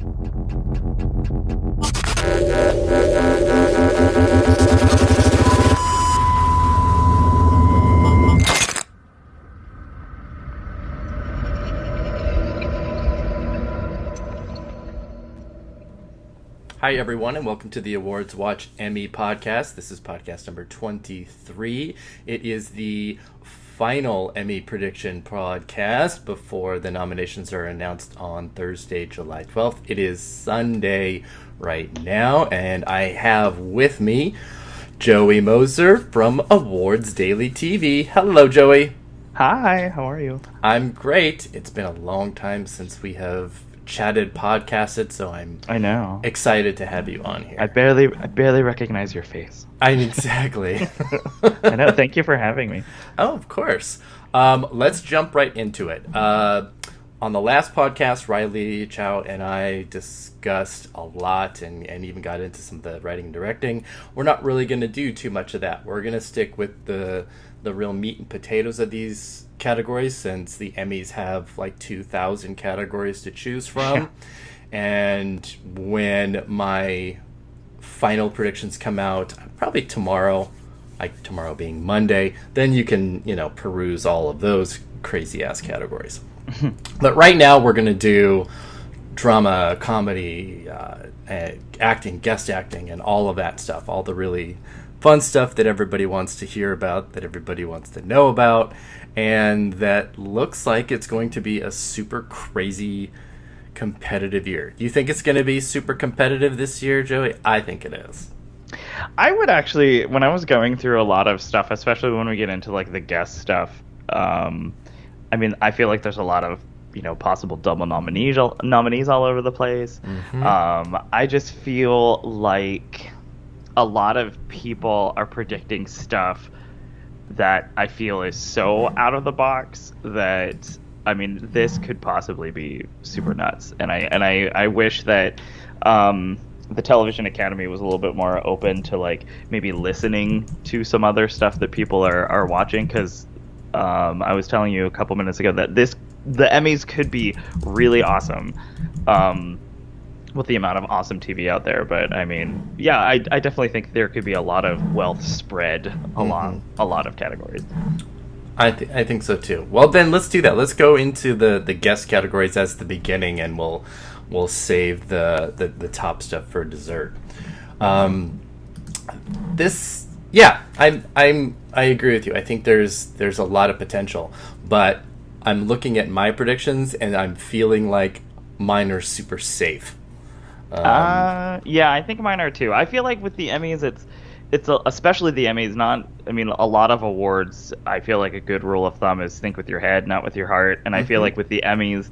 Hi, everyone, and welcome to the Awards Watch Emmy Podcast. This is podcast number 23. It is the final Emmy prediction podcast before the nominations are announced on Thursday, July 12th. It is Sunday right now, and I have with me Joey Moser from Awardsdaily TV. Hello, Joey. Hi, how are you? I'm great. It's been a long time since we have chatted, podcasted, so I know excited to have you on here. I barely recognize your face. Exactly. I know. Thank you for having me. Oh, of course. Let's jump right into it. On the last podcast, Riley Chow and I discussed a lot and even got into some of the writing and directing. We're not really going to do too much of that. We're going to stick with the real meat and potatoes of these categories, since the Emmys have like 2,000 categories to choose from. And when my final predictions come out, probably tomorrow, like tomorrow being Monday, then you can, peruse all of those crazy ass categories. But right now we're going to do drama, comedy, acting, guest acting, and all of that stuff, all the really fun stuff that everybody wants to hear about, that everybody wants to know about, and that looks like it's going to be a super crazy competitive year. Do you think it's going to be super competitive this year, Joey? I think it is. I would actually, when I was going through a lot of stuff, especially when we get into like the guest stuff, I feel like there's a lot of possible double nominees all over the place. Mm-hmm. I just feel like a lot of people are predicting stuff that I feel is so out of the box that this could possibly be super nuts. And I wish that the Television Academy was a little bit more open to like maybe listening to some other stuff that people are watching, because I was telling you a couple minutes ago that the Emmys could be really awesome. With the amount of awesome TV out there. But I definitely think there could be a lot of wealth spread along a lot of categories. I think so too. Well, then let's do that. Let's go into the guest categories as the beginning, and we'll save the top stuff for dessert. I agree with you. I think there's a lot of potential, but I'm looking at my predictions and I'm feeling like mine are super safe. I think mine are too. I feel like with the Emmys, it's especially the Emmys. A lot of awards, I feel like a good rule of thumb is think with your head, not with your heart. And I feel like with the Emmys,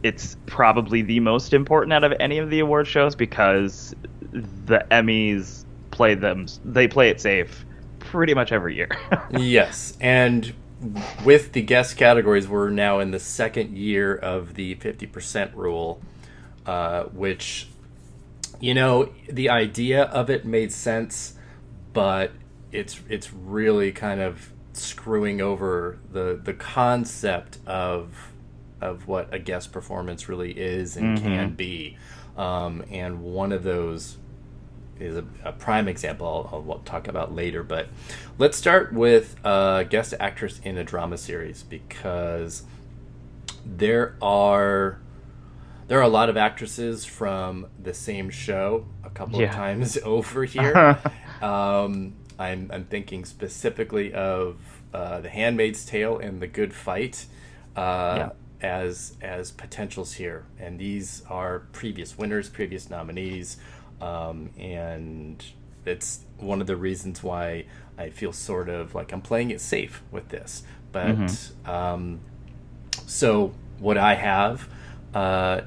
it's probably the most important out of any of the award shows, because the Emmys play it safe pretty much every year. Yes, and with the guest categories, we're now in the second year of the 50% rule, which, the idea of it made sense, but it's really kind of screwing over the concept of what a guest performance really is and can be. And one of those is a prime example I'll talk about later. But let's start with guest actress in a drama series, because there are a lot of actresses from the same show a couple of times over here. I'm thinking specifically of The Handmaid's Tale and The Good Fight as potentials here. And these are previous winners, previous nominees. And it's one of the reasons why I feel sort of like I'm playing it safe with this. But so what I have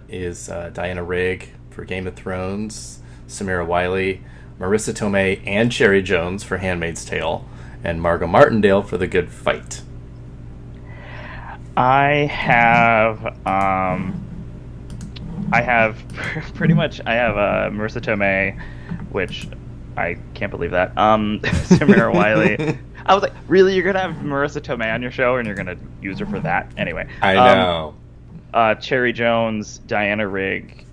is Diana Rigg for Game of Thrones, Samira Wiley, Marissa Tomei, and Cherry Jones for Handmaid's Tale, and Margot Martindale for The Good Fight. I have Marissa Tomei, which I can't believe that. Samira Wiley. I was like, really? You're going to have Marissa Tomei on your show and you're going to use her for that? Anyway. I know. Cherry Jones, Diana Rigg,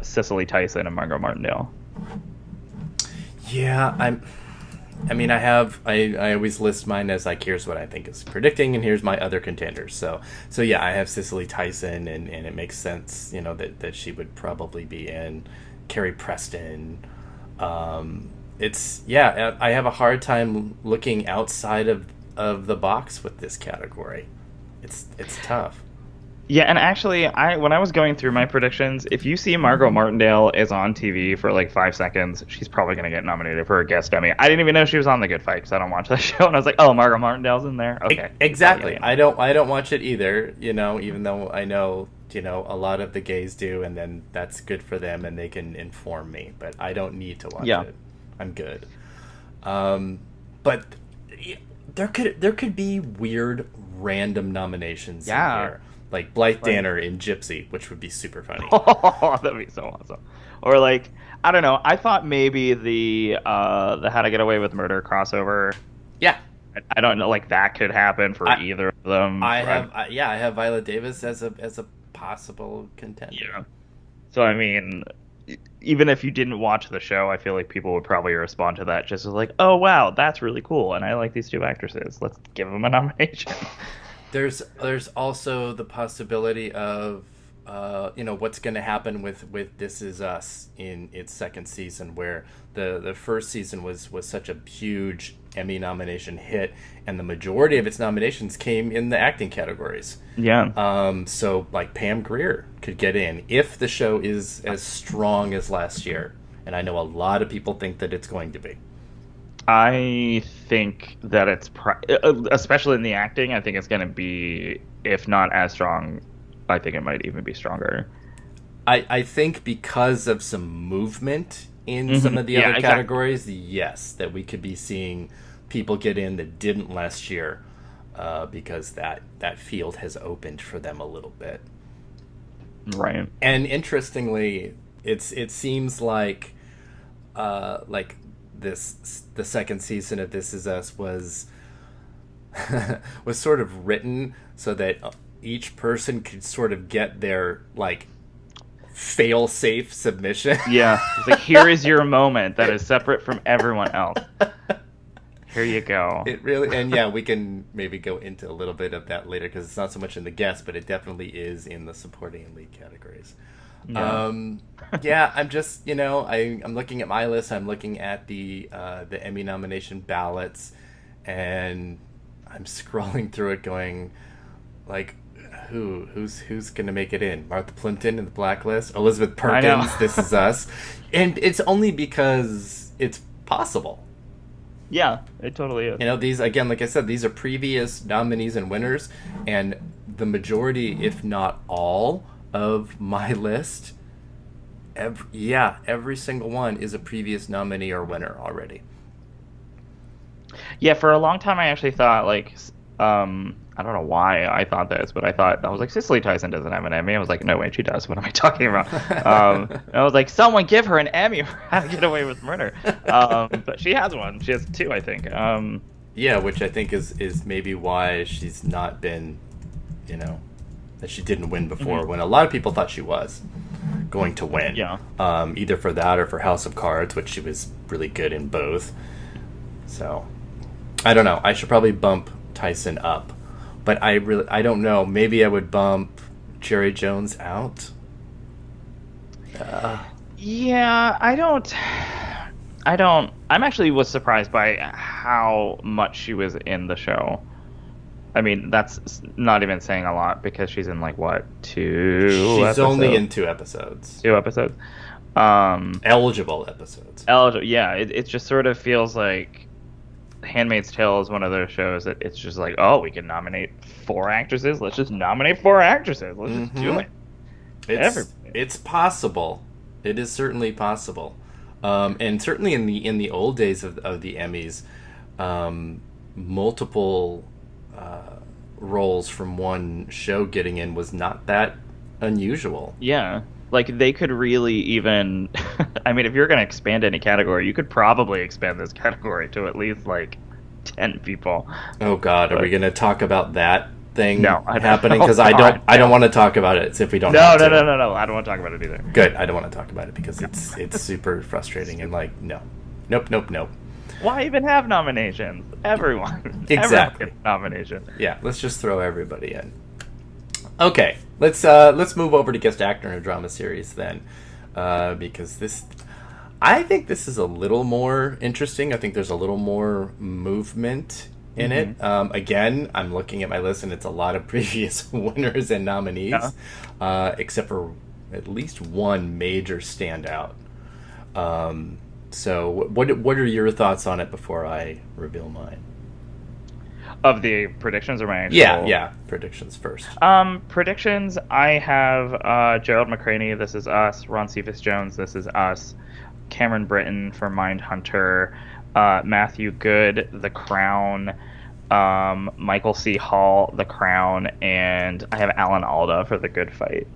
Cicely Tyson and Margot Martindale. Yeah, I always list mine as like, here's what I think is predicting, and here's my other contenders. So yeah, I have Cicely Tyson, and it makes sense, that she would probably be in. Carrie Preston. I have a hard time looking outside of the box with this category. It's tough. Yeah, and actually, when I was going through my predictions, if you see Margot Martindale is on TV for like 5 seconds, she's probably going to get nominated for a guest Emmy. I didn't even know she was on The Good Fight because I don't watch that show, and I was like, oh, Margot Martindale's in there? Okay. Exactly. I don't watch it either, even though I know, a lot of the gays do, and then that's good for them, and they can inform me, but I don't need to watch it. I'm good. But there could be weird, random nominations in here. Like Blythe Danner in Gypsy, which would be super funny. Oh, that'd be so awesome. Or like, I don't know. I thought maybe the How to Get Away with Murder crossover. Yeah. I don't know. Like that could happen for either of them. I have Viola Davis as a possible contender. Yeah. So I mean, even if you didn't watch the show, I feel like people would probably respond to that just as like, oh wow, that's really cool, and I like these two actresses. Let's give them a nomination. There's also the possibility of what's going to happen with This Is Us in its second season, where the first season was such a huge Emmy nomination hit, and the majority of its nominations came in the acting categories. Yeah. So like Pam Grier could get in if the show is as strong as last year, and I know a lot of people think that it's going to be. I think that it's, especially in the acting, I think it's going to be, if not as strong, I think it might even be stronger. I think because of some movement in some of the other categories, yes, that we could be seeing people get in that didn't last year, because that field has opened for them a little bit. Right. And interestingly, it seems like the second season of This Is Us was sort of written so that each person could sort of get their like fail-safe submission. Yeah, it's like, here is your moment that is separate from everyone else. Here you go. It really, and yeah, we can maybe go into a little bit of that later because it's not so much in the guest, but it definitely is in the supporting and lead categories. Yeah. I'm just, I'm looking at my list. I'm looking at the Emmy nomination ballots, and I'm scrolling through it, going, like, who's gonna make it in? Martha Plimpton in the Blacklist, Elizabeth Perkins, This Is Us, and it's only because it's possible. Yeah, it totally is. These, again, like I said, these are previous nominees and winners, and the majority, if not all, of my list, every single one is a previous nominee or winner already. Yeah, for a long time I actually thought, like, I don't know why I thought this, but I was like, Cicely Tyson doesn't have an Emmy. I was like, no, wait, she does. What am I talking about? I was like, someone give her an Emmy for How to Get Away with Murder. But she has one. She has two, I think. Yeah, which I think is maybe why she's not been, that she didn't win before, when a lot of people thought she was going to win. Yeah. Either for that or for House of Cards, which she was really good in both. So, I don't know. I should probably bump Tyson up. But I don't know. Maybe I would bump Jerry Jones out. Yeah, I don't. I'm actually was surprised by how much she was in the show. I mean, that's not even saying a lot because she's in, like, what, 2 She's episodes? only in 2 episodes. 2 episodes. Eligible episodes. Yeah, it just sort of feels like Handmaid's Tale is one of those shows that it's just like, oh, we can nominate 4 actresses. Let's just nominate 4 actresses. Let's just do it. It's possible. It is certainly possible. And certainly in the old days of the Emmys, multiple roles from one show getting in was not that unusual. Yeah. Like, they could really even... I mean, if you're going to expand any category, you could probably expand this category to at least, like, 10 people. Oh, God. Are we going to talk about that thing No, I don't. happening? Because I don't want to talk about it if we don't. No, have to. no. I don't want to talk about it either. Good. I don't want to talk about it because it's super frustrating and like nope. Why even have nominations? Everyone. Exactly. Everyone nominations. Yeah. Let's just throw everybody in. Okay. Let's move over to guest actor in a drama series then, because I think this is a little more interesting. I think there's a little more movement in it. Again, I'm looking at my list, and it's a lot of previous winners and nominees, except for at least one major standout. So, what are your thoughts on it before I reveal mine? Of the predictions or my actual... Yeah, predictions first. Predictions, I have Gerald McCraney, This Is Us, Ron Cephas-Jones, This Is Us, Cameron Britton for Mindhunter, Matthew Good, The Crown, Michael C. Hall, The Crown, and I have Alan Alda for The Good Fight.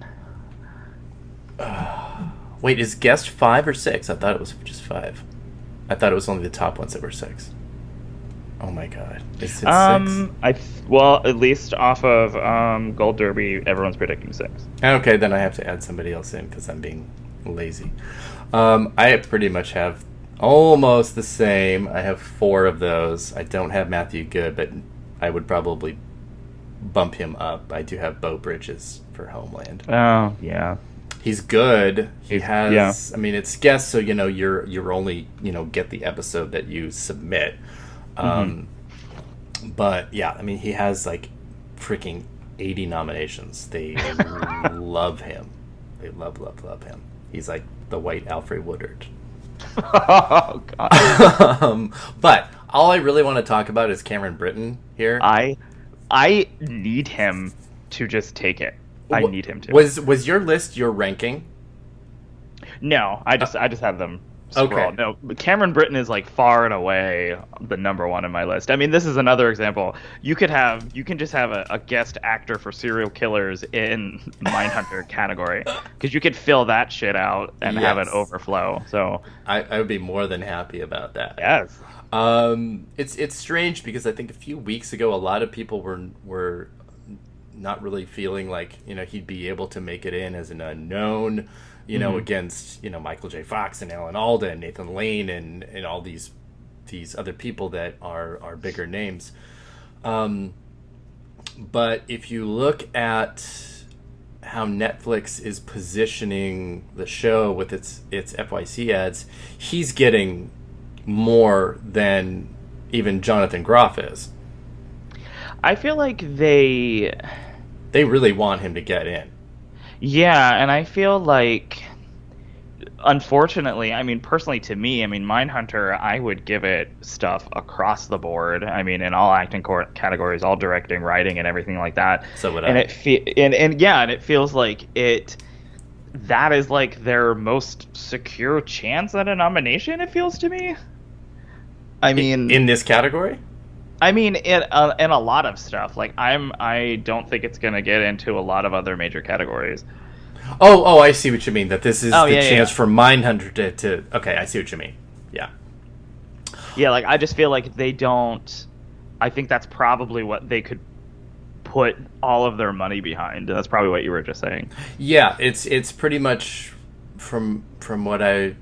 Wait, is guest 5 or 6? I thought it was just 5. I thought it was only the top ones that were 6. Oh my god. Is it 6? Well, at least off of Gold Derby, everyone's predicting 6. Okay, then I have to add somebody else in because I'm being lazy. I pretty much have almost the same. I have 4 of those. I don't have Matthew Good, but I would probably bump him up. I do have Beau Bridges for Homeland. Oh, yeah. He's good. He has. Yeah. I mean, it's guests, so you're only get the episode that you submit. But yeah, I mean, he has like freaking 80 nominations. They love him. They love him. He's like the white Alfred Woodard. Oh god. But all I really want to talk about is Cameron Britton here. I need him to just take it. I need him to. Was your list your ranking? No, I just have them scroll. Okay. No, but Cameron Britton is like far and away the number one in my list. I mean, this is another example. You can just have a guest actor for serial killers in Mindhunter category, because you could fill that shit out and have it overflow. So I would be more than happy about that. Yes. It's strange because I think a few weeks ago a lot of people were not really feeling like he'd be able to make it in as an unknown, against Michael J. Fox and Alan Alda and Nathan Lane and all these other people that are bigger names. But if you look at how Netflix is positioning the show with its FYC ads, he's getting more than even Jonathan Groff is. I feel like they really want him to get in. Yeah, and I feel like, unfortunately, I mean, personally to me, I mean, Mindhunter, I would give it stuff across the board. I mean, in all acting categories, all directing, writing, and everything like that. So would and I. And it feels like that is like their most secure chance at a nomination, it feels to me. I mean, in this category? I mean, in a lot of stuff. Like, I don't think it's gonna get into a lot of other major categories. Oh, I see what you mean. That this is the chance for Mindhunter to. Okay, I see what you mean. Yeah. Yeah, like I just feel like they don't. I think that's probably what they could put all of their money behind. That's probably what you were just saying. Yeah, it's pretty much from what I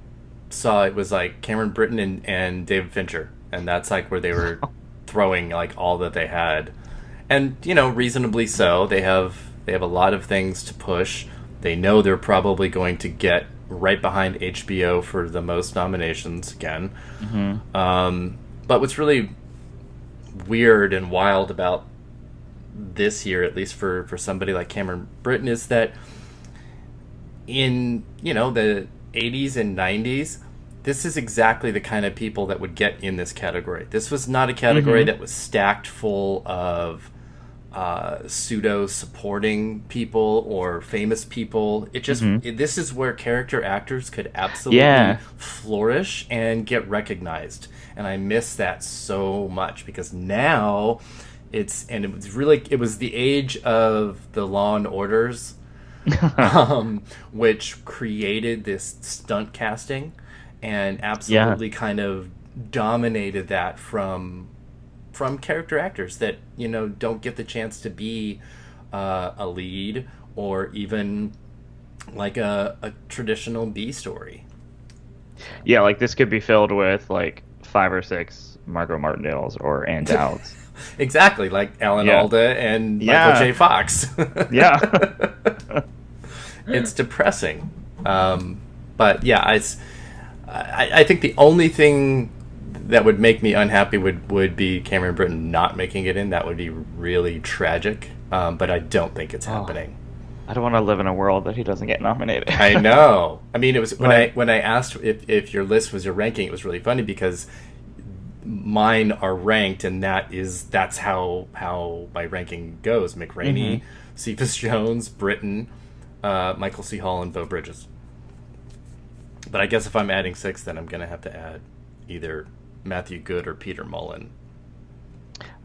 saw. It was like Cameron Britton and David Fincher, and that's like where they were. Throwing like all that they had, and reasonably so. They have a lot of things to push. They know they're probably going to get right behind HBO for the most nominations again. But what's really weird and wild about this year, at least for somebody like Cameron Britton, is that in the 80s and 90s, this is exactly the kind of people that would get in this category. This was not a category that was stacked full of pseudo-supporting people or famous people. It just this is where character actors could absolutely flourish and get recognized. And I miss that so much because now it was the age of the Law and Orders, which created this stunt casting. And absolutely kind of dominated that from from character actors that, you know, don't get the chance to be a lead or even like a traditional B story. Yeah, like this could be filled with like 5 or 6 Margot Martindales or Ann Dowds. Exactly, like Alan Alda and Michael J. Fox. Yeah. It's depressing. But yeah, I think the only thing that would make me unhappy would be Cameron Britton not making it in. That would be really tragic. But I don't think it's happening. I don't want to live in a world that he doesn't get nominated. I know. I mean, it was when I asked if your list was your ranking, it was really funny because mine are ranked, and that's how my ranking goes. McRaney, Cephas Jones, Britton, Michael C. Hall, and Beau Bridges. But I guess if I'm adding 6, then I'm going to have to add either Matthew Good or Peter Mullen.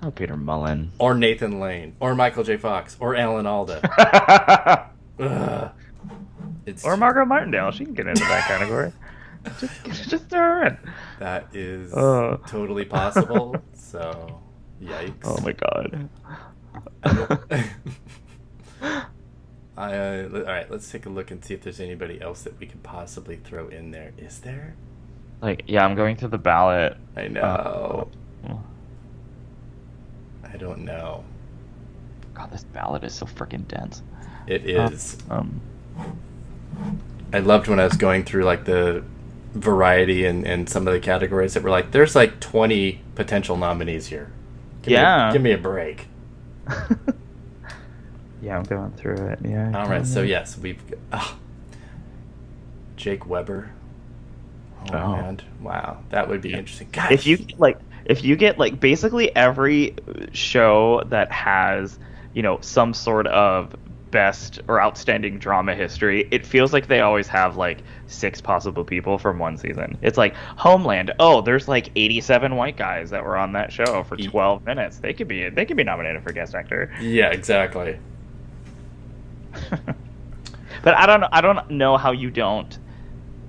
Oh, Peter Mullen. Or Nathan Lane. Or Michael J. Fox. Or Alan Alda. Or Margot Martindale. She can get into that category. just throw her in. That is totally possible. So, yikes. Oh my god. All right, let's take a look and see if there's anybody else that we could possibly throw in there. Is there? Like, yeah, I'm going through the ballot. I know. I don't know. God, this ballot is so freaking dense. It is. I loved when I was going through like the variety and some of the categories that were like, there's like 20 potential nominees here. Give me a break. Yeah, I'm going through it. Yeah. All right. So yes, we've Jake Weber. Oh man! Wow, that would be interesting. God, if you get like basically every show that has, you know, some sort of best or outstanding drama history, it feels like they always have like 6 possible people from one season. It's like Homeland. Oh, there's like 87 white guys that were on that show for 12 minutes. They could be nominated for guest actor. Yeah, exactly. But I don't know how you don't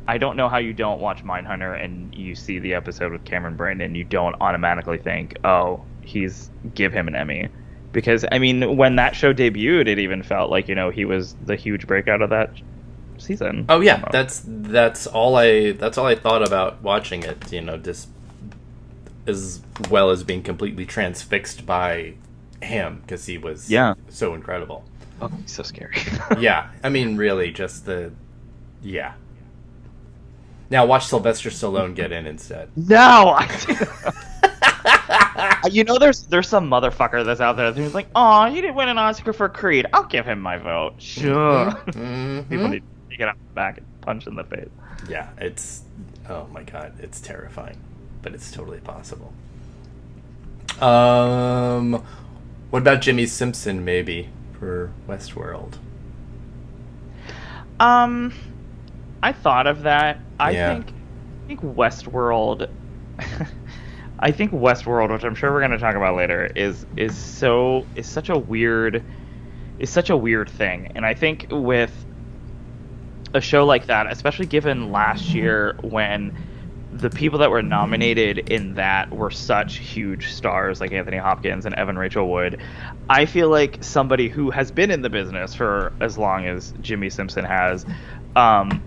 watch Mindhunter and you see the episode with Cameron Britton and you don't automatically think, oh, give him an Emmy. Because, I mean, when that show debuted, it even felt like, you know, he was the huge breakout of that season. Oh yeah, that's all I thought about watching it, you know, just as well as being completely transfixed by him because he was so incredible. Oh, he's so scary. Yeah, I mean, really, just yeah. Now watch Sylvester Stallone get in instead. No, you know, there's some motherfucker that's out there who's like, "Oh, he didn't win an Oscar for Creed. I'll give him my vote." Sure. People need to get out the back and punch in the face. Yeah, oh my god, it's terrifying, but it's totally possible. What about Jimmy Simpson? Maybe for Westworld. I thought of that. I think Westworld. I think Westworld, which I'm sure we're going to talk about later, is such a weird thing. And I think with a show like that, especially given last year when the people that were nominated in that were such huge stars like Anthony Hopkins and Evan Rachel Wood, I feel like somebody who has been in the business for as long as Jimmy Simpson has, I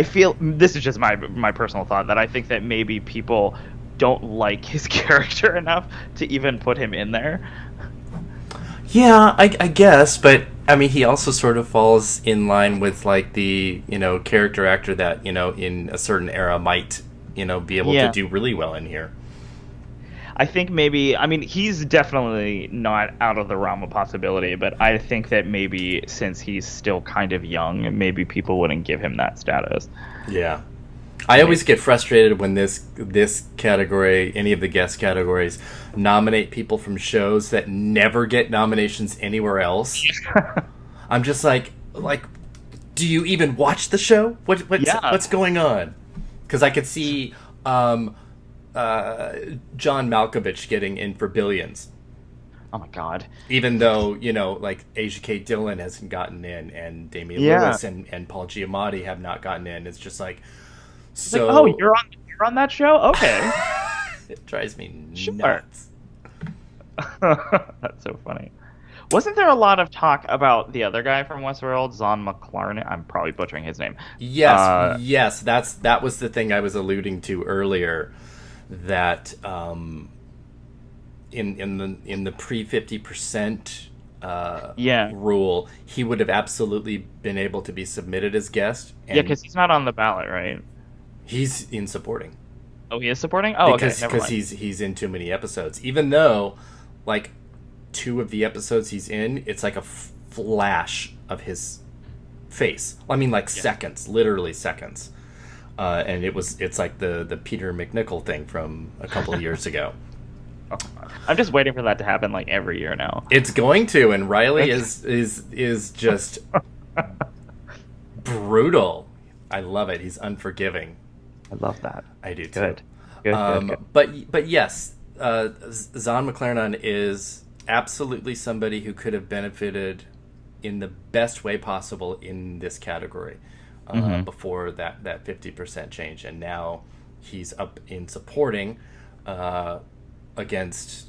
feel, this is just my personal thought, that I think that maybe people don't like his character enough to even put him in there. Yeah, I guess, but I mean, he also sort of falls in line with like the, you know, character actor that, you know, in a certain era might, you know, be able to do really well in here. I think maybe, I mean, he's definitely not out of the realm of possibility, but I think that maybe since he's still kind of young, maybe people wouldn't give him that status. Yeah. I always get frustrated when this category, any of the guest categories, nominate people from shows that never get nominations anywhere else. I'm just like, do you even watch the show? What's going on? Because I could see John Malkovich getting in for Billions. Oh my god! Even though, you know, like Asia K. Dillon hasn't gotten in, and Damian Lewis and Paul Giamatti have not gotten in, it's just like. So, like, oh, you're on that show? Okay. It drives me sure. nuts. That's so funny. Wasn't there a lot of talk about the other guy from Westworld, Zon McLaren? I'm probably butchering his name. Yes. That was the thing I was alluding to earlier. That in the pre 50% rule, he would have absolutely been able to be submitted as guest. And because he's not on the ballot, right? He's in supporting. Oh, he is supporting? Oh, because, okay. Because he's in too many episodes. Even though, like, 2 of the episodes he's in, it's like a flash of his face. I mean, like seconds, literally seconds. And it's like the Peter McNichol thing from a couple of years ago. I'm just waiting for that to happen like every year now. It's going to, and Riley is just brutal. I love it. He's unforgiving. I love that. I do too. Good. But yes, Zon McLaren is absolutely somebody who could have benefited in the best way possible in this category before that 50% change, and now he's up in supporting against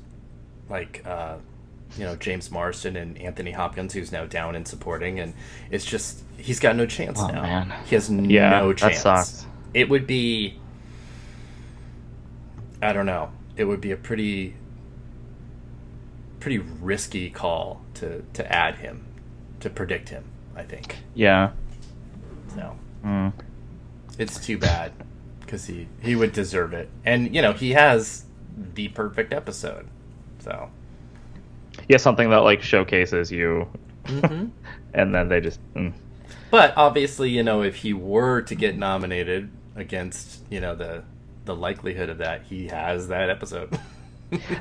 James Marsden and Anthony Hopkins, who's now down in supporting, and it's just he's got no chance now. Man. He has no chance. That sucks. It would be, I don't know, it would be a pretty risky call to add him, to predict him, I think. Yeah. So, it's too bad, because he would deserve it. And, he has the perfect episode, so. Yeah, something that, like, showcases you, and then they just... But, obviously, if he were to get nominated against, the likelihood of that, he has that episode.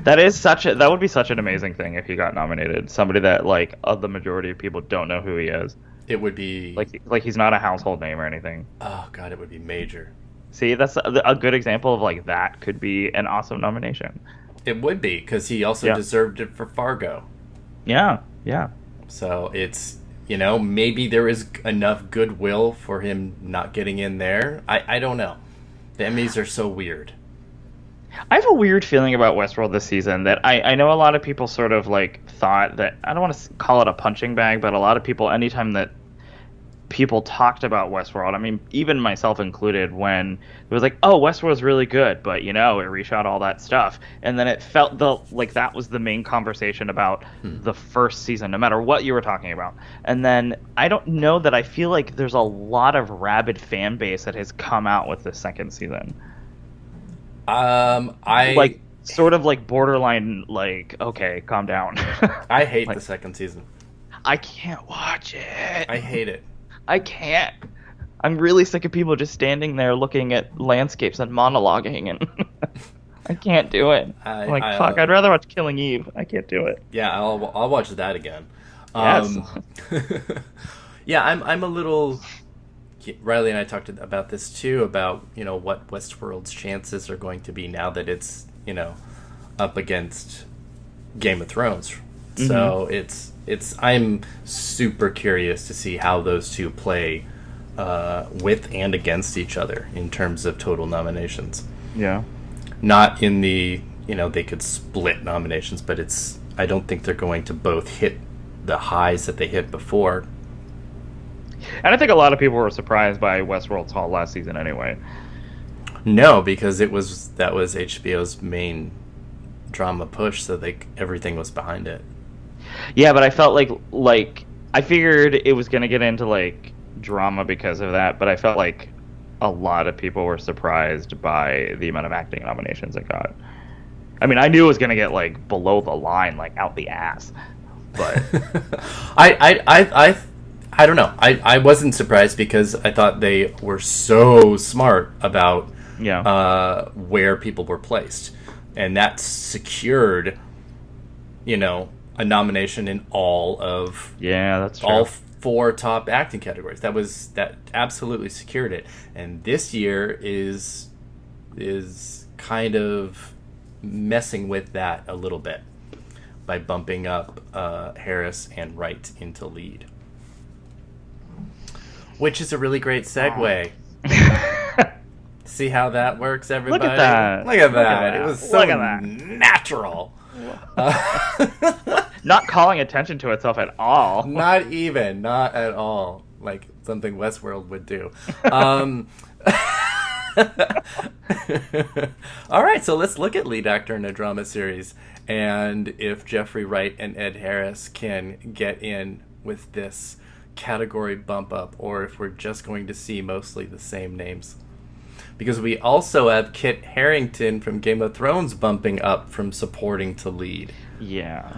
That would be such an amazing thing if he got nominated. Somebody that the majority of people don't know who he is. It would be like he's not a household name or anything. Oh god, it would be major. See, that's a good example of that could be an awesome nomination. It would be, because he also deserved it for Fargo. Yeah. So it's maybe there is enough goodwill for him not getting in there. I don't know. The Emmys are so weird. I have a weird feeling about Westworld this season that I know a lot of people sort of thought that, I don't want to call it a punching bag, but a lot of people, anytime that people talked about Westworld, I mean, even myself included, when it was Westworld's really good, but it reshot all that stuff, and then it felt that was the main conversation about the first season, no matter what you were talking about. And then I don't know that I feel like there's a lot of rabid fan base that has come out with the second season. I sort of borderline, okay, calm down. I hate the second season. I can't watch it. I hate it. I can't. I'm really sick of people just standing there looking at landscapes and monologuing, and I can't do it. Fuck, I'd rather watch Killing Eve. I can't do it. Yeah, I'll watch that again. Yes. Yeah, I'm a little... Riley and I talked about this too, about what Westworld's chances are going to be now that it's up against Game of Thrones. So I'm super curious to see how those two play with and against each other in terms of total nominations. Yeah, not in the they could split nominations, but I don't think they're going to both hit the highs that they hit before. And I think a lot of people were surprised by Westworld's haul last season anyway. No, because that was HBO's main drama push, so everything was behind it. Yeah, but I felt like I figured it was going to get into drama because of that, but I felt like a lot of people were surprised by the amount of acting nominations it got. I mean, I knew it was going to get below the line, out the ass, but I don't know. I wasn't surprised, because I thought they were so smart about where people were placed, and that secured, a nomination in all of that's true. all 4 top acting categories. That absolutely secured it. And this year is kind of messing with that a little bit by bumping up Harris and Wright into lead. Which is a really great segue. See how that works, everybody? Look at that. Look at that. It was so natural. Not calling attention to itself at all. Not at all. Like something Westworld would do. All right, so let's look at lead actor in a drama series, and if Jeffrey Wright and Ed Harris can get in with this category bump up, or if we're just going to see mostly the same names. Because we also have Kit Harington from Game of Thrones bumping up from supporting to lead. Yeah.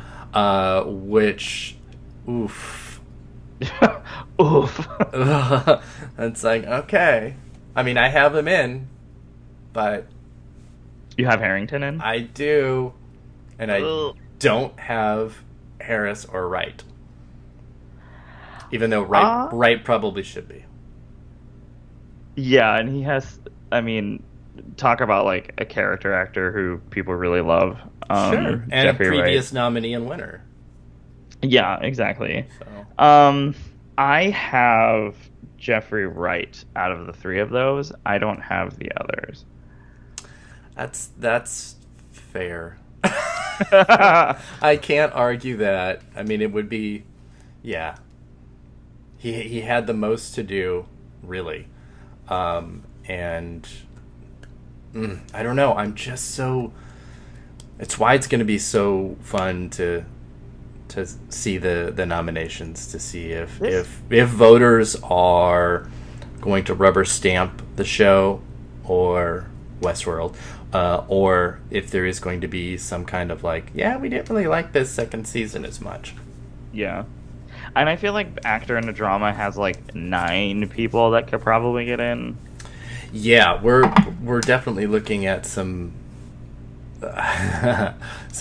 Which, oof. Oof. It's like, okay. I mean, I have him in, but... You have Harrington in? I do. And I don't have Harris or Wright. Even though Wright probably should be. Yeah, and he has... I mean, talk about, like, a character actor who people really love. Sure. And Jeffrey previous Wright. nominee and winner. Yeah, exactly. So. I have Jeffrey Wright out of the three of those. I don't have the others. That's fair. I can't argue that. I mean, it would be... Yeah. He had the most to do, really. And I don't know. I'm just so... It's why it's going to be so fun to see the nominations, to see if voters are going to rubber stamp the show or Westworld, or if there is going to be some kind of like, yeah, we didn't really like this second season as much. Yeah. And I feel like actor in a drama has like 9 people that could probably get in. Yeah, we're definitely looking at some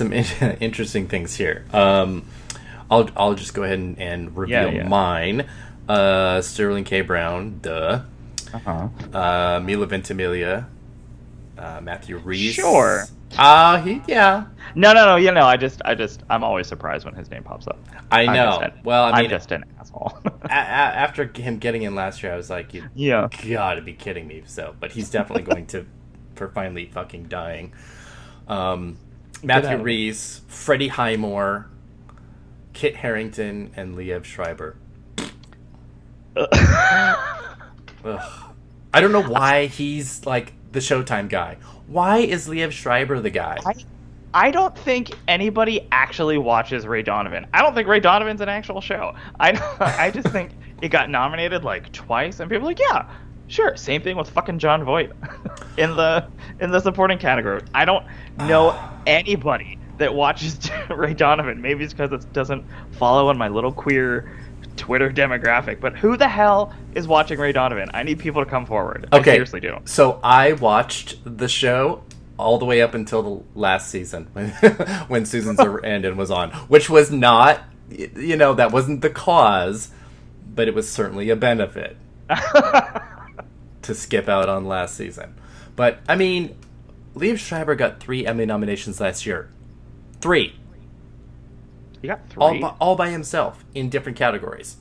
interesting things here. I'll just go ahead and reveal mine. Sterling K. Brown, duh. Mila Ventimiglia, Matthew Rhys. Sure. No. You know, I'm always surprised when his name pops up. I know. I'm just an asshole. After him getting in last year, I was like, you gotta be kidding me. So, but he's definitely going to, for finally fucking dying. Matthew Rhys, Freddie Highmore, Kit Harington, and Liev Schreiber. I don't know why he's like the Showtime guy. Why is Liev Schreiber the guy? I don't think anybody actually watches Ray Donovan. I don't think Ray Donovan's an actual show. I just think it got nominated like twice, and people are like, yeah, sure. Same thing with fucking Jon Voight in the supporting category. I don't know anybody that watches Ray Donovan. Maybe it's because it doesn't follow on my little queer Twitter demographic. But who the hell is watching Ray Donovan? I need people to come forward. Okay. I seriously do. So I watched the show all the way up until the last season when Susan Sarandon was on, which was not, that wasn't the cause, but it was certainly a benefit to skip out on last season. But, I mean, Liev Schreiber got 3 Emmy nominations last year. 3. He got 3? All by himself in different categories.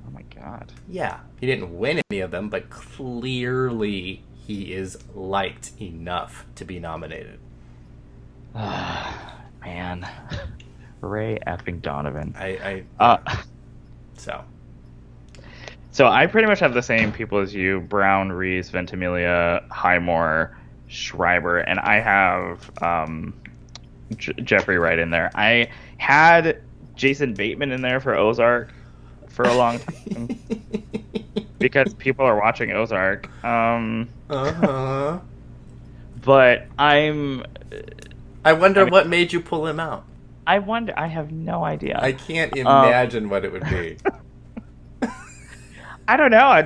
Oh my god. Yeah. He didn't win any of them, but clearly he is liked enough to be nominated. Man. Ray effing Donovan. So I pretty much have the same people as you: Brown, Rhys, Ventimiglia, Highmore, Schreiber, and I have Jeffrey Wright in there. I had Jason Bateman in there for Ozark for a long time because people are watching Ozark. But I wonder what made you pull him out. I have no idea. I can't imagine what it would be. I don't know.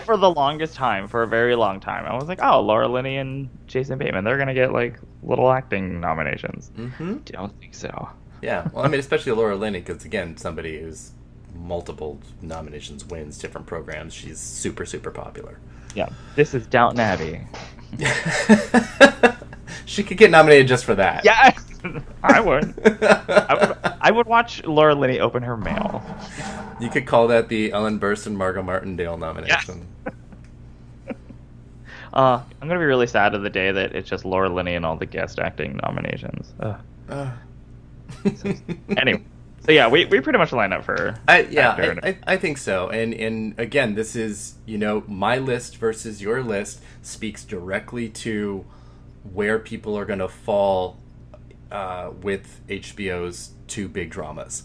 For the longest time, for a very long time, I was like, oh, Laura Linney and Jason Bateman, they're going to get, like, little acting nominations. Mm-hmm. Don't think so. Yeah. Well, I mean, especially Laura Linney, because, again, somebody who's multiple nominations, wins different programs. She's super, super popular. Yeah. This is Downton Abbey. She could get nominated just for that. Yeah, I would. I would watch Laura Linney open her mail. You could call that the Ellen Burstyn, Margot Martindale nomination. Yeah. I'm gonna be really sad of the day that it's just Laura Linney and all the guest acting nominations. Anyway, so yeah, we pretty much line up for. I think so. And again, this is, my list versus your list speaks directly to where people are going to fall with HBO's two big dramas.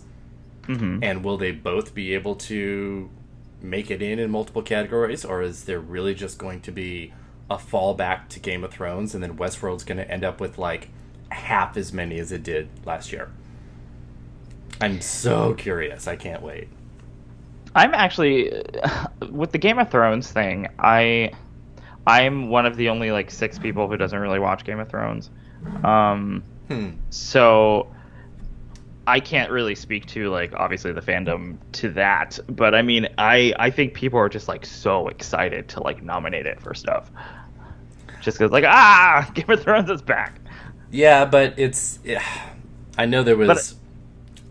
Mm-hmm. And will they both be able to make it in multiple categories, or is there really just going to be a fallback to Game of Thrones, and then Westworld's going to end up with like half as many as it did last year? I'm so curious. I can't wait. I'm actually with the Game of Thrones thing. I'm one of the only like 6 people who doesn't really watch Game of Thrones. So I can't really speak to like obviously the fandom to that, but I mean I think people are just like so excited to like nominate it for stuff. Just because like Game of Thrones is back. Yeah, but I know there was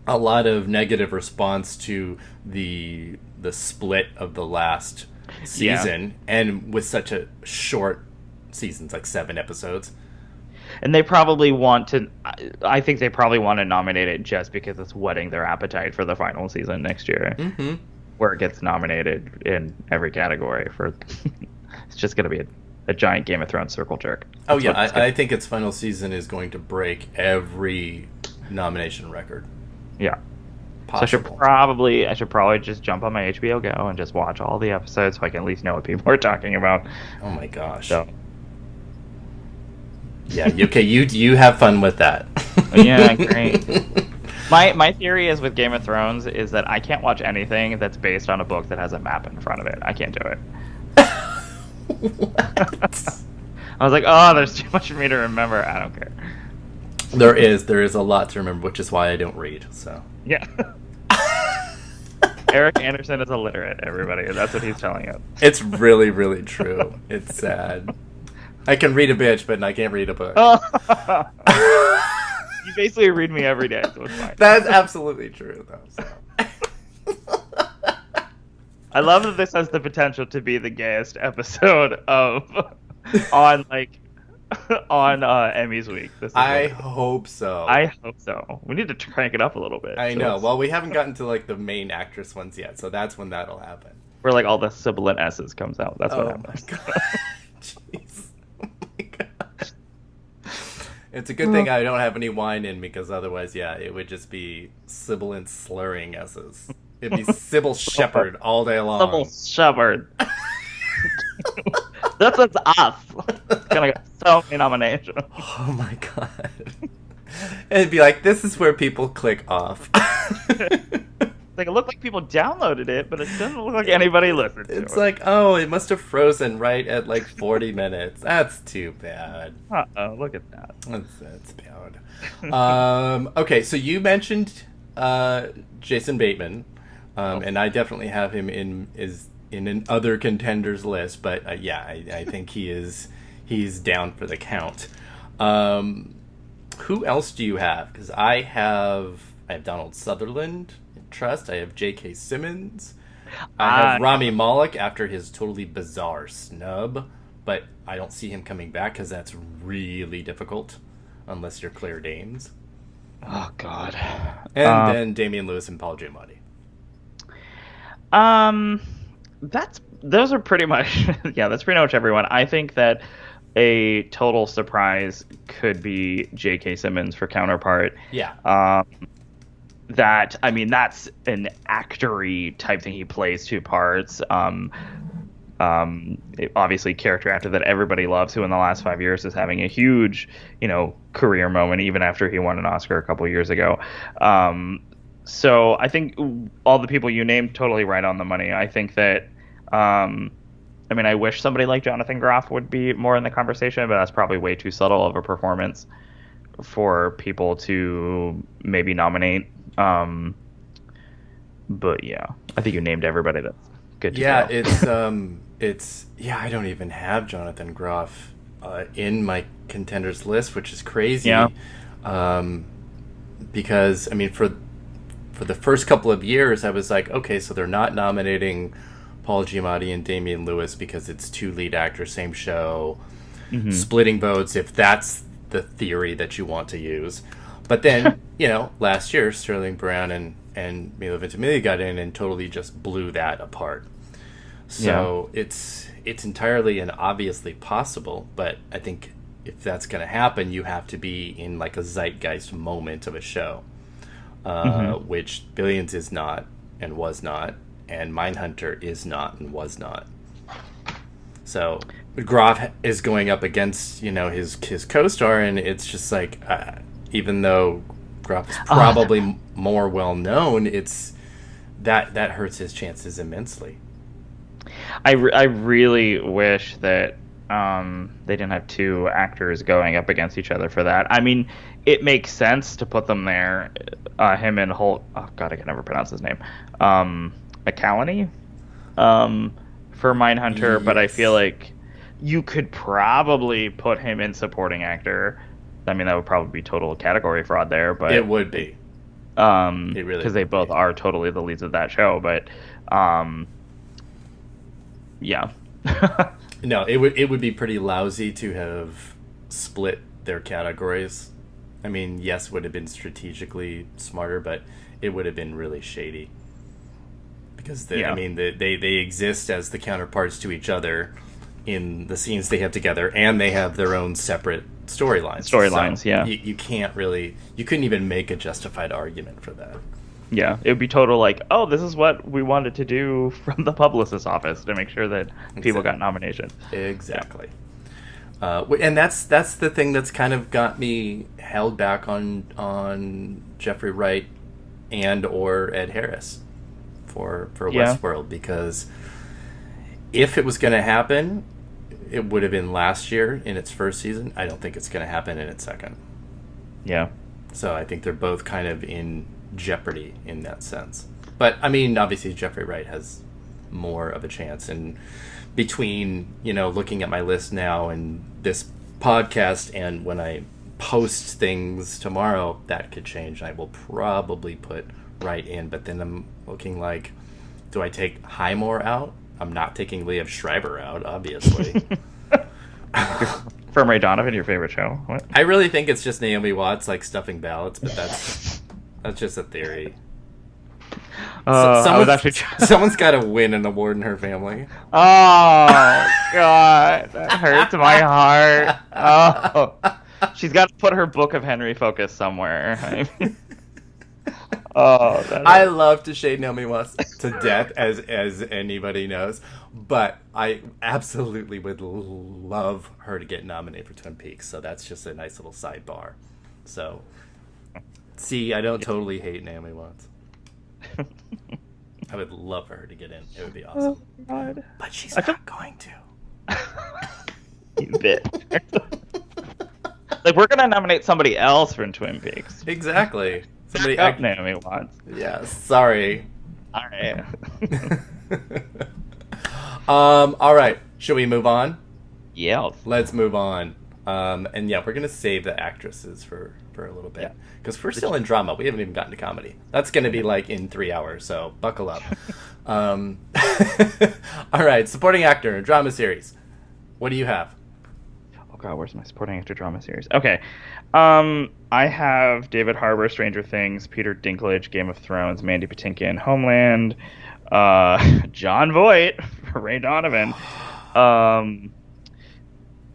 a lot of negative response to the split of the last season, and with such a short seasons, like 7 episodes. And they probably want to. I think they probably want to nominate it just because it's whetting their appetite for the final season next year, where it gets nominated in every category. It's just going to be a giant Game of Thrones circle jerk. Oh yeah, I think its final season is going to break every nomination record. Yeah. Possible. So I should probably just jump on my HBO Go and just watch all the episodes so I can at least know what people are talking about. Oh my gosh. So. Yeah, okay, you have fun with that. Yeah, great. My theory is with Game of Thrones is that I can't watch anything that's based on a book that has a map in front of it. I can't do it. What? I was like, there's too much for me to remember. I don't care. There is a lot to remember, which is why I don't read. So yeah. Eric Anderson is illiterate, everybody. That's what he's telling us. It's really, really true. It's sad. I can read a bitch, but I can't read a book. You basically read me every day, so it's fine. That's absolutely true, though. So. I love that this has the potential to be the gayest episode on Emmys week. I hope so. I hope so. We need to crank it up a little bit. I know. Well, we haven't gotten to like the main actress ones yet, so that's when that'll happen. Where like all the sibilant S's comes out. That's what happens. My God. Jeez. Oh my gosh. It's a good thing I don't have any wine in, because otherwise, it would just be sibilant slurring S's. It'd be Sybil Shepherd all day long. Sybil Shepherd. This is us. It's gonna get so many nominations. Oh my God. It'd be like, this is where people click off. Like, it looked like people downloaded it, but it doesn't look like anybody listened to it. It's like, it must have frozen right at like 40 minutes. That's too bad. Look at that. That's bad. Okay, so you mentioned Jason Bateman, and I definitely have him in an other contenders list, but I think he's down for the count. Who else do you have? Because I have Donald Sutherland in Trust. I have J.K. Simmons. I have Rami Malek after his totally bizarre snub, but I don't see him coming back because that's really difficult unless you're Claire Danes. Oh God. And then Damian Lewis and Paul Giamatti. Those are pretty much that's pretty much everyone. I think that a total surprise could be J.K. Simmons for Counterpart. Yeah. That's an actor-y type thing. He plays 2 parts. Obviously character actor that everybody loves, who in the last 5 years is having a huge, career moment, even after he won an Oscar a couple years ago. So I think all the people you named totally right on the money. I think that, I wish somebody like Jonathan Groff would be more in the conversation, but that's probably way too subtle of a performance for people to maybe nominate. But yeah, I think you named everybody that's good to go. I don't even have Jonathan Groff in my contenders list, which is crazy. Yeah. Because for the first couple of years, I was like, okay, so they're not nominating Paul Giamatti and Damian Lewis because it's 2 lead actors, same show, splitting votes, if that's the theory that you want to use. But then, last year, Sterling Brown and Milo Ventimiglia got in and totally just blew that apart. So it's entirely and obviously possible, but I think if that's going to happen, you have to be in like a zeitgeist moment of a show, which Billions is not and was not, and Mindhunter is not and was not. So Groff is going up against his co-star, and it's just like even though Groff is probably more well known, it's that hurts his chances immensely. I really wish that they didn't have 2 actors going up against each other for that. I mean, it makes sense to put them there, him and Holt. Oh God, I can never pronounce his name. McCallany, for Mindhunter, yes. But I feel like you could probably put him in supporting actor. I mean, that would probably be total category fraud there, but it would be. It really because they both are totally the leads of that show, but yeah. No, it would be pretty lousy to have split their categories. I mean, yes, would have been strategically smarter, but it would have been really shady. Because they exist as the counterparts to each other in the scenes they have together, and they have their own separate storylines. So yeah. You can't really, you couldn't even make a justified argument for that. Yeah, it would be total like, oh, this is what we wanted to do from the publicist's office to make sure that people got nominations. Exactly. Yeah. And that's the thing that's kind of got me held back on Jeffrey Wright and or Ed Harris for Westworld, because if it was going to happen, it would have been last year in its first season. I don't think it's going to happen in its second. Yeah. So I think they're both kind of in jeopardy in that sense. But I mean, obviously Jeffrey Wright has more of a chance, and between looking at my list now and this podcast and when I post things tomorrow, that could change. I will probably put Wright in, but then I'm looking like, do I take Highmore out? I'm not taking Liev Schreiber out, obviously. From Ray Donovan, your favorite show? What? I really think it's just Naomi Watts like stuffing ballots, but that's just a theory. Someone's got to win an award in her family. Oh, God. That hurts my heart. Oh. She's got to put her Book of Henry focus somewhere. I love to shade Naomi Watts to death, as anybody knows, but I absolutely would love her to get nominated for Twin Peaks, so that's just a nice little sidebar. So, see, I don't totally hate Naomi Watts. I would love for her to get in. It would be awesome. Oh, God. But she's not going to. You bitch. Like, we're going to nominate somebody else for Twin Peaks. Exactly. Somebody Naomi Watts. Yeah, sorry. All right. All right. Should we move on? Yeah. Let's move on. And yeah, we're going to save the actresses for a little bit. Because we're still in drama. We haven't even gotten to comedy. That's going to be like in 3 hours, so buckle up. All right, supporting actor, drama series. What do you have? Oh, God, where's my supporting actor drama series? Okay. I have David Harbour, Stranger Things, Peter Dinklage, Game of Thrones, Mandy Patinkin, Homeland, Jon Voight, Ray Donovan.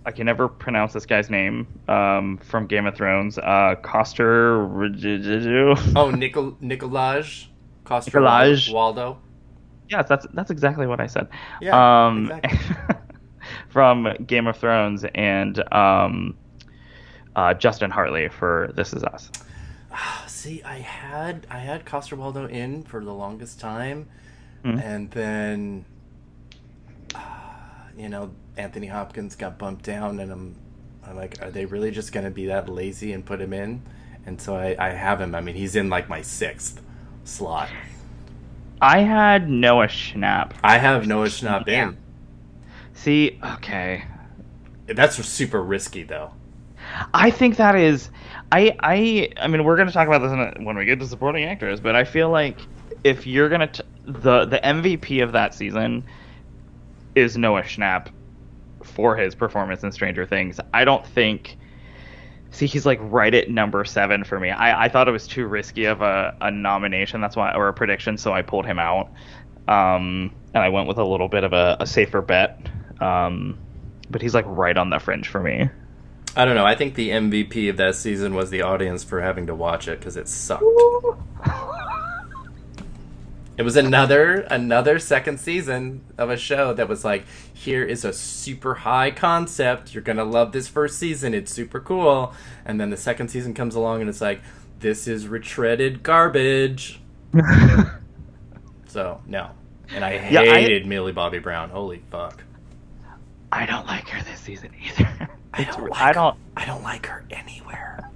I can never pronounce this guy's name, from Game of Thrones. Coster... Oh, Nicolaj Coster Waldo. Yes, that's exactly what I said. Yeah, exactly. From Game of Thrones, and Justin Hartley for This Is Us. See, I had Coster Waldo in for the longest time, and then Anthony Hopkins got bumped down, and I'm like, are they really just going to be that lazy and put him in? And so I have him. I mean, he's in like my 6th slot. I had Noah Schnapp. I have Noah Schnapp in. See, okay. That's super risky, though. I think that is... I mean, we're going to talk about this when we get to supporting actors, but I feel like if you're going to... The MVP of that season is Noah Schnapp for his performance in Stranger Things. I don't think. See, he's like right at number 7 for me. I thought it was too risky of a nomination. That's why, or a prediction, so I pulled him out. And I went with a little bit of a safer bet. But he's like right on the fringe for me. I don't know. I think the MVP of that season was the audience for having to watch it because it sucked. It was another second season of a show that was like, here is a super high concept. You're going to love this first season. It's super cool. And then the second season comes along and it's like, this is retreaded garbage. So, no. And I hated Millie Bobby Brown. Holy fuck. I don't like her this season either. I don't like her anywhere.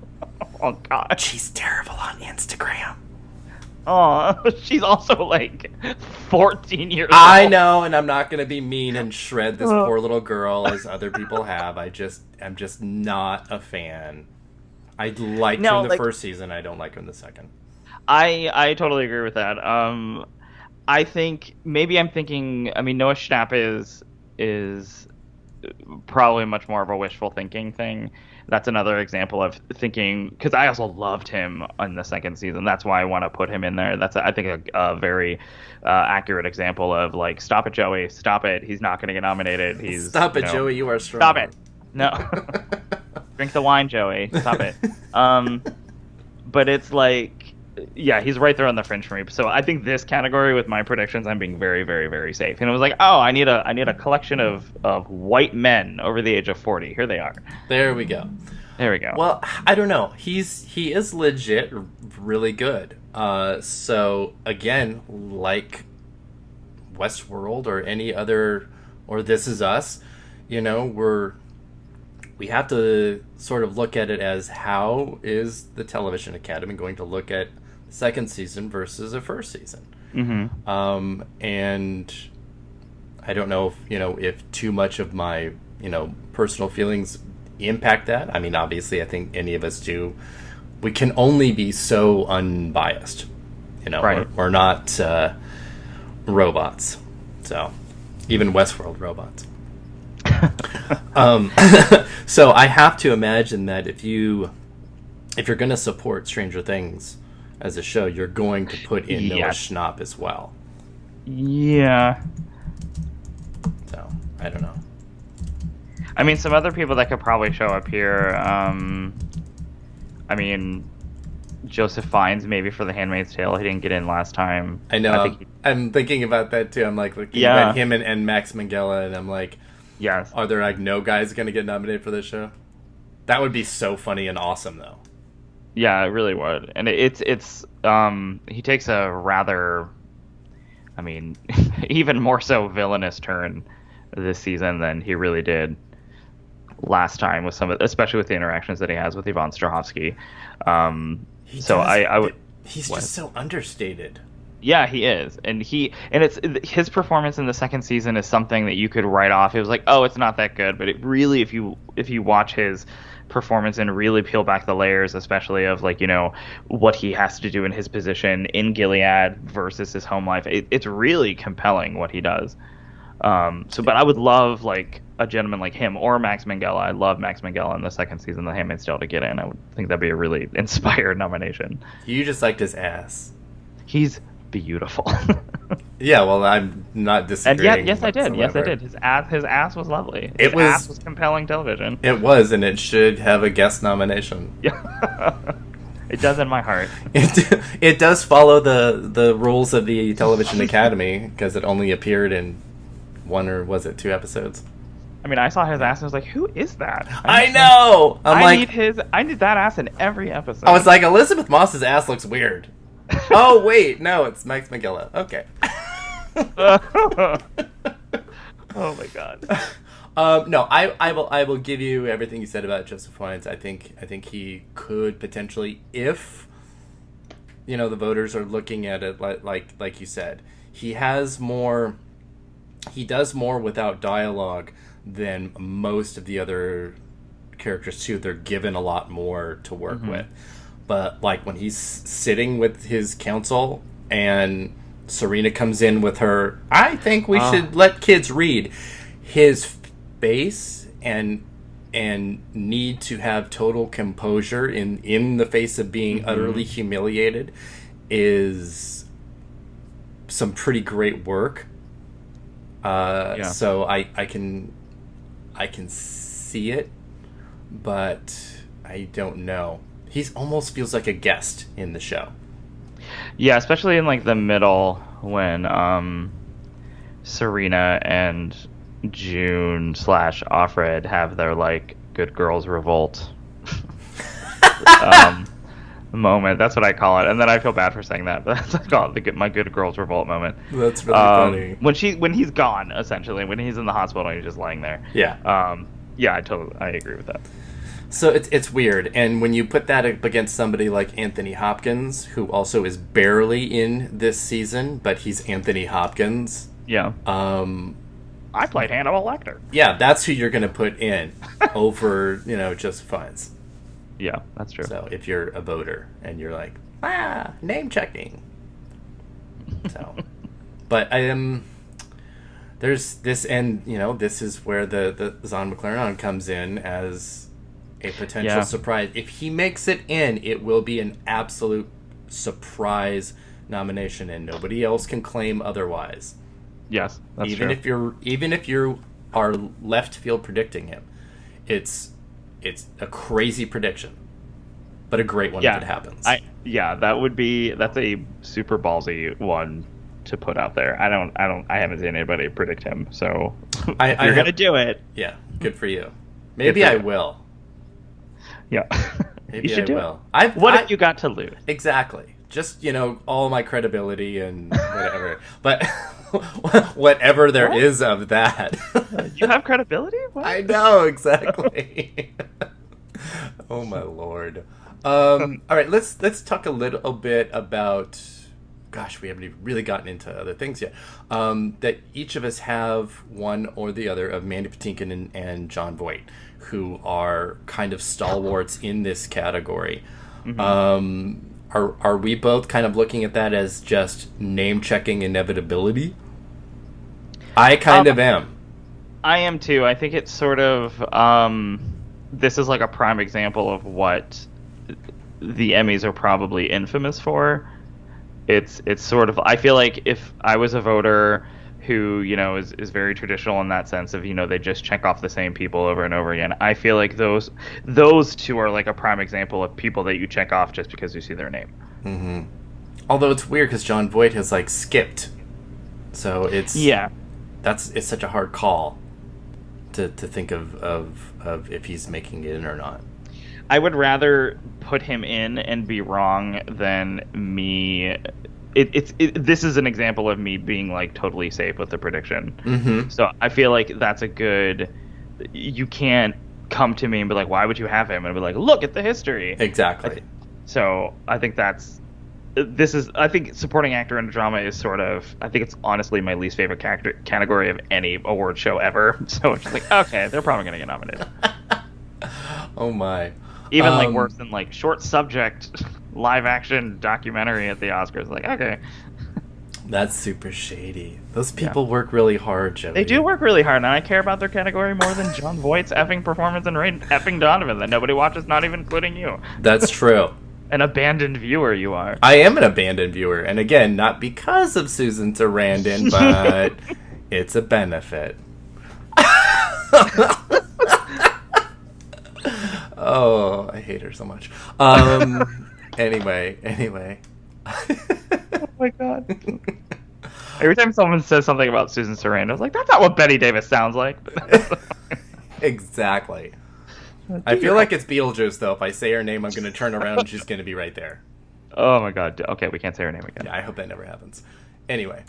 Oh, God. She's terrible on Instagram. Oh, she's also like 14 years old. I know, and I'm not going to be mean and shred this poor little girl as other people have. I'm just not a fan. I liked her in the first season. I don't like her in the second. I totally agree with that. I think maybe I'm thinking. I mean, Noah Schnapp is probably much more of a wishful thinking thing. That's another example of thinking, because I also loved him in the second season. That's why I want to put him in there. That's, I think, a very accurate example of, like, stop it, Joey. Stop it. He's not going to get nominated. Stop it, Joey. You are strong. Stop it. No. Drink the wine, Joey. Stop it. But it's like, yeah, he's right there on the fringe for me. So I think this category with my predictions, I'm being very, very, very safe. And it was like, oh, I need a collection of white men over the age of 40. Here they are. There we go. Well, I don't know. He is legit really good. So again, like Westworld or any other, or This Is Us, you know, we have to sort of look at it as, how is the Television Academy going to look at the second season versus a first season? Mm-hmm. And I don't know if too much of my, personal feelings impact that. I mean, obviously, I think any of us do. We can only be so unbiased, Right. We're not robots. So, even Westworld robots. So I have to imagine that if you're going to support Stranger Things as a show, you're going to put in Noah Schnapp as well. Yeah. So I don't know. I mean, some other people that could probably show up here. I mean, Joseph Fiennes maybe for The Handmaid's Tale. He didn't get in last time. I know. I'm thinking about that too. I'm like looking at him and Max Minghella, and I'm like, yes. Are there like no guys going to get nominated for this show? That would be so funny and awesome, though. Yeah, it really would. And it's he takes a rather, I mean, even more so villainous turn this season than he really did last time with especially with the interactions that he has with Yvonne Strahovski. I would. He's just so understated. Yeah, he is, and it's his performance in the second season is something that you could write off. It was like, oh, it's not that good, but it really, if you watch his performance and really peel back the layers, especially of like what he has to do in his position in Gilead versus his home life, it's really compelling what he does. But I would love like a gentleman like him or Max Minghella. I love Max Minghella in the second season of The Handmaid's Tale to get in. I would think that'd be a really inspired nomination. You just liked his ass. He's beautiful. Yeah, well, I'm not disagreeing. And yes, I did. Yes, I did. His ass was lovely. His ass was compelling television. It was, and it should have a guest nomination. Yeah, it does in my heart. It does follow the rules of the Television Academy because it only appeared in 1 or was it 2 episodes? I mean, I saw his ass and I was like, "Who is that?" I know. I need that ass in every episode. I was like, Elizabeth Moss's ass looks weird. Oh wait, no, it's Max Minghella. Okay. Oh my god. No, I will give you everything you said about Joseph Fiennes. I think he could potentially, if the voters are looking at it like you said, he does more without dialogue than most of the other characters too. They're given a lot more to work with. But like when he's sitting with his counsel and Serena comes in with her, I think we should let kids read. His face and need to have total composure in the face of being utterly humiliated is some pretty great work. So I can see it, but I don't know. He almost feels like a guest in the show. Yeah, especially in like the middle when Serena and June / Offred have their like good girls revolt moment. That's what I call it, and then I feel bad for saying that, but that's what I call it, my good girls revolt moment. That's really funny. When he's gone, essentially, when he's in the hospital and he's just laying there. Yeah. I agree with that. So it's weird, and when you put that up against somebody like Anthony Hopkins, who also is barely in this season, but he's Anthony Hopkins. Yeah. I played Hannibal Lecter. Yeah, that's who you're going to put in over, just Fiennes. Yeah, that's true. So if you're a voter and you're like, name checking. So, but there's this, and this is where the Zahn McClarnon comes in as a potential surprise. If he makes it in, it will be an absolute surprise nomination, and nobody else can claim otherwise. Yes, that's true. Even if you are left field predicting him, it's a crazy prediction, but a great one if it happens. That's a super ballsy one to put out there. I haven't seen anybody predict him, so if you're gonna do it, yeah, good for you. Maybe I will. Yeah, maybe you should will. What have you got to lose? Exactly. Just all my credibility and whatever, but whatever there is of that. You have credibility? What? I know, exactly. Oh my lord. All right, let's talk a little bit about. Gosh, we haven't even really gotten into other things yet. That each of us have one or the other of Mandy Patinkin and Jon Voight, who are kind of stalwarts in this category. Mm-hmm. Are we both kind of looking at that as just name-checking inevitability? I kind of am. I am too. I think it's sort of... this is like a prime example of what the Emmys are probably infamous for. It's sort of... I feel like if I was a voter who, is very traditional in that sense of, they just check off the same people over and over again, I feel like those two are like a prime example of people that you check off just because you see their name. Mm-hmm. Although it's weird because Jon Voight has like skipped, so it's it's such a hard call to think of if he's making it in or not. I would rather put him in and be wrong than me. This is an example of me being like totally safe with the prediction. Mm-hmm. So I feel like that's a good. You can't come to me and be like, "Why would you have him?" And be like, "Look at the history." Exactly. So I think I think supporting actor in a drama is sort of. I think it's honestly my least favorite category of any award show ever. So it's just like, okay, they're probably gonna get nominated. Oh my. Even like worse than like short subject live action documentary at the Oscars. Like, okay. That's super shady. Those people work really hard, Joey. They do work really hard, and I care about their category more than Jon Voight's effing performance and effing Donovan that nobody watches, not even including you. That's true. An abandoned viewer you are. I am an abandoned viewer, and again, not because of Susan Sarandon, but it's a benefit. Oh, I hate her so much. Anyway. Oh my god. Every time someone says something about Susan Sarandon, I was like, that's not what Bette Davis sounds like. Exactly. I feel like it's Beetlejuice, though. If I say her name, I'm going to turn around and she's going to be right there. Oh my god. Okay, we can't say her name again. Yeah, I hope that never happens. Anyway.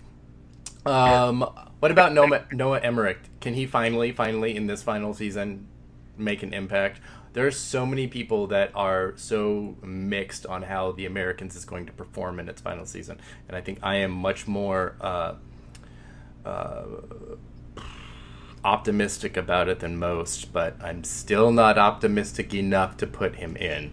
What about Noah Emmerich? Can he finally, in this final season, make an impact? There's so many people that are so mixed on how The Americans is going to perform in its final season. And I think I am much more optimistic about it than most, but I'm still not optimistic enough to put him in.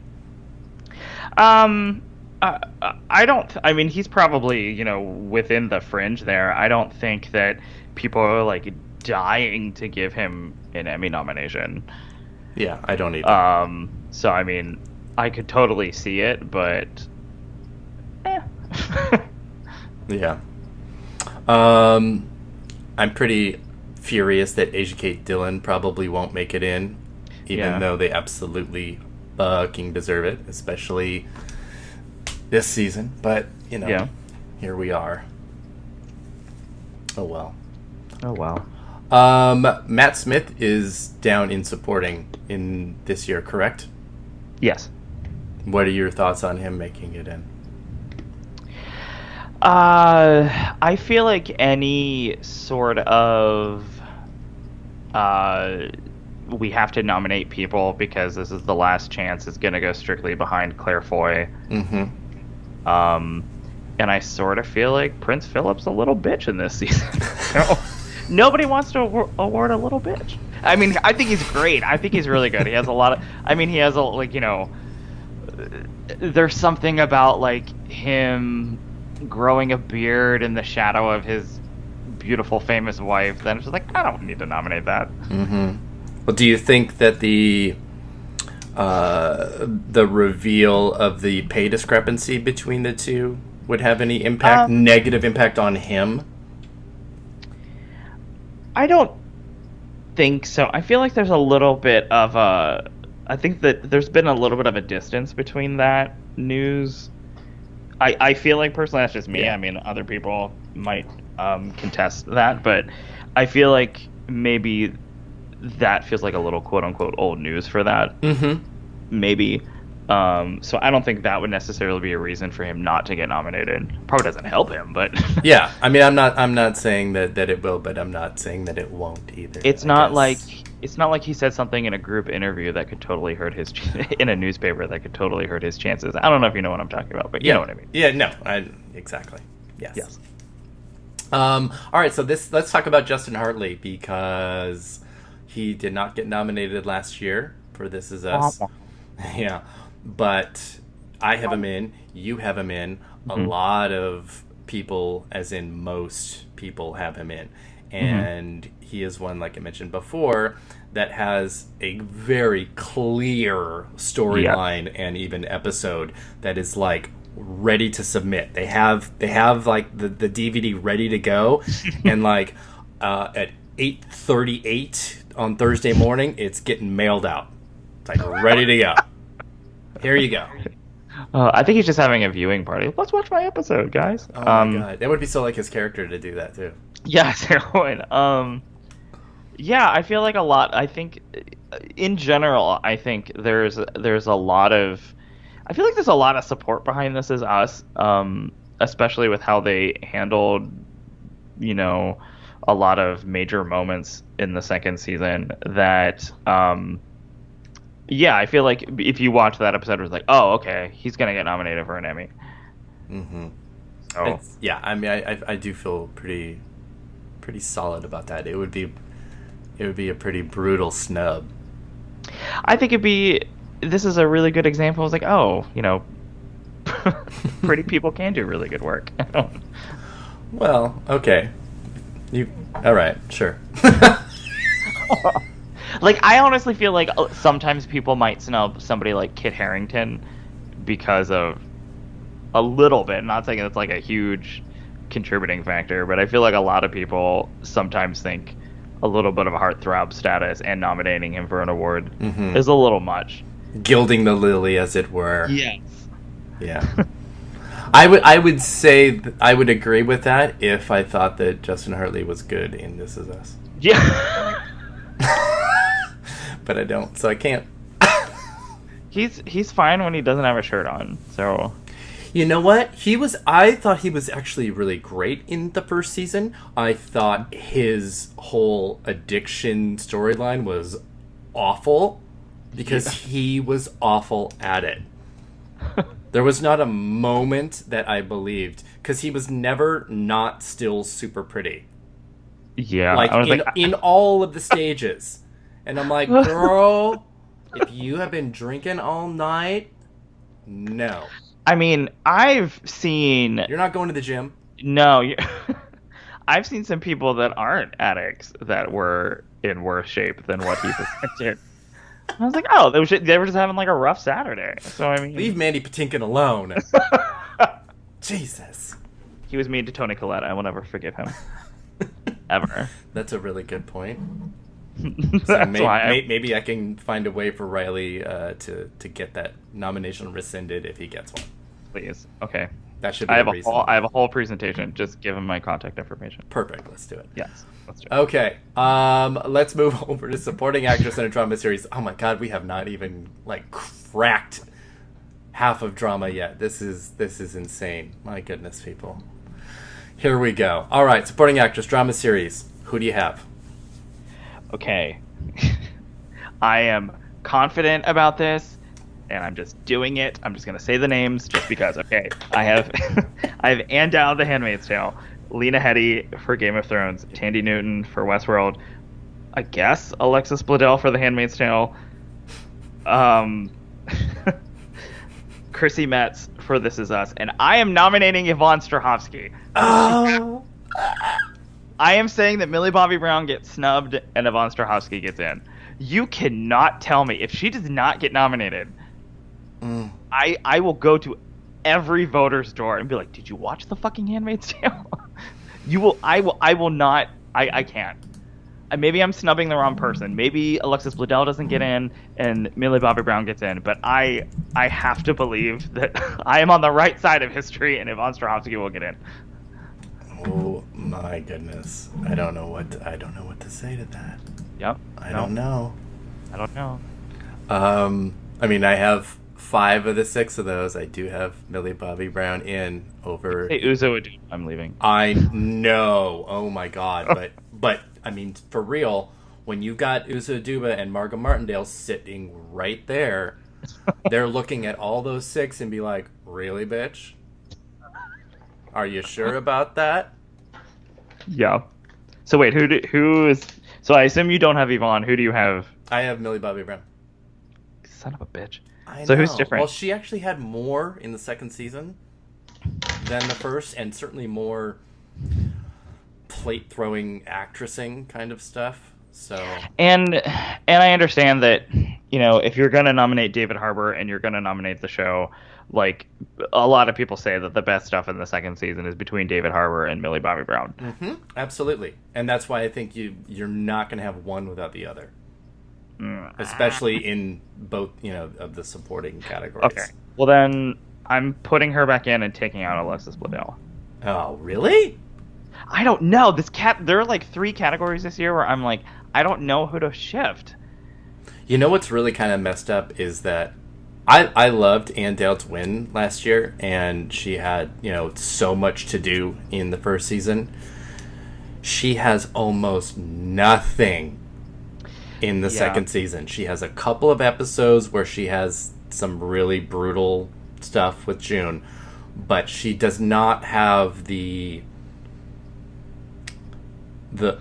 I don't. I mean, he's probably within the fringe there. I don't think that people are like dying to give him an Emmy nomination. Yeah, I don't either. So I mean, I could totally see it, but yeah. I'm pretty furious that Asia Kate Dillon probably won't make it in, even though they absolutely fucking deserve it, especially this season. But here we are. Oh well. Matt Smith is down in supporting in this year, correct? Yes. What are your thoughts on him making it in? I feel like any sort of we have to nominate people because this is the last chance is going to go strictly behind Claire Foy. Mm-hmm. And I sort of feel like Prince Philip's a little bitch in this season. Nobody wants to award a little bitch. I mean, I think he's great. I think he's really good. He has a lot of... I mean, he has there's something about, like, him growing a beard in the shadow of his beautiful, famous wife. Then it's just like, I don't need to nominate that. Mm-hmm. Well, do you think that the reveal of the pay discrepancy between the two would have any impact, negative impact on him? I don't think so. I feel like there's a little bit of I think that there's been a little bit of a distance between that news. I feel like personally that's just me. Yeah. I mean, other people might contest that, but I feel like maybe that feels like a little quote unquote old news for that. Mm-hmm. Maybe. So I don't think that would necessarily be a reason for him not to get nominated. Probably doesn't help him, but yeah. I mean, I'm not saying that it will, but I'm not saying that it won't either. It's not like he said something in a group interview that could totally hurt his in a newspaper that could totally hurt his chances. I don't know if you know what I'm talking about, but you know what I mean. Yeah, no, exactly. Yes. All right, so let's talk about Justin Hartley because he did not get nominated last year for This Is Us. Yeah. But I have him in, you have him in, a lot of people, as in most people, have him in. And he is one, like I mentioned before, that has a very clear storyline and even episode that is like ready to submit. They have like the DVD ready to go, and like at 8:38 on Thursday morning, it's getting mailed out. It's like ready to go. Here you go. I think he's just having a viewing party. Let's watch my episode, guys. Oh my god, that would be so like his character to do that too. Yes, it would. Yeah, I feel like a lot. I think, in general, I think there's a lot of. I feel like there's a lot of support behind This Is Us, especially with how they handled, a lot of major moments in the second season. That, yeah, I feel like if you watch that episode, it's like, oh, okay, he's gonna get nominated for an Emmy. Mm-hmm. Oh, yeah. I mean, I do feel pretty solid about that. It would be a pretty brutal snub. I think this is a really good example. I was like, oh, pretty people can do really good work. Well, okay. All right, sure. Like, I honestly feel like sometimes people might snub somebody like Kit Harington because of a little bit. Not saying it's like a huge contributing factor, but I feel like a lot of people sometimes think a little bit of a heartthrob status and nominating him for an award is a little much. Gilding the lily, as it were. Yes. Yeah. I would say I would agree with that if I thought that Justin Hartley was good in This Is Us. Yeah. But I don't, so I can't. He's fine when he doesn't have a shirt on. So, you know what? I thought he was actually really great in the first season. I thought his whole addiction storyline was awful because he was awful at it. There was not a moment that I believed because he was never not still super pretty. Yeah, like in all of the stages. And I'm like, girl, if you have been drinking all night, no. I mean, I've seen... You're not going to the gym. No, I've seen some people that aren't addicts that were in worse shape than what he presented. I was like, oh, they were just having like a rough Saturday. So I mean, leave Mandy Patinkin alone. Jesus. He was mean to Toni Collette. I will never forgive him. Ever. That's a really good point. That's why maybe I can find a way for Riley to get that nomination rescinded if he gets one. Please. Okay. That should be I have a whole presentation. Just give him my contact information. Perfect. Let's do it. Yes. Let's do it. Okay. Let's move over to supporting actress in a drama series. Oh my God, we have not even like cracked half of drama yet. This is insane. My goodness, people. Here we go. All right, supporting actress drama series. Who do you have? Okay. I am confident about this, and I'm just doing it. I'm just gonna say the names just because. Okay. I have Andal, The Handmaid's Tale, Lena Headey for Game of Thrones, Tandy Newton for Westworld, I guess Alexis Bledel for The Handmaid's Tale, Chrissy Metz for This Is Us, and I am nominating Yvonne Strahovski. Oh. I am saying that Millie Bobby Brown gets snubbed and Yvonne Strahovski gets in. You cannot tell me if she does not get nominated. I will go to every voter's door and be like, "Did you watch the fucking Handmaid's Tale?" I will not. I can't. Maybe I'm snubbing the wrong person. Maybe Alexis Bledel doesn't get in and Millie Bobby Brown gets in. But I have to believe that I am on the right side of history and Yvonne Strahovski will get in. Oh my goodness! I don't know what to say to that. Yep. I don't know. I mean, I have 5 of the 6 of those. I do have Millie Bobby Brown in over. Hey, Uzo, I'm leaving. I know. Oh my God! But I mean, for real, when you got Uzo Aduba and Margot Martindale sitting right there, they're looking at all those 6 and be like, "Really, bitch? Are you sure about that?" Yeah. So wait, who is? So I assume you don't have Yvonne. Who do you have? I have Millie Bobby Brown. Son of a bitch. I so know. Who's different? Well, she actually had more in the second season than the first, and certainly more plate throwing, actressing kind of stuff. So and I understand that, you know, if you're gonna nominate David Harbour and you're gonna nominate the show, like a lot of people say that the best stuff in the second season is between David Harbour and Millie Bobby Brown. Mm-hmm. Absolutely, and that's why I think you're not going to have one without the other, especially in both, you know, of the supporting categories. Okay, well then I'm putting her back in and taking out Alexis Bledel. Oh, really? I don't know. There are like 3 categories this year where I'm like, I don't know who to shift. You know what's really kind of messed up is that I loved Ann Dale's win last year, and she had, you know, so much to do in the first season. She has almost nothing in the second season. She has a couple of episodes where she has some really brutal stuff with June, but she does not have the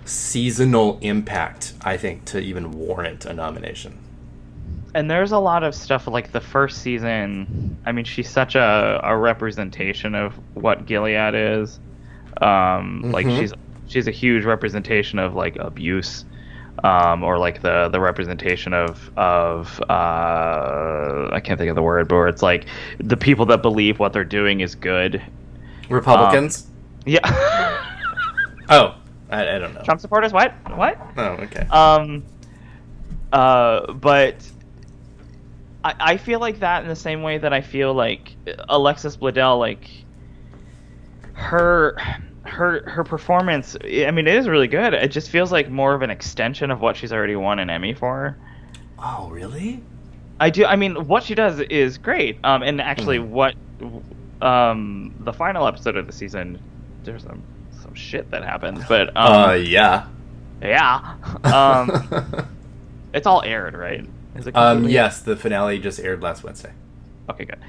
seasonal impact, I think, to even warrant a nomination. And there's a lot of stuff like the first season. I mean, she's such a representation of what Gilead is. Like she's a huge representation of like abuse, or like the representation of I can't think of the word, but it's like the people that believe what they're doing is good. Republicans? Yeah. Oh, I don't know. Trump supporters? What? Oh, okay. But I feel like that in the same way that I feel like Alexis Bledel, like her performance, I mean, it is really good. It just feels like more of an extension of what she's already won an Emmy for. Oh, really? I do. I mean, what she does is great. And actually, what the final episode of the season, there's some shit that happens, but yeah. It's all aired, right? Is it yes, the finale just aired last Wednesday. Okay, good.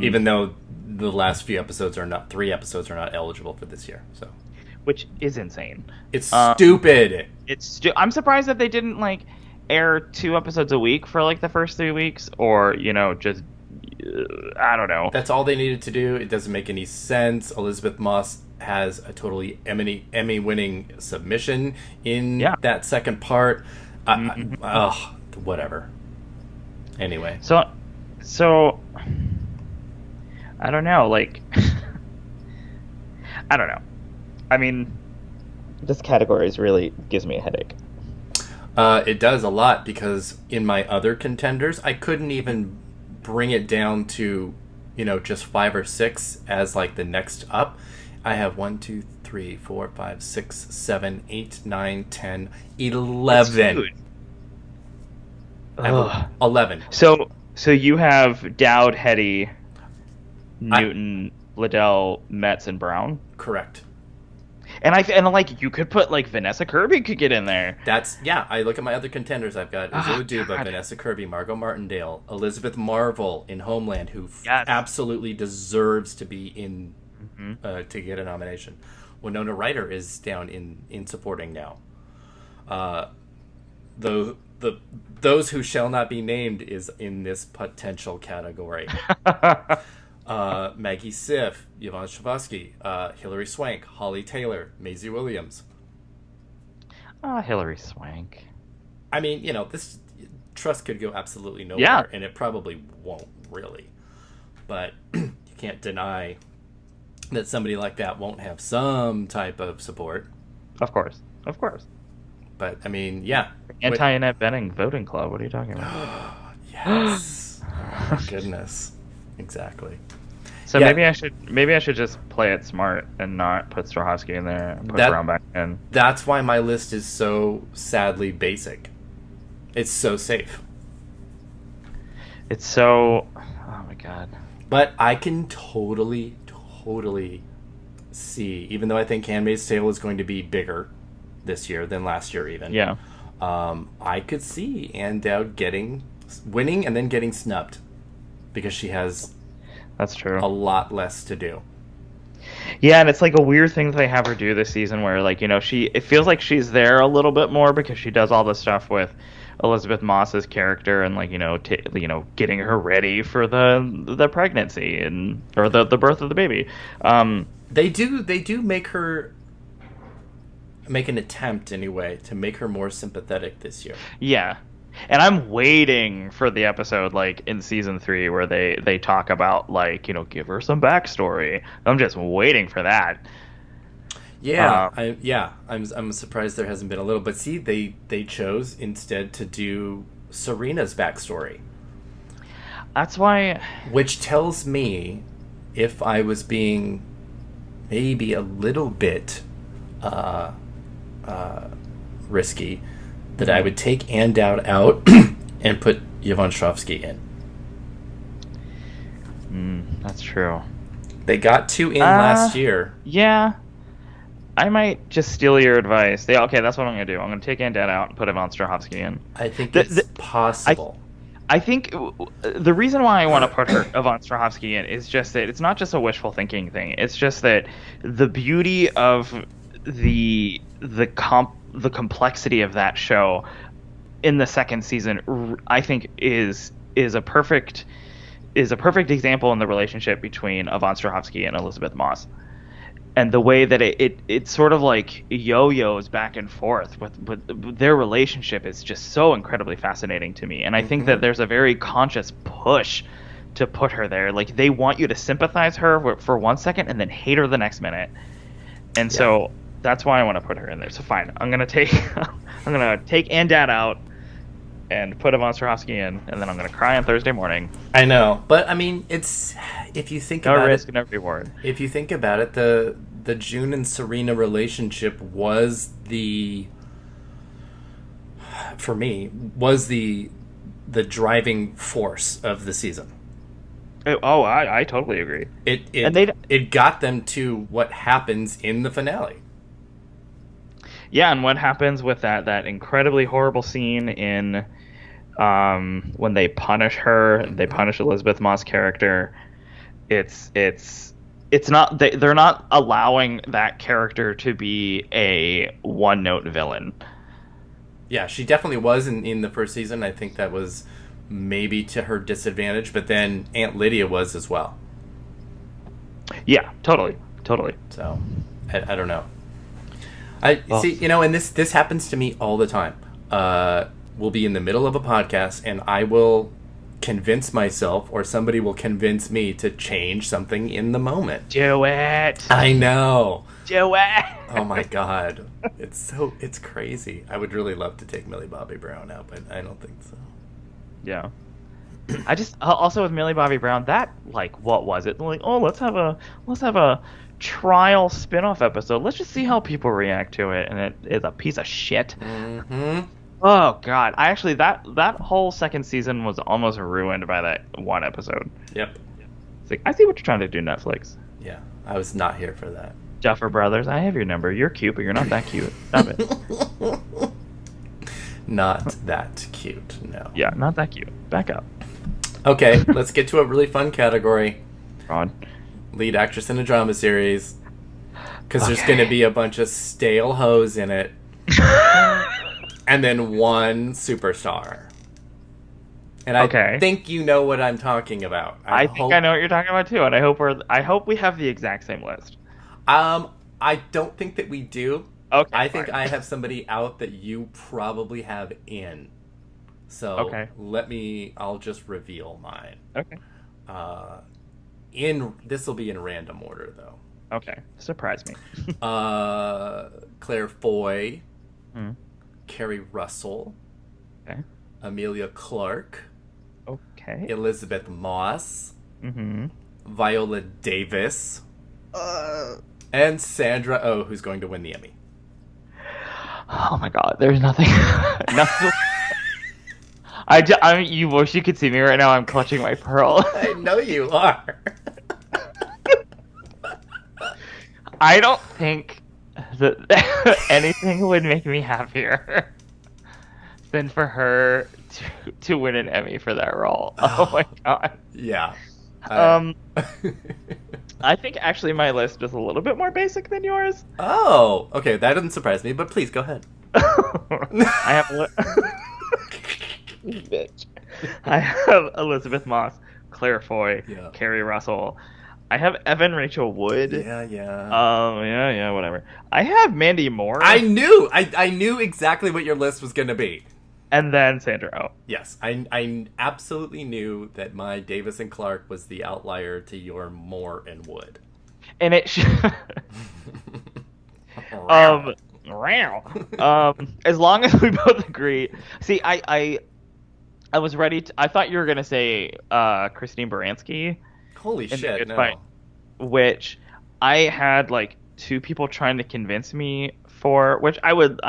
Even though the last few episodes are not 3 episodes are not eligible for this year, so which is insane. It's stupid. I'm surprised that they didn't like air 2 episodes a week for like the first 3 weeks, or you know, just I don't know. That's all they needed to do. It doesn't make any sense. Elizabeth Moss has a totally Emmy-winning submission in that second part. Whatever. Anyway. So, I don't know, like, I don't know. I mean, this category really gives me a headache. It does a lot, because in my other contenders, I couldn't even bring it down to, just 5 or 6 as like the next up. I have 1, 2, 3, 4, 5, 6, 7, 8, 9, 10, 11. I have 11. So you have Dowd, Hetty, Newton, Liddell, Metz, and Brown? Correct. And like, you could put, like, Vanessa Kirby could get in there. I look at my other contenders. I've got Uzo Aduba, Vanessa Kirby, Margot Martindale, Elizabeth Marvel in Homeland, who absolutely deserves to be in to get a nomination. Winona Ryder is down in supporting now. Those who shall not be named is in this potential category. Maggie Siff, Yvonne Strahovski, Hilary Swank, Holly Taylor, Maisie Williams. Hilary Swank. I mean, this trust could go absolutely nowhere, and it probably won't really. But you can't deny that somebody like that won't have some type of support. Of course. But, I mean, yeah. Anti-Annette Bening voting club, what are you talking about? Yes. Oh, my goodness. Exactly. So maybe I should just play it smart and not put Strahovski in there and put Brown back in. That's why my list is so sadly basic. It's so safe. It's so... Oh, my God. But I can totally see, even though I think Handmaid's Tale is going to be bigger this year than last year even. Yeah. I could see Ann Dowd winning and then getting snubbed because she has... That's true. A lot less to do. Yeah, and it's like a weird thing that they have her do this season where, like, it feels like she's there a little bit more because she does all the stuff with Elizabeth Moss's character and, like, getting her ready for the pregnancy or the birth of the baby. They do make an attempt anyway to make her more sympathetic this year. Yeah. And I'm waiting for the episode, like, in season 3 where they talk about, like, give her some backstory. I'm just waiting for that. Yeah, I'm surprised there hasn't been a little. But see, they chose instead to do Serena's backstory. That's why... Which tells me, if I was being maybe a little bit risky, that I would take Ann Dowd out and put Yvonne Strahovski in. That's true. They got 2 in last year. Yeah. I might just steal your advice. Okay, that's what I'm going to do. I'm going to take Ann Dowd out and put Yvonne Strahovski in. I think it's possible. I think the reason why I want to put Yvonne Strahovski in is just that it's not just a wishful thinking thing. It's just that the beauty of the complexity of that show in the second season, I think, is a perfect example in the relationship between Yvonne Strahovski and Elizabeth Moss, and the way that it sort of like yo-yos back and forth with their relationship is just so incredibly fascinating to me. And I think that there's a very conscious push to put her there. Like, they want you to sympathize her for 1 second and then hate her the next minute, and so that's why I want to put her in there. So fine, I'm gonna take Ann Dowd out and put Yvonne Strahovski in, and then I'm gonna cry on Thursday morning. I know, but I mean, it's if you think about it, no risk, no reward. If you think about it, the June and Serena relationship was for me the driving force of the season. Oh, I totally agree. It got them to what happens in the finale. Yeah, and what happens with that incredibly horrible scene in when they punish her, they punish Elizabeth Moss' character. It's not they're not allowing that character to be a one-note villain. Yeah, she definitely was in the first season. I think that was maybe to her disadvantage, but then Aunt Lydia was as well. Yeah, totally. So, I don't know. See, you know, and this happens to me all the time. We'll be in the middle of a podcast, and I will convince myself, or somebody will convince me to change something in the moment. Do it. I know. Do it. Oh my god, it's crazy. I would really love to take Millie Bobby Brown out, but I don't think so. Yeah. I just also with Millie Bobby Brown, that like what was it? Like, oh, let's have a trial spin-off episode. Let's just see how people react to it, and it is a piece of shit. Mm-hmm. Oh god, I actually that whole second season was almost ruined by that one episode. Yep. It's like, I see what you're trying to do, Netflix. Yeah, I was not here for that. Duffer Brothers, I have your number. You're cute, but you're not that cute. Stop it. Not that cute, no. Yeah, not that cute. Back up. Okay, let's get to a really fun category. On. Lead actress in a drama series. Because there's going to be a bunch of stale hoes in it. And then one superstar. And I think you know what I'm talking about. I think I know what you're talking about too, and I hope we have the exact same list. I don't think that we do. Okay. I think I have somebody out that you probably have in. So I'll just reveal mine. Okay. This will be in random order though. Okay. Surprise me. Claire Foy, Kerry Russell, okay, Amelia Clark, okay, Elizabeth Moss, Viola Davis, and Sandra Oh, who's going to win the Emmy. Oh my god, there's nothing. Nothing. You wish you could see me right now. I'm clutching my pearl. I know you are. I don't think that anything would make me happier than for her to win an Emmy for that role. Oh my god. Yeah. I think actually my list is a little bit more basic than yours. Oh, okay. That doesn't surprise me, but please go ahead. I have bitch. I have Elizabeth Moss, Claire Foy, Kerry Russell. I have Evan Rachel Wood. Yeah. Whatever. I have Mandy Moore. I knew exactly what your list was going to be. And then Sandra Oh. Yes, I absolutely knew that my Davis and Clark was the outlier to your Moore and Wood. And it as long as we both agree. See, I was ready to, I thought you were going to say Christine Baranski. Holy shit, no. Fight, which I had like two people trying to convince me for, which I would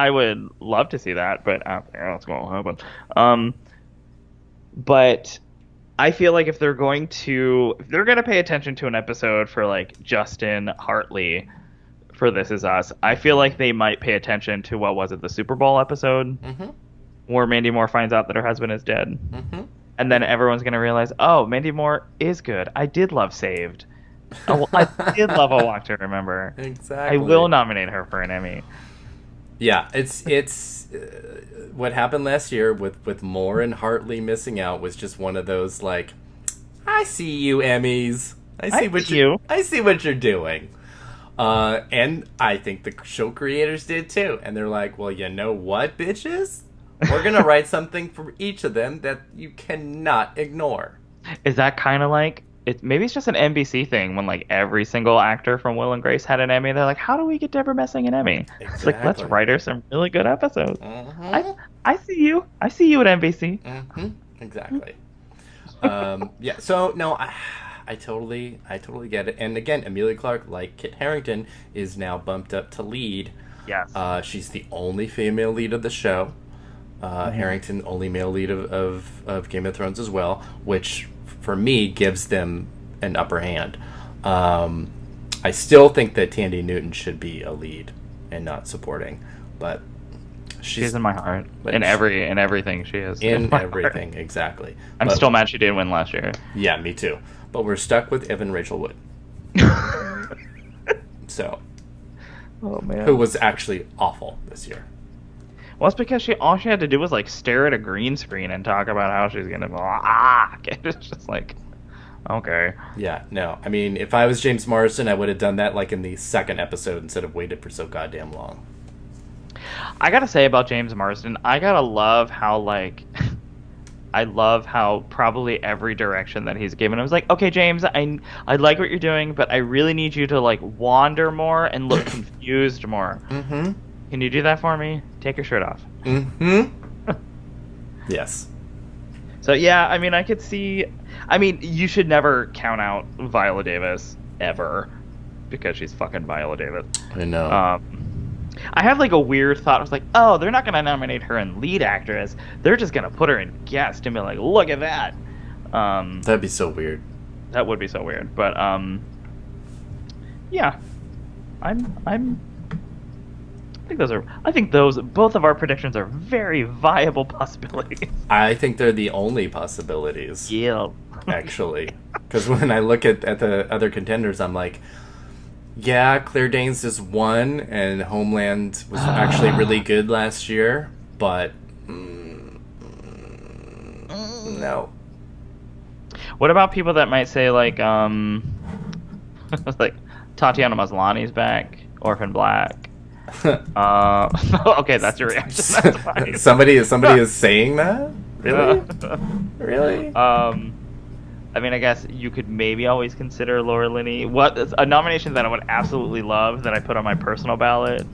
love to see that, but that's going to happen. But I feel like if they're going to pay attention to an episode for like Justin Hartley for This Is Us, I feel like they might pay attention to what was it, the Super Bowl episode, where Mandy Moore finds out that her husband is dead. And then everyone's going to realize, oh, Mandy Moore is good. I did love Saved. I did love A Walk to Remember. Exactly. I will nominate her for an Emmy. Yeah, it's what happened last year with Moore and Hartley missing out was just one of those like, I see you, Emmys. I see what you're doing. And I think the show creators did too. And they're like, well, you know what, bitches? We're going to write something for each of them that you cannot ignore. Is that kind of like, maybe it's just an NBC thing when like every single actor from Will and Grace had an Emmy. They're like, how do we get Deborah Messing an Emmy? Exactly. It's like, let's write her some really good episodes. I see you. I see you at NBC. Exactly. Yeah, so no, I totally get it. And again, Amelia Clark, like Kit Harington, is now bumped up to lead. Yes. She's the only female lead of the show. Harrington, only male lead of Game of Thrones as well, which for me gives them an upper hand. I still think that Tandy Newton should be a lead and not supporting, but she's in my heart. In everything she is. In everything, exactly. I'm still mad she didn't win last year. Yeah, me too. But we're stuck with Evan Rachel Wood. So, oh man, who was actually awful this year. Well, it's because all she had to do was like stare at a green screen and talk about how she's gonna it's just like, okay. Yeah, no. I mean, if I was James Marsden, I would have done that like in the second episode instead of waited for so goddamn long. I gotta say about James Marsden, I gotta love how like I love how probably every direction that he's given, I was like, okay, James, I like what you're doing, but I really need you to like wander more and look confused more. Mm-hmm. Can you do that for me? Take your shirt off. Mm-hmm. Yes. So yeah, I mean, I could see. I mean, you should never count out Viola Davis ever, because she's fucking Viola Davis. I know. I had like a weird thought. I was like, oh, they're not gonna nominate her in lead actress. They're just gonna put her in guest and be like, look at that. That'd be so weird. That would be so weird. But yeah, I think both of our predictions are very viable possibilities. I think they're the only possibilities. Yeah. Actually. Because when I look at the other contenders, I'm like, yeah, Claire Danes just won, and Homeland was actually really good last year, but no. What about people that might say like like Tatiana Maslany's back, Orphan Black? Okay, that's your reaction. That's fine. Somebody is saying that? Really? Really? I mean, I guess you could maybe always consider Laura Linney. A nomination that I would absolutely love that I put on my personal ballot,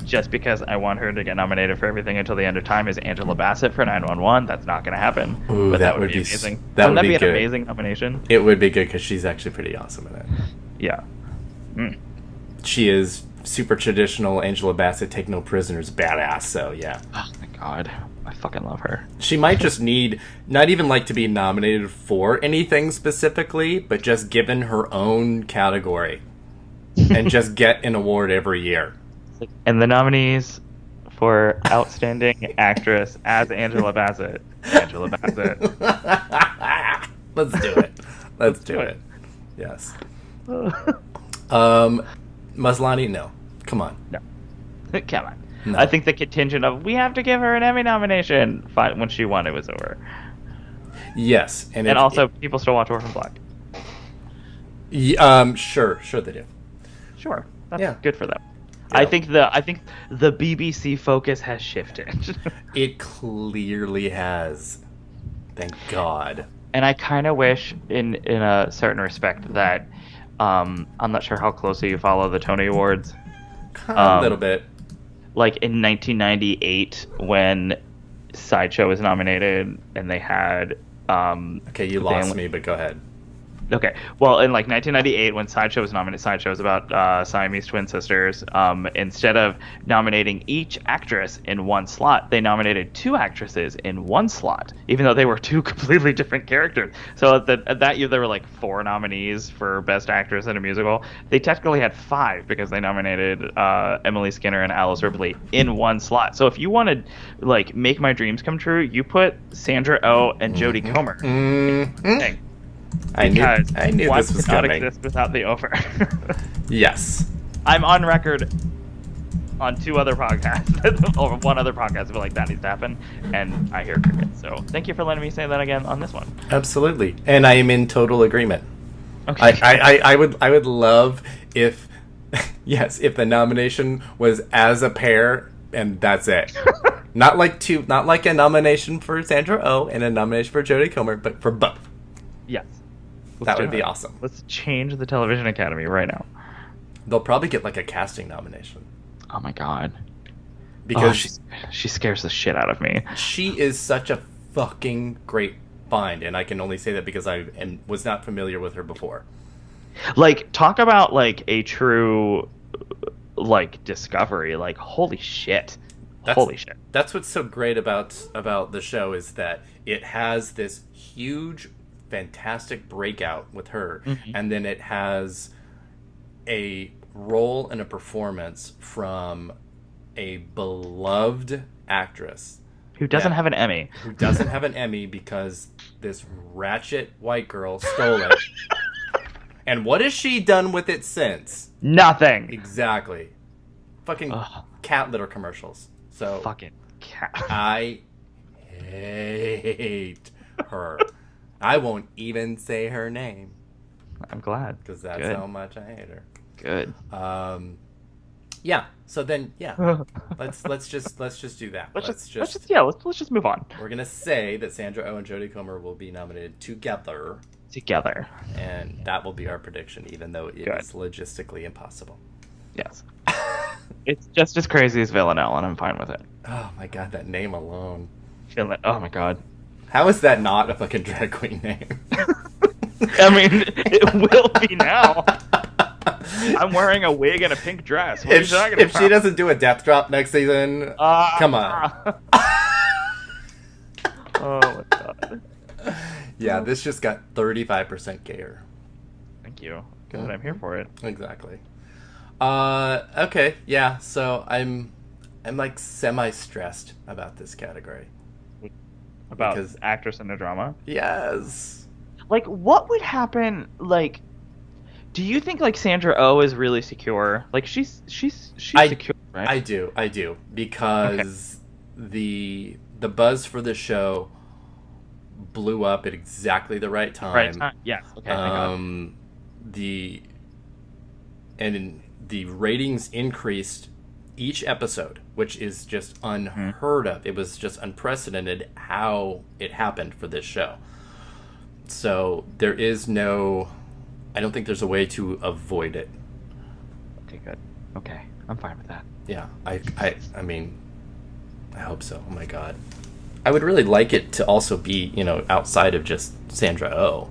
just because I want her to get nominated for Everything Until the End of Time, is Angela Bassett for 911. That's not going to happen. Ooh, but that would be amazing. That would be be an good. amazing nomination. It would be good because she's actually pretty awesome in it. Yeah. Mm. She is super traditional Angela Bassett, take no prisoners, badass. So yeah. Oh my god, I fucking love her. She might just need not even like to be nominated for anything specifically, but just given her own category and just get an award every year. And the nominees for Outstanding Actress as Angela Bassett. Angela Bassett. Let's do it. Let's do it. Yes. Maslany, no. Come on. No. Come on. No. I think the contingent of we have to give her an Emmy nomination when she won, it was over. Yes, and also people still watch Orphan Black. Sure they do. Sure, that's good for them. Yeah. I think the BBC focus has shifted. It clearly has. Thank God. And I kind of wish, in a certain respect, that I'm not sure how closely you follow the Tony Awards. A little bit. Like in 1998, when Sideshow was nominated, and they had okay, you lost me, but go ahead. Okay, well, in like 1998, when Sideshow was nominated, Sideshow was about Siamese twin sisters. Instead of nominating each actress in one slot, they nominated two actresses in one slot, even though they were two completely different characters. So at that year, there were like 4 nominees for Best Actress in a Musical. They technically had 5 because they nominated Emily Skinner and Alice Ripley in one slot. So if you wanted like Make My Dreams Come True, you put Sandra Oh and Jodie Comer. Mm-hmm. I knew this was coming. Exist without the over. Yes. I'm on record on 2 other podcasts, or one other podcast, but like that needs to happen, and I hear crickets. So thank you for letting me say that again on this one. Absolutely, and I am in total agreement. Okay. I would love if, yes, if the nomination was as a pair, and that's it. Not like a nomination for Sandra Oh and a nomination for Jodie Comer, but for both. Yes. That would be awesome. Let's change the Television Academy right now. They'll probably get like a casting nomination. Oh my god. Because she scares the shit out of me. She is such a fucking great find, and I can only say that because I was not familiar with her before. Like, talk about like a true like discovery. Like, holy shit. Holy shit. That's what's so great about the show, is that it has this huge, fantastic breakout with her, and then it has a role and a performance from a beloved actress who doesn't have an Emmy. Who doesn't have an Emmy because this ratchet white girl stole it. And what has she done with it since? Nothing. Exactly. Fucking cat litter commercials. So fucking I hate her. I won't even say her name. I'm glad. Because that's Good. how much I hate her. Good. Yeah. So then, yeah. let's just do that. Let's just move on. We're gonna say that Sandra Oh and Jodie Comer will be nominated together. And that will be our prediction, even though it is logistically impossible. Yes. It's just as crazy as Villanelle, and I'm fine with it. Oh my god, that name alone. Oh my god. How is that not a fucking drag queen name? I mean, it will be now. I'm wearing a wig and a pink dress. What are you talking about? If she doesn't do a death drop next season, come on. Oh my god. Yeah, this just got 35% gayer. Thank you. Good, I'm here for it. Exactly. Okay, yeah, so I'm like semi-stressed about this category. Because actress in a drama? Yes. Like, what would happen, like, do you think, like, Sandra Oh is really secure? Like, she's secure, right? I do, because the buzz for the show blew up at exactly the right time. Right time, yes. Okay, the ratings increased each episode, which is just unheard of. It was just unprecedented how it happened for this show. So there is I don't think there's a way to avoid it. Okay, good. Okay, I'm fine with that. Yeah, I mean, I hope so. Oh my god. I would really like it to also be, outside of just Sandra Oh.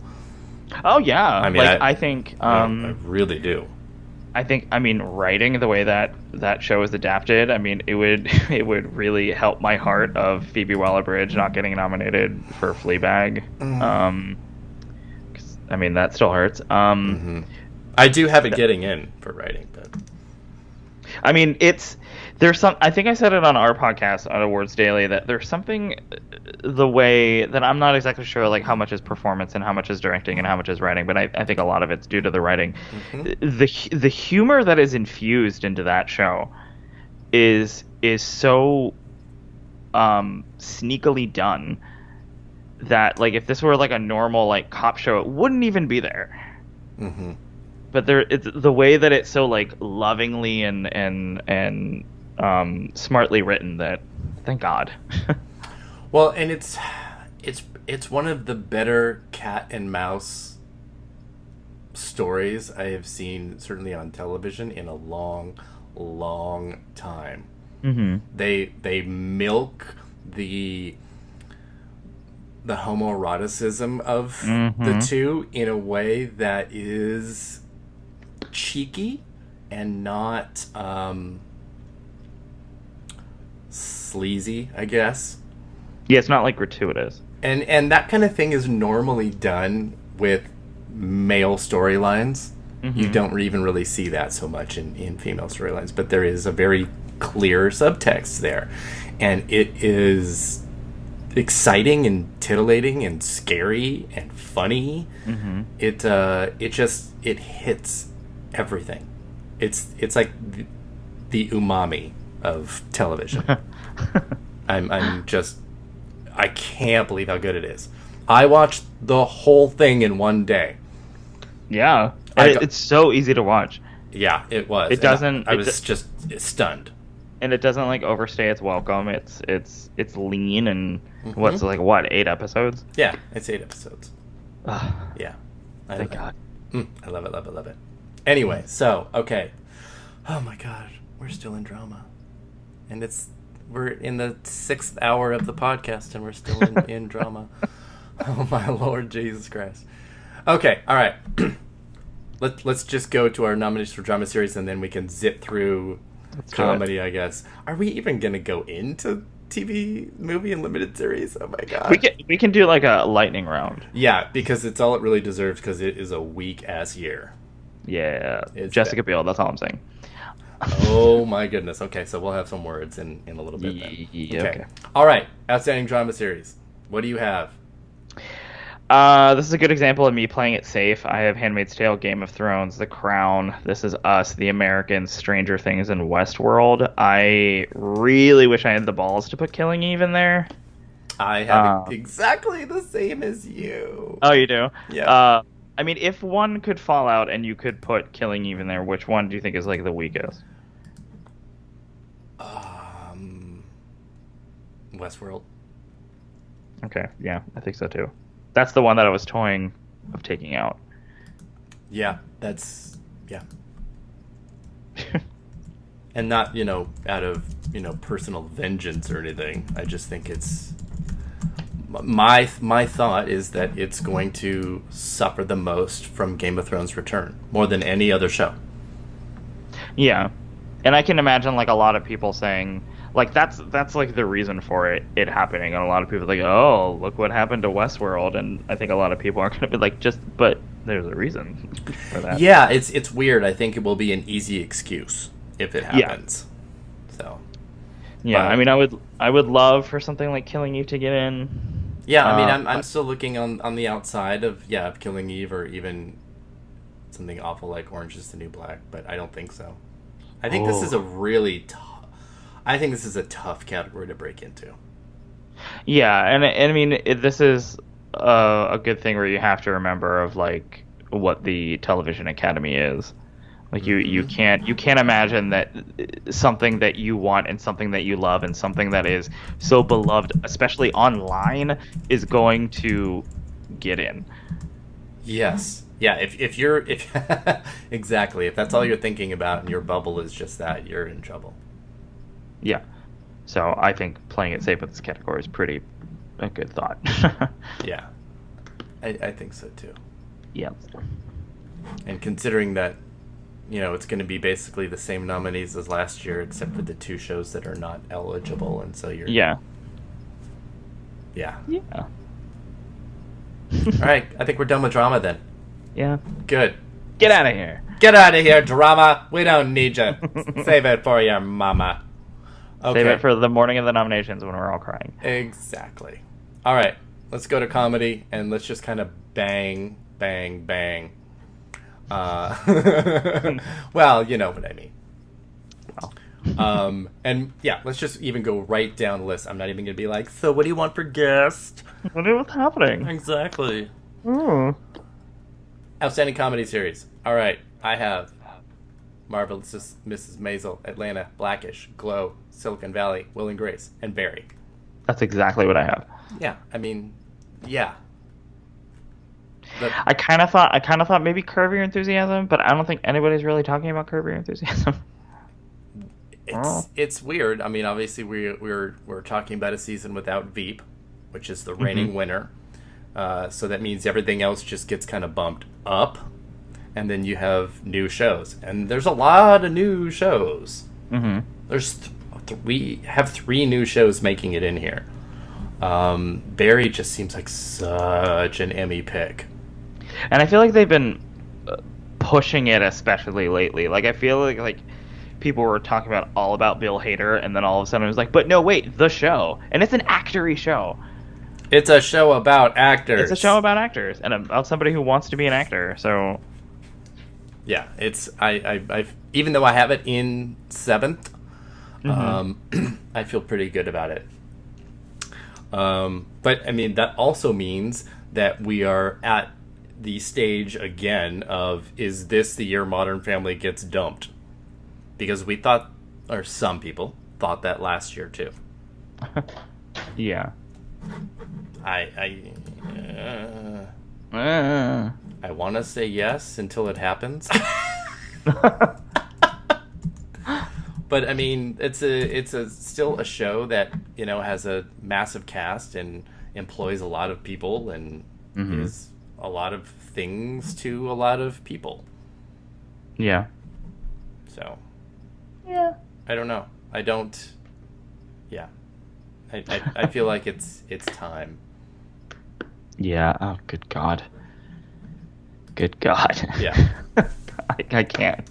Oh yeah. I mean, I think I really do. I mean, writing the way that show is adapted, I mean, it would really help my heart of Phoebe Waller-Bridge not getting nominated for Fleabag. 'Cause, I mean, that still hurts. I do have it getting in for writing, but I mean, I think I said it on our podcast on Awardsdaily that there's something the way that I'm not exactly sure like how much is performance and how much is directing and how much is writing, but I think a lot of it's due to the writing. The humor that is infused into that show is so sneakily done that like if this were like a normal like cop show, it wouldn't even be there. But it's the way that it's so like lovingly and smartly written that thank God. Well, and it's one of the better cat and mouse stories I have seen, certainly on television, in a long time. They milk the homoeroticism of the two in a way that is cheeky and not sleazy, I guess. Yeah, it's not like gratuitous. And that kind of thing is normally done with male storylines. You don't even really see that so much in female storylines, but there is a very clear subtext there. And it is exciting and titillating and scary and funny. It hits everything. It's like the umami of television. I can't believe how good it is. I watched the whole thing in one day. Yeah, it's so easy to watch. Yeah, it was. It doesn't. I was just stunned. And it doesn't like overstay its welcome. It's lean and what's like 8 episodes? Yeah, it's 8 episodes. Yeah, thank God. I love it. Anyway, so okay. Oh my God, we're still in drama, and we're in the 6th hour of the podcast, and we're still in drama. Oh my Lord Jesus Christ. Okay, all right. Let's just go to our nominations for drama series, and then we can zip through comedy, I guess. Are we even gonna go into TV, movie, and limited series? Oh my God. We can do like a lightning round. Yeah, because it's all it really deserves, because it is a weak ass year. Yeah, Jessica Biel. That's all I'm saying. Oh my goodness. Okay, so we'll have some words in a little bit then. Okay. All right. Outstanding drama series. What do you have? This is a good example of me playing it safe. I have Handmaid's Tale, Game of Thrones, The Crown, This Is Us, The Americans, Stranger Things, and Westworld. I really wish I had the balls to put Killing Eve in there. I have exactly the same as you. Oh, you do? Yeah. I mean, if one could fall out and you could put Killing Eve in there, which one do you think is like the weakest? Westworld. Okay, yeah, I think so too. That's the one that I was toying of taking out. Yeah, yeah. And not, out of, personal vengeance or anything. I just think it's my thought is that it's going to suffer the most from Game of Thrones return more than any other show. Yeah. And I can imagine like a lot of people saying like that's like the reason for it happening, and a lot of people are like, oh, look what happened to Westworld, and I think a lot of people are going to be like, but there's a reason for that. Yeah, it's weird. I think it will be an easy excuse if it happens. Yeah. So. Yeah, I mean, I would love for something like Killing Eve to get in. Yeah, I mean, I'm still looking on the outside of Killing Eve, or even something awful like Orange Is the New Black, but I don't think so. I think this is a really tough category to break into. Yeah, and I mean, this is a good thing where you have to remember of like what the Television Academy is. Like you can't imagine that something that you want and something that you love and something that is so beloved, especially online, is going to get in. Yes. Yeah, if exactly, if that's all you're thinking about and your bubble is just that, you're in trouble. Yeah. So I think playing it safe with this category is pretty a good thought. Yeah. I think so too. Yeah. And considering that, it's going to be basically the same nominees as last year, except for the two shows that are not eligible, and so you're... Yeah. Yeah. Yeah. All right, I think we're done with drama then. Yeah. Good. Get out of here. Get out of here, drama. We don't need you. Save it for your mama. Okay. Save it for the morning of the nominations when we're all crying. Exactly. All right, let's go to comedy, and let's just kind of bang, bang, bang. Well, you know what I mean. And yeah, let's just even go right down the list. I'm not even gonna be like, so what do you want for guest? What's happening? Exactly. Mm. Outstanding comedy series. All right, I have Marvelous Mrs. Maisel, Atlanta, Blackish, Glow, Silicon Valley, Will and Grace, and Barry. That's exactly what I have. Yeah, I mean, yeah. I kind of thought maybe Curb Your Enthusiasm, but I don't think anybody's really talking about Curb Your Enthusiasm. It's weird. I mean, obviously we're talking about a season without Veep, which is the reigning winner. So that means everything else just gets kind of bumped up, and then you have new shows, and there's a lot of new shows. Mm-hmm. We have 3 new shows making it in here. Barry just seems like such an Emmy pick. And I feel like they've been pushing it, especially lately. Like, I feel like people were talking all about Bill Hader, and then all of a sudden it was like, but no, wait, the show. And it's an actor-y show. It's a show about actors. It's a show about actors, and about somebody who wants to be an actor, so... Yeah, it's... I even though I have it in 7th, I feel pretty good about it. But, I mean, that also means that we are at the stage again of, is this the year Modern Family gets dumped? Because we thought, or some people thought that last year too. Yeah. I want to say yes until it happens. But I mean, it's still a show that, has a massive cast and employs a lot of people and is a lot of things to a lot of people. Yeah. So. Yeah. I don't know. I don't. Yeah. I feel like it's time. Yeah. Oh, good God. Good God. Yeah. I can't.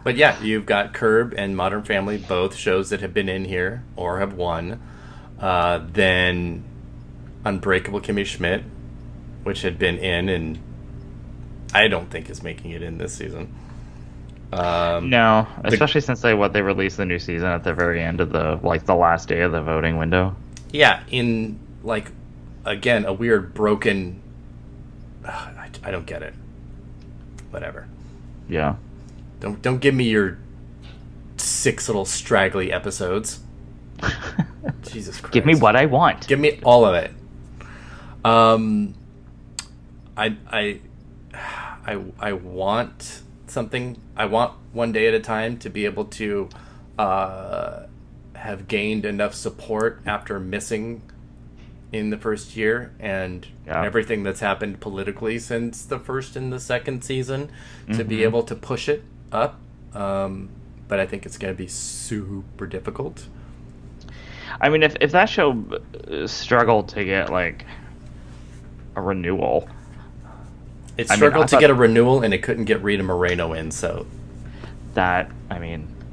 But yeah, you've got Curb and Modern Family, both shows that have been in here or have won. Then Unbreakable Kimmy Schmidt, which had been in, and I don't think is making it in this season. No, especially since they released the new season at the very end of the last day of the voting window. Yeah, in again, a weird broken. I don't get it. Whatever. Yeah. Don't give me your 6 little straggly episodes. Jesus Christ. Give me what I want. Give me all of it. I want something. I want one day at a time to be able to have gained enough support after missing in the first year and everything that's happened politically since the first and the second season to be able to push it up. But I think it's going to be super difficult. I mean, if that show struggled to get a renewal, it struggled to get a renewal, and it couldn't get Rita Moreno in. So I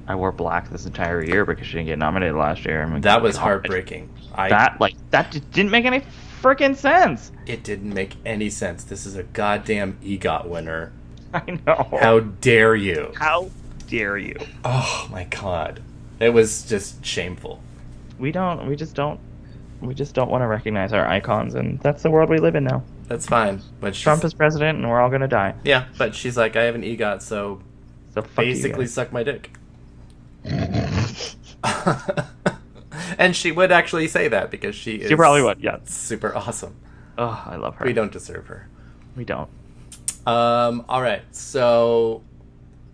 wore black this entire year because she didn't get nominated last year. That was heartbreaking. That didn't make any freaking sense. It didn't make any sense. This is a goddamn EGOT winner. I know. How dare you? How dare you? Oh my god, it was just shameful. We just don't want to recognize our icons, and that's the world we live in now. That's fine, but Trump is president, and we're all gonna die. Yeah, but she's like, I have an EGOT, so basically suck my dick. And she would actually say that because she probably would. Yeah, super awesome. Oh, I love her. We don't deserve her. We don't. All right. So,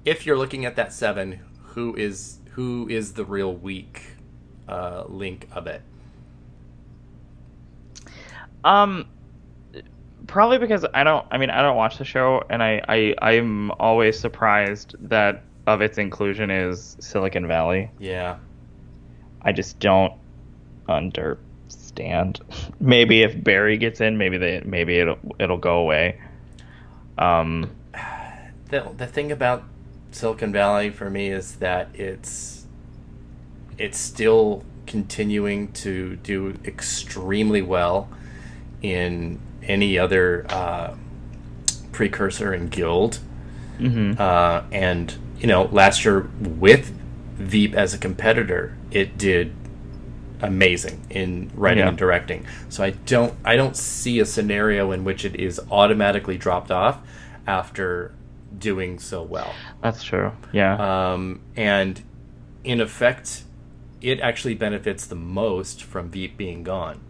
if you're looking at that 7, who is the real weak link of it? Probably because I don't watch the show, and I'm always surprised that of its inclusion is Silicon Valley. Yeah. I just don't understand. Maybe if Barry gets in, maybe it'll go away. The thing about Silicon Valley for me is that it's still continuing to do extremely well in any other precursor and guild. And last year with Veep as a competitor, it did amazing in writing and directing. So I don't see a scenario in which it is automatically dropped off after doing so well. That's true. Yeah. And in effect, it actually benefits the most from Veep being gone.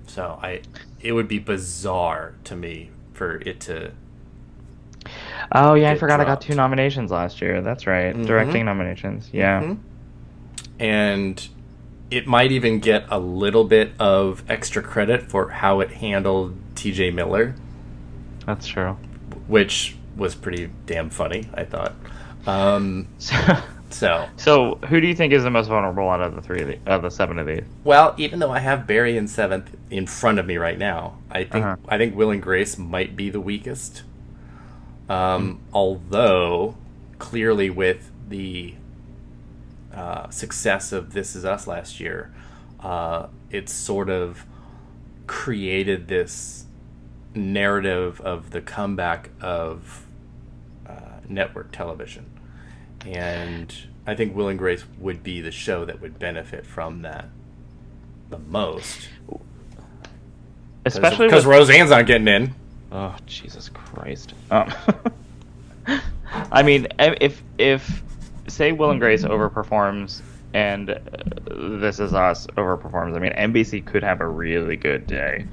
So it would be bizarre to me for it to. Oh yeah, I forgot dropped. I got 2 nominations last year. That's right, directing nominations. Yeah. And it might even get a little bit of extra credit for how it handled T.J. Miller. That's true. Which was pretty damn funny, I thought. So who do you think is the most vulnerable out of the 7 of these? Well, even though I have Barry in 7th in front of me right now, I think Will and Grace might be the weakest. Although clearly with the success of This Is Us last year, it sort of created this narrative of the comeback of network television. And I think Will and Grace would be the show that would benefit from that the most. Especially because Roseanne's not getting in. Oh, Jesus Christ. I mean, if say Will and Grace overperforms and This Is Us overperforms, I mean, NBC could have a really good day.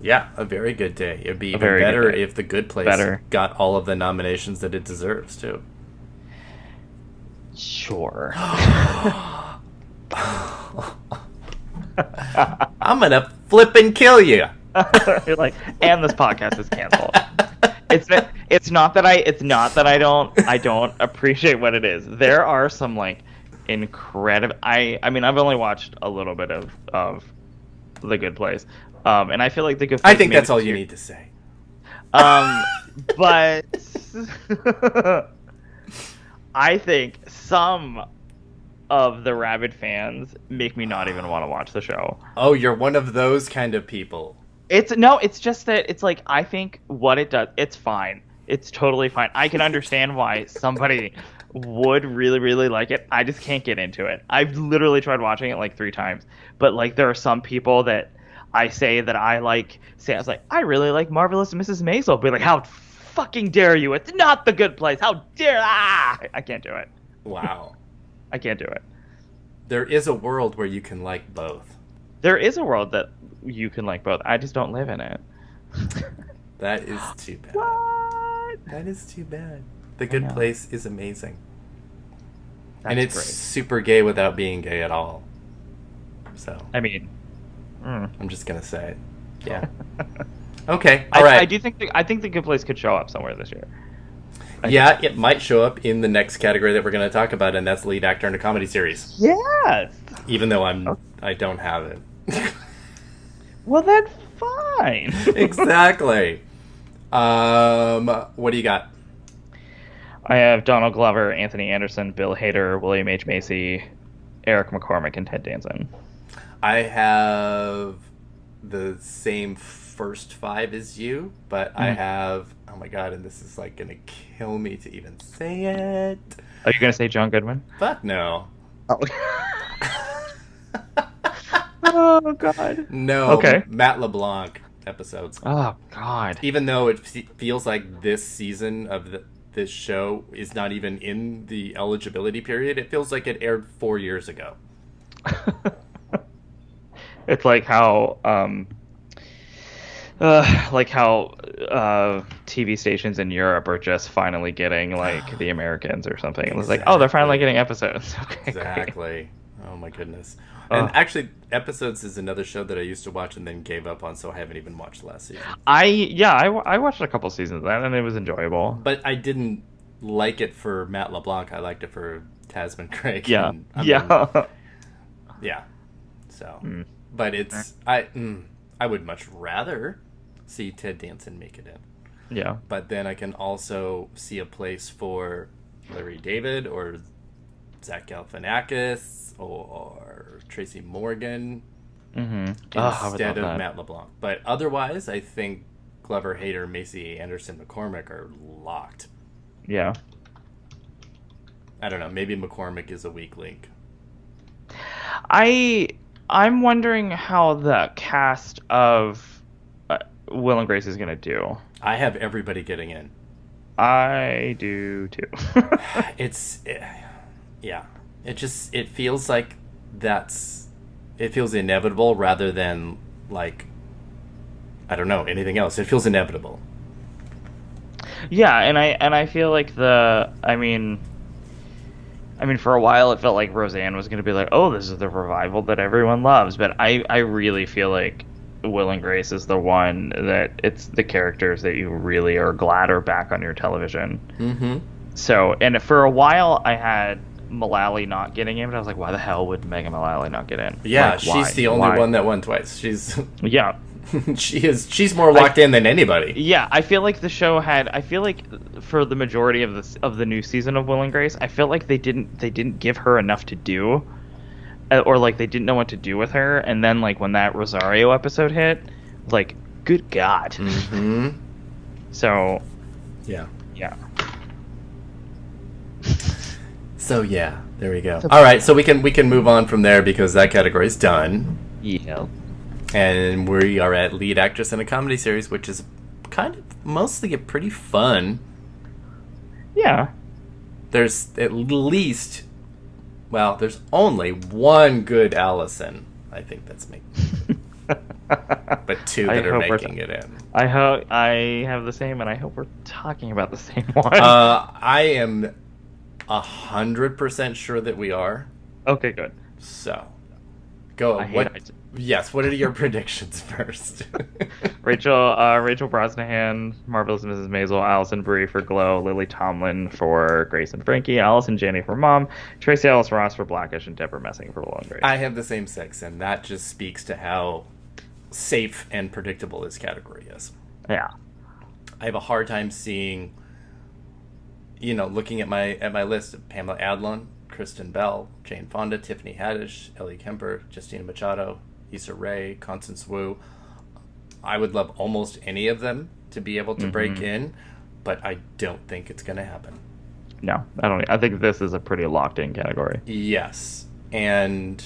Yeah, a very good day. It'd be even better if The Good Place got all of the nominations that it deserves, too. Sure. I'm gonna flip and kill you. You're like, and this podcast is canceled. It's not that I don't appreciate what it is. There are some incredible. I mean, I've only watched a little bit of The Good Place, and I feel like The Good Place. I think that's all you need to say. But I think some of the rabid fans make me not even want to watch the show. Oh, you're one of those kind of people. It's just that it's like, I think what it does, it's fine. It's totally fine. I can understand why somebody would really, really like it. I just can't get into it. I've literally tried watching it like 3 times. But like, there are some people that I say that I like, say, I was like, I really like Marvelous Mrs. Maisel. Be like, how fucking dare you? It's not The Good Place. How dare, I can't do it. Wow. I can't do it. There is a world where you can like both. There is a world that you can like both. I just don't live in it. That is too bad. What? That is too bad. The Good Place is amazing. And it's great. super gay without being gay at all. So, I mean, I'm just going to say it. Yeah. Okay. All right. I think The Good Place could show up somewhere this year. Yeah, it might show up in the next category that we're going to talk about, and that's lead actor in a comedy series. Yes. Even though I don't have it. Well, that's fine. Exactly. What do you got? I have Donald Glover, Anthony Anderson, Bill Hader, William H. Macy, Eric McCormick, and Ted Danson. I have the same first 5 as you, but I have, oh my god, and this is like gonna kill me to even say it. Are you gonna say John Goodman? Fuck no. Oh, oh god. No. Okay. Matt LeBlanc episodes. Oh god. Even though it feels like this season of this show is not even in the eligibility period, it feels like it aired 4 years ago. It's like how TV stations in Europe are just finally getting like the Americans or something. Exactly. It's like, oh, they're finally getting episodes. Okay, exactly. Great. Oh my goodness. And actually, Episodes is another show that I used to watch and then gave up on, so I haven't even watched last season. I watched a couple seasons of that and it was enjoyable. But I didn't like it for Matt LeBlanc. I liked it for Tasman Craig. Yeah. Yeah. So, but it's I would much rather see Ted Danson make it in. Yeah. But then I can also see a place for Larry David or Zach Galifianakis or Tracy Morgan instead of Matt LeBlanc. But otherwise, I think Glover, Hader, Macy, Anderson, McCormick are locked. Yeah. I don't know. Maybe McCormick is a weak link. I'm wondering how the cast of Will and Grace is going to do. I have everybody getting in. I do too. Yeah. It feels like it feels inevitable rather than like, I don't know, anything else. It feels inevitable. Yeah, and I feel like I mean, for a while it felt like Roseanne was going to be like, oh, this is the revival that everyone loves. But I really feel like Will and Grace is the one that it's the characters that you really are glad are back on your television. Mm-hmm. So, and for a while I had Mullally not getting in, but I was like, why the hell would Megan Mullally not get in? Yeah, like, she's the only one that won twice. She's yeah. She's more locked in than anybody. Yeah, I feel like the show I feel like for the majority of the new season of Will and Grace, I feel like they didn't give her enough to do, or like they didn't know what to do with her. And then like when that Rosario episode hit, like, good God. Mm-hmm. So, yeah. So yeah, there we go. All right, so we can move on from there because that category is done. Yeah. And we are at lead actress in a comedy series, which is kind of mostly a pretty fun. Yeah. There's at least, well, there's only one good Allison. I think that's making it. But 2 that are making it in. I have the same, and I hope we're talking about the same one. I am 100% sure that we are. Okay, good. So, go. Yes, what are your predictions first? Rachel Brosnahan, Marvelous Mrs. Maisel, Alison Brie for Glow, Lily Tomlin for Grace and Frankie, Allison Janney for Mom, Tracy Ellis Ross for Blackish, and Deborah Messing for Will and Grace. I have the same 6, and that just speaks to how safe and predictable this category is. Yeah. I have a hard time seeing, looking at my list of Pamela Adlon, Kristen Bell, Jane Fonda, Tiffany Haddish, Ellie Kemper, Justina Machado, Issa Rae, Constance Wu. I would love almost any of them to be able to break in, but I don't think it's going to happen. No, I don't. I think this is a pretty locked-in category. Yes. And,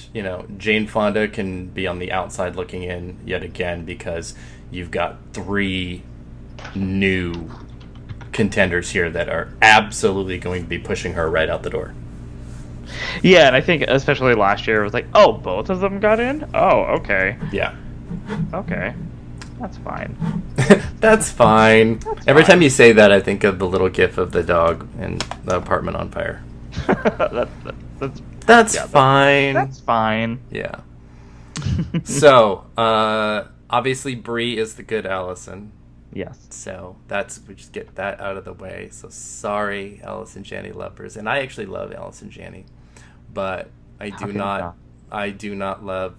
Jane Fonda can be on the outside looking in yet again because you've got 3 new contenders here that are absolutely going to be pushing her right out the door. Yeah, and I think especially last year it was like, oh, both of them got in? Oh, okay. Yeah. Okay. That's fine. That's fine. Every time you say that, I think of the little gif of the dog in the apartment on fire. That's fine. That's fine. Yeah. So, obviously Brie is the good Allison. Yes. So we just get that out of the way. So sorry, Allison Janney lovers, and I actually love Allison Janney, but I do not love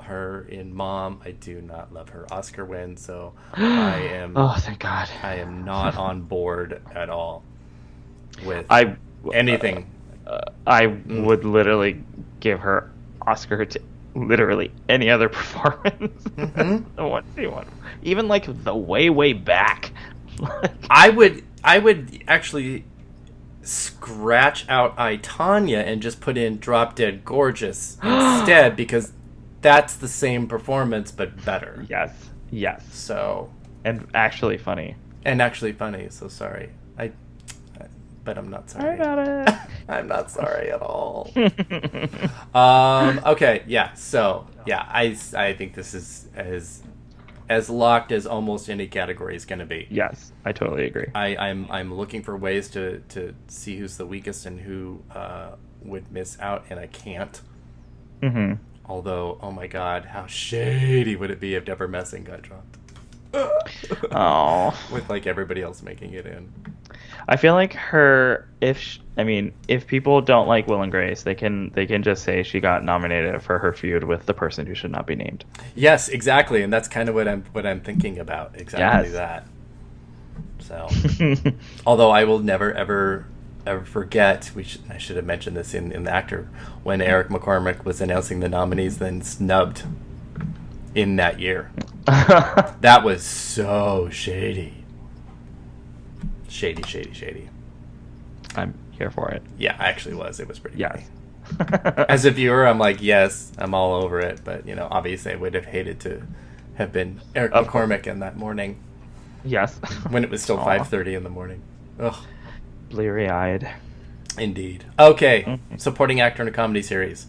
her in Mom. I do not love her Oscar win. So I am. Oh, thank God. I am not on board at all with anything. I would literally give her Oscar to literally any other performance than the one she won. Even like the way back. I would actually scratch out I, Tonya and just put in Drop Dead Gorgeous instead because that's the same performance but better. Yes. So and actually funny. So sorry. But I'm not sorry. I got it. I'm not sorry at all. Okay, yeah. So yeah, I think this is as locked as almost any category is going to be. Yes, I totally agree. I'm looking for ways to see who's the weakest and who would miss out, and I can't. Mm-hmm. Although, oh my God, how shady would it be if Deborah Messing got dropped? Oh, with like everybody else making it in. I feel like if people don't like Will and Grace, they can just say she got nominated for her feud with the person who should not be named. Yes, exactly, and that's kind of what I'm thinking about. Exactly that. So, although I will never ever forget, I should have mentioned this in the actor when Eric McCormick was announcing the nominees, then snubbed in that year. That was so shady. Shady. I'm here for it. Yeah, I actually was. It was pretty funny. Yes. As a viewer, I'm like, yes, I'm all over it. But, obviously I would have hated to have been Eric McCormick in that morning. Yes. When it was still 5:30 in the morning. Ugh. Bleary-eyed. Indeed. Okay, supporting actor in a comedy series.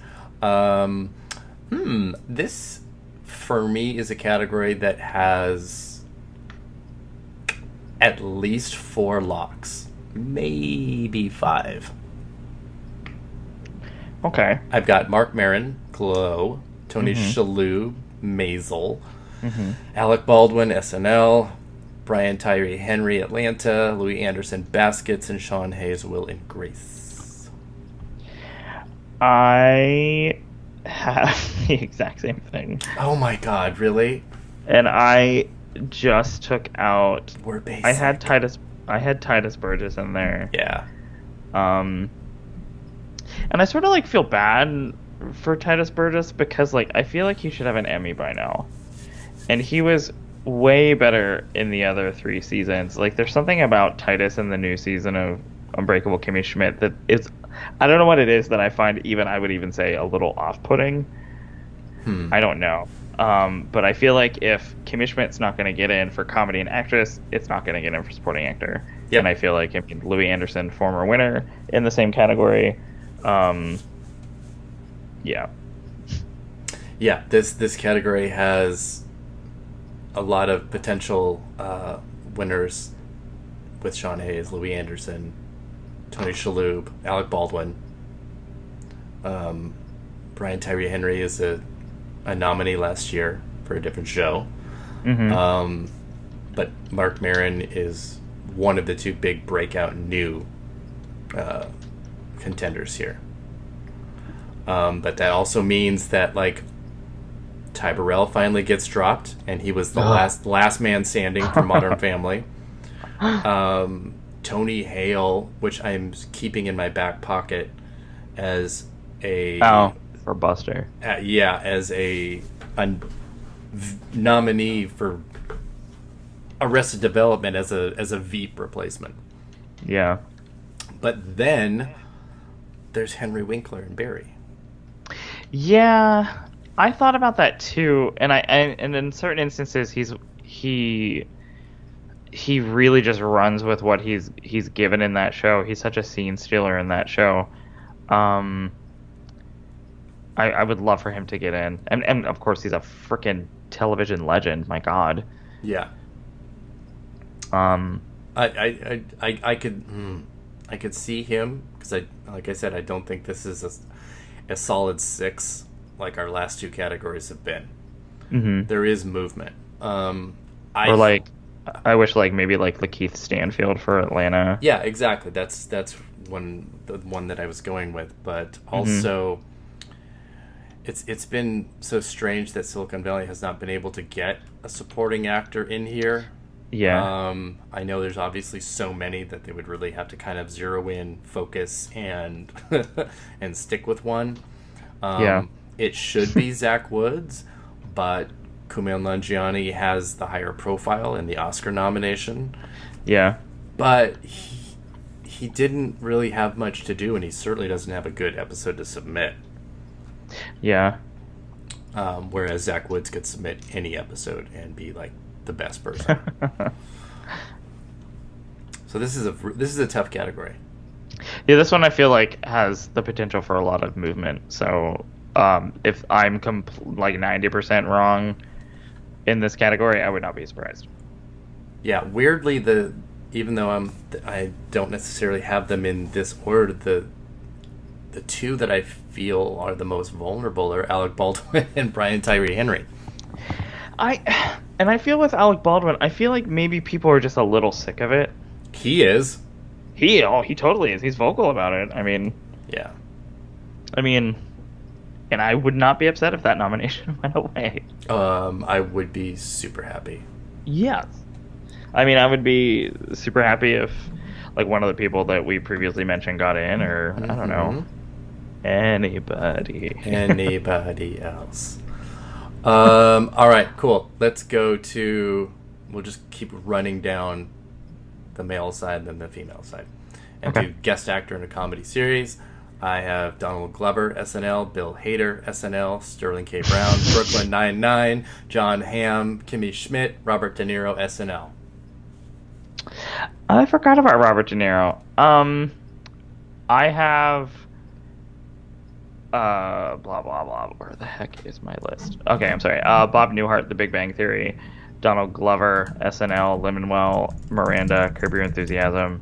This, for me, is a category that has at least 4 locks. Maybe 5. Okay. I've got Mark Maron, Glow, Tony Shalhoub, Maisel, Alec Baldwin, SNL, Brian Tyree Henry, Atlanta, Louis Anderson, Baskets, and Sean Hayes, Will and Grace. I have the exact same thing. Oh my God, really? And I just took out. We're basic. I had Titus Burgess in there. Yeah. And I sort of feel bad for Titus Burgess because I feel like he should have an Emmy by now, and he was way better in the other 3 seasons. There's something about Titus in the new season of Unbreakable Kimmy Schmidt that is, I don't know what it is that I find I would even say a little off-putting. I don't know. But I feel like if Kimmy Schmidt's not going to get in for comedy and actress, it's not going to get in for supporting actor. Yep. And I feel like Louis Anderson, former winner, in the same category. Yeah. Yeah, this category has a lot of potential winners with Sean Hayes, Louis Anderson, Tony Shalhoub, Alec Baldwin. Brian Tyree Henry is a nominee last year for a different show. But Mark Maron is one of the 2 big breakout new contenders here. But that also means that Ty Burrell finally gets dropped, and he was the last man standing for Modern Family. Tony Hale, which I'm keeping in my back pocket as a for Buster. As a nominee for Arrested Development as a Veep replacement. Yeah. But then there's Henry Winkler and Barry. Yeah, I thought about that too, and in certain instances he really just runs with what he's given in that show. He's such a scene stealer in that show. I would love for him to get in, and of course he's a freaking television legend. My God. Yeah. I could see him because like I said, I don't think this is a solid 6 like our last 2 categories have been. Mm-hmm. There is movement. I wish maybe Lakeith Stanfield for Atlanta. Yeah, exactly. That's the one that I was going with, but also it's been so strange that Silicon Valley has not been able to get a supporting actor in here. Yeah. I know there's obviously so many that they would really have to kind of zero in, focus, and and stick with one. It should be Zach Woods, but Kumail Nanjiani has the higher profile in the Oscar nomination. Yeah. But he didn't really have much to do, and he certainly doesn't have a good episode to submit. Yeah. Whereas Zach Woods could submit any episode and be the best person. So this is a tough category. Yeah, this one I feel has the potential for a lot of movement. So if I'm 90% wrong in this category, I would not be surprised. Yeah, weirdly, even though I don't necessarily have them in this order, the 2 that I feel are the most vulnerable are Alec Baldwin and Brian Tyree Henry. I feel with Alec Baldwin, I feel like maybe people are just a little sick of it. He is. He totally is. He's vocal about it. Yeah. And I would not be upset if that nomination went away. I would be super happy. Yes. I would be super happy if one of the people that we previously mentioned got in, or I don't know, anybody else. All right, cool. Let's go to. We'll just keep running down the male side, then the female side, and do guest actor in a comedy series. I have Donald Glover, SNL, Bill Hader, SNL, Sterling K. Brown, Brooklyn Nine-Nine, John Hamm, Kimmy Schmidt, Robert De Niro, SNL. I forgot about Robert De Niro. I have blah blah blah. Where the heck is my list? Okay, I'm sorry. Bob Newhart, The Big Bang Theory, Donald Glover, SNL, Lin-Manuel Miranda, Curb Your Enthusiasm,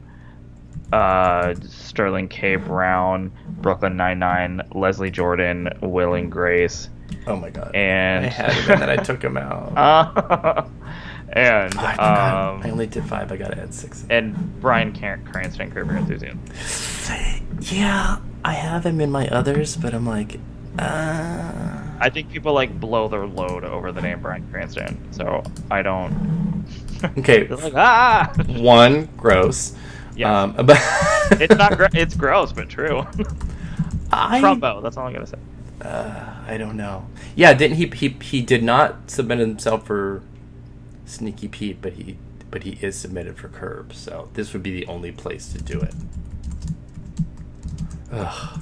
Sterling K. Brown, Brooklyn Nine-Nine, Leslie Jordan, Will and Grace. Oh my God! And I had him, and then I took him out. And I only did 5. I gotta add 6. And Bryan Cranston, Curb Your Enthusiasm. Yeah, I have him in my others, but I'm I think people blow their load over the name Bryan Cranston, so I don't. Okay. They're 1, gross. Yeah. But it's not. It's gross, but true. Trumbo. That's all I'm gonna say. I don't know. Yeah, didn't he did not submit himself for Sneaky Pete, but he is submitted for Curb, so this would be the only place to do it. Ugh.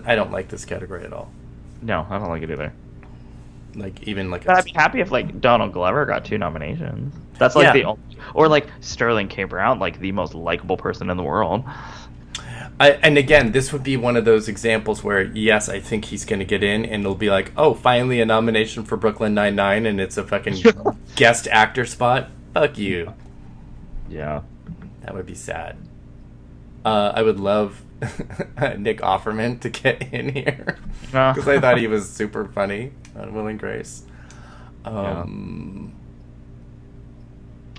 I don't like this category at all. No, I don't like it either. But I'd be happy if Donald Glover got 2 nominations. That's the only, or Sterling K. Brown, the most likable person in the world. And again, this would be one of those examples where, yes, I think he's going to get in, and it'll be oh, finally a nomination for Brooklyn Nine-Nine, and it's a fucking guest actor spot. Fuck you. Yeah. That would be sad. I would love Nick Offerman to get in here, because I thought he was super funny on Will and Grace.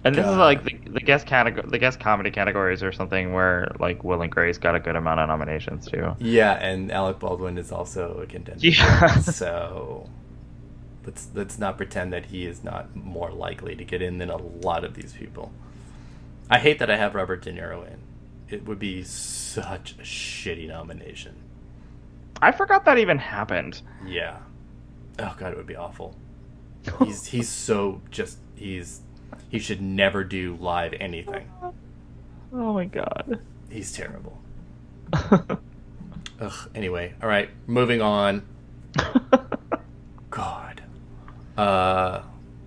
And this is the guest category, the guest comedy categories, or something where Will and Grace got a good amount of nominations too. Yeah, and Alec Baldwin is also a contender. Yeah. So let's not pretend that he is not more likely to get in than a lot of these people. I hate that I have Robert De Niro in, it would be such a shitty nomination. I forgot that even happened. Yeah. Oh god, it would be awful. He's so just he should never do live anything. Oh my god. He's terrible. Ugh. Anyway, all right, moving on. God.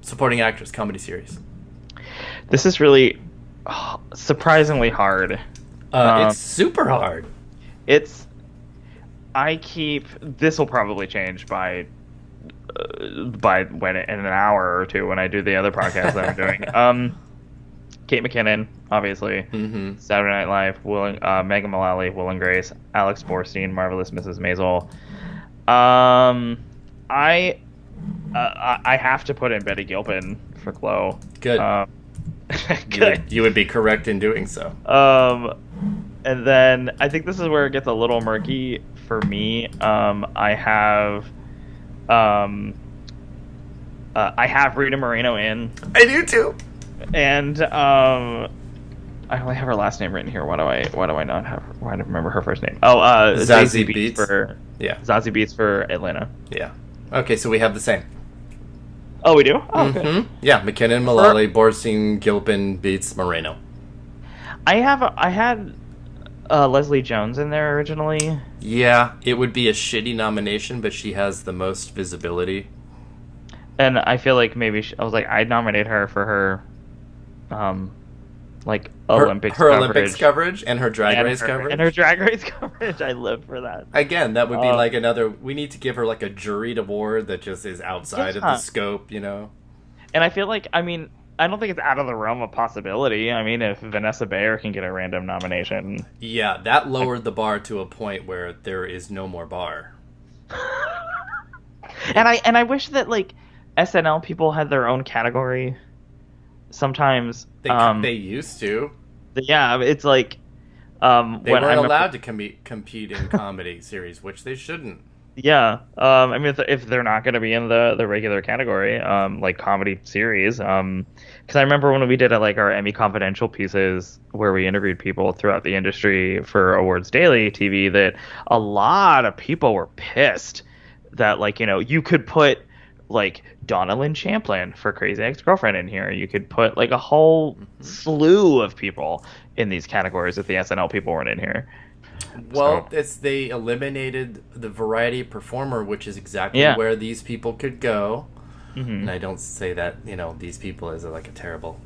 Supporting actress comedy series. This is really surprisingly hard. It's super hard. This will probably change by when in an hour or two when I do the other podcast that I'm doing. Kate McKinnon, obviously. Mm-hmm. Saturday Night Live. Megan Mullally, Will and Grace. Alex Borstein, Marvelous Mrs. Maisel. I have to put in Betty Gilpin for Chloe. Good. Good. You would be correct in doing so. And then I think this is where it gets a little murky for me. I have Rita Moreno in. I do too. And I only have her last name written here. Why do I not have? Why do I remember her first name? Oh, Zazie Beetz for Zazie Beetz for Atlanta. Yeah. Okay, so we have the same. Oh, we do. Oh, mm-hmm. Good. Yeah, McKinnon, Mullally, Borstein, Gilpin, Beetz, Moreno. I had Leslie Jones in there originally. Yeah, it would be a shitty nomination, but she has the most visibility. And I feel like maybe I'd nominate her for her, Olympics her coverage. Olympics coverage and her drag race coverage. And her drag race coverage. I live for that. Again, that would be like another. We need to give her like a juried award that just is outside of the scope, you know. And I feel like, I don't think it's out of the realm of possibility. If Vanessa Bayer can get a random nomination. Yeah, that lowered the bar to a point where there is no more bar. And I wish that SNL people had their own category. Sometimes they used to. Yeah, it's like they weren't allowed to compete in comedy series, which they shouldn't. Yeah, if they're not going to be in the regular category, like comedy series, because I remember when we did our Emmy Confidential pieces where we interviewed people throughout the industry for Awardsdaily TV, that a lot of people were pissed that you could put Donna Lynn Champlin for Crazy Ex-Girlfriend in here. You could put a whole slew of people in these categories if the SNL people weren't in here. Well, they eliminated the variety performer, which is exactly where these people could go. Mm-hmm. And I don't say that, these people is a terrible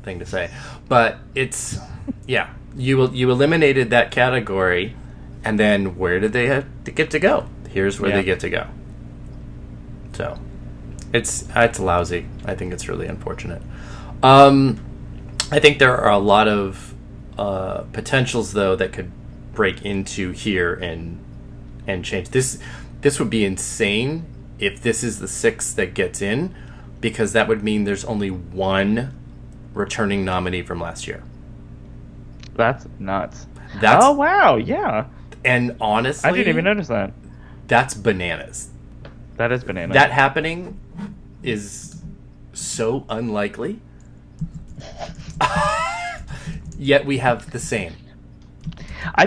thing to say. But it's, you eliminated that category, and then where did they have to get to go? Here's where they get to go. So, it's lousy. I think it's really unfortunate. I think there are a lot of potentials, though, that could break into here and change. This would be insane if this is the sixth that gets in, because that would mean there's only one returning nominee from last year. That's nuts. Oh, wow, yeah. And honestly, I didn't even notice that. That's bananas. That is bananas. That happening is so unlikely. Yet we have the same. I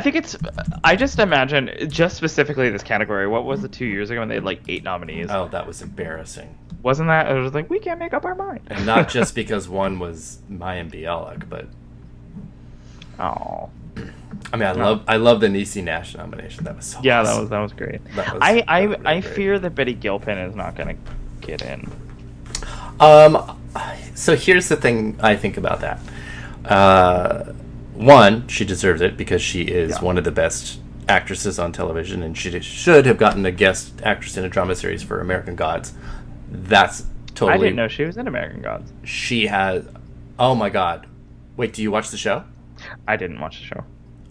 just imagine, just specifically this category, what was it 2 years ago when they had 8 nominees? Oh, that was embarrassing. Wasn't that? It was we can't make up our mind. And not just because one was Mayim Bialik, but... Oh. I love the Niecy Nash nomination. That was so awesome. that was great. I fear that Betty Gilpin is not going to get in. So here's the thing I think about that. One, she deserves it because she is one of the best actresses on television, and she should have gotten a guest actress in a drama series for American Gods. That's totally... I didn't know she was in American Gods. She has... Oh my god. Wait, do you watch the show? I didn't watch the show.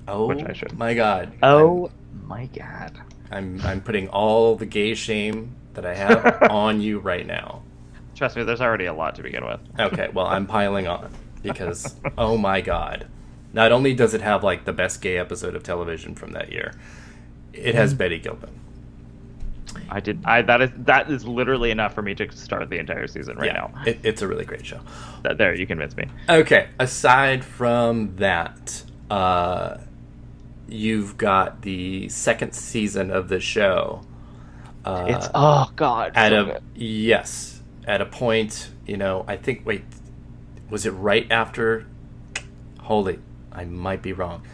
Oh, which I should. My god. Oh my god. I'm putting all the gay shame that I have on you right now. Trust me, there's already a lot to begin with. Okay, well, I'm piling on because, oh my god. Not only does it have the best gay episode of television from that year, it has Betty Gilpin. That is literally enough for me to start the entire season now. It's a really great show. There, you convinced me. Okay, aside from that, you've got the second season of the show. It's oh god. At so a good. yes, at a point, I think. Wait, was it right after? Holy, I might be wrong.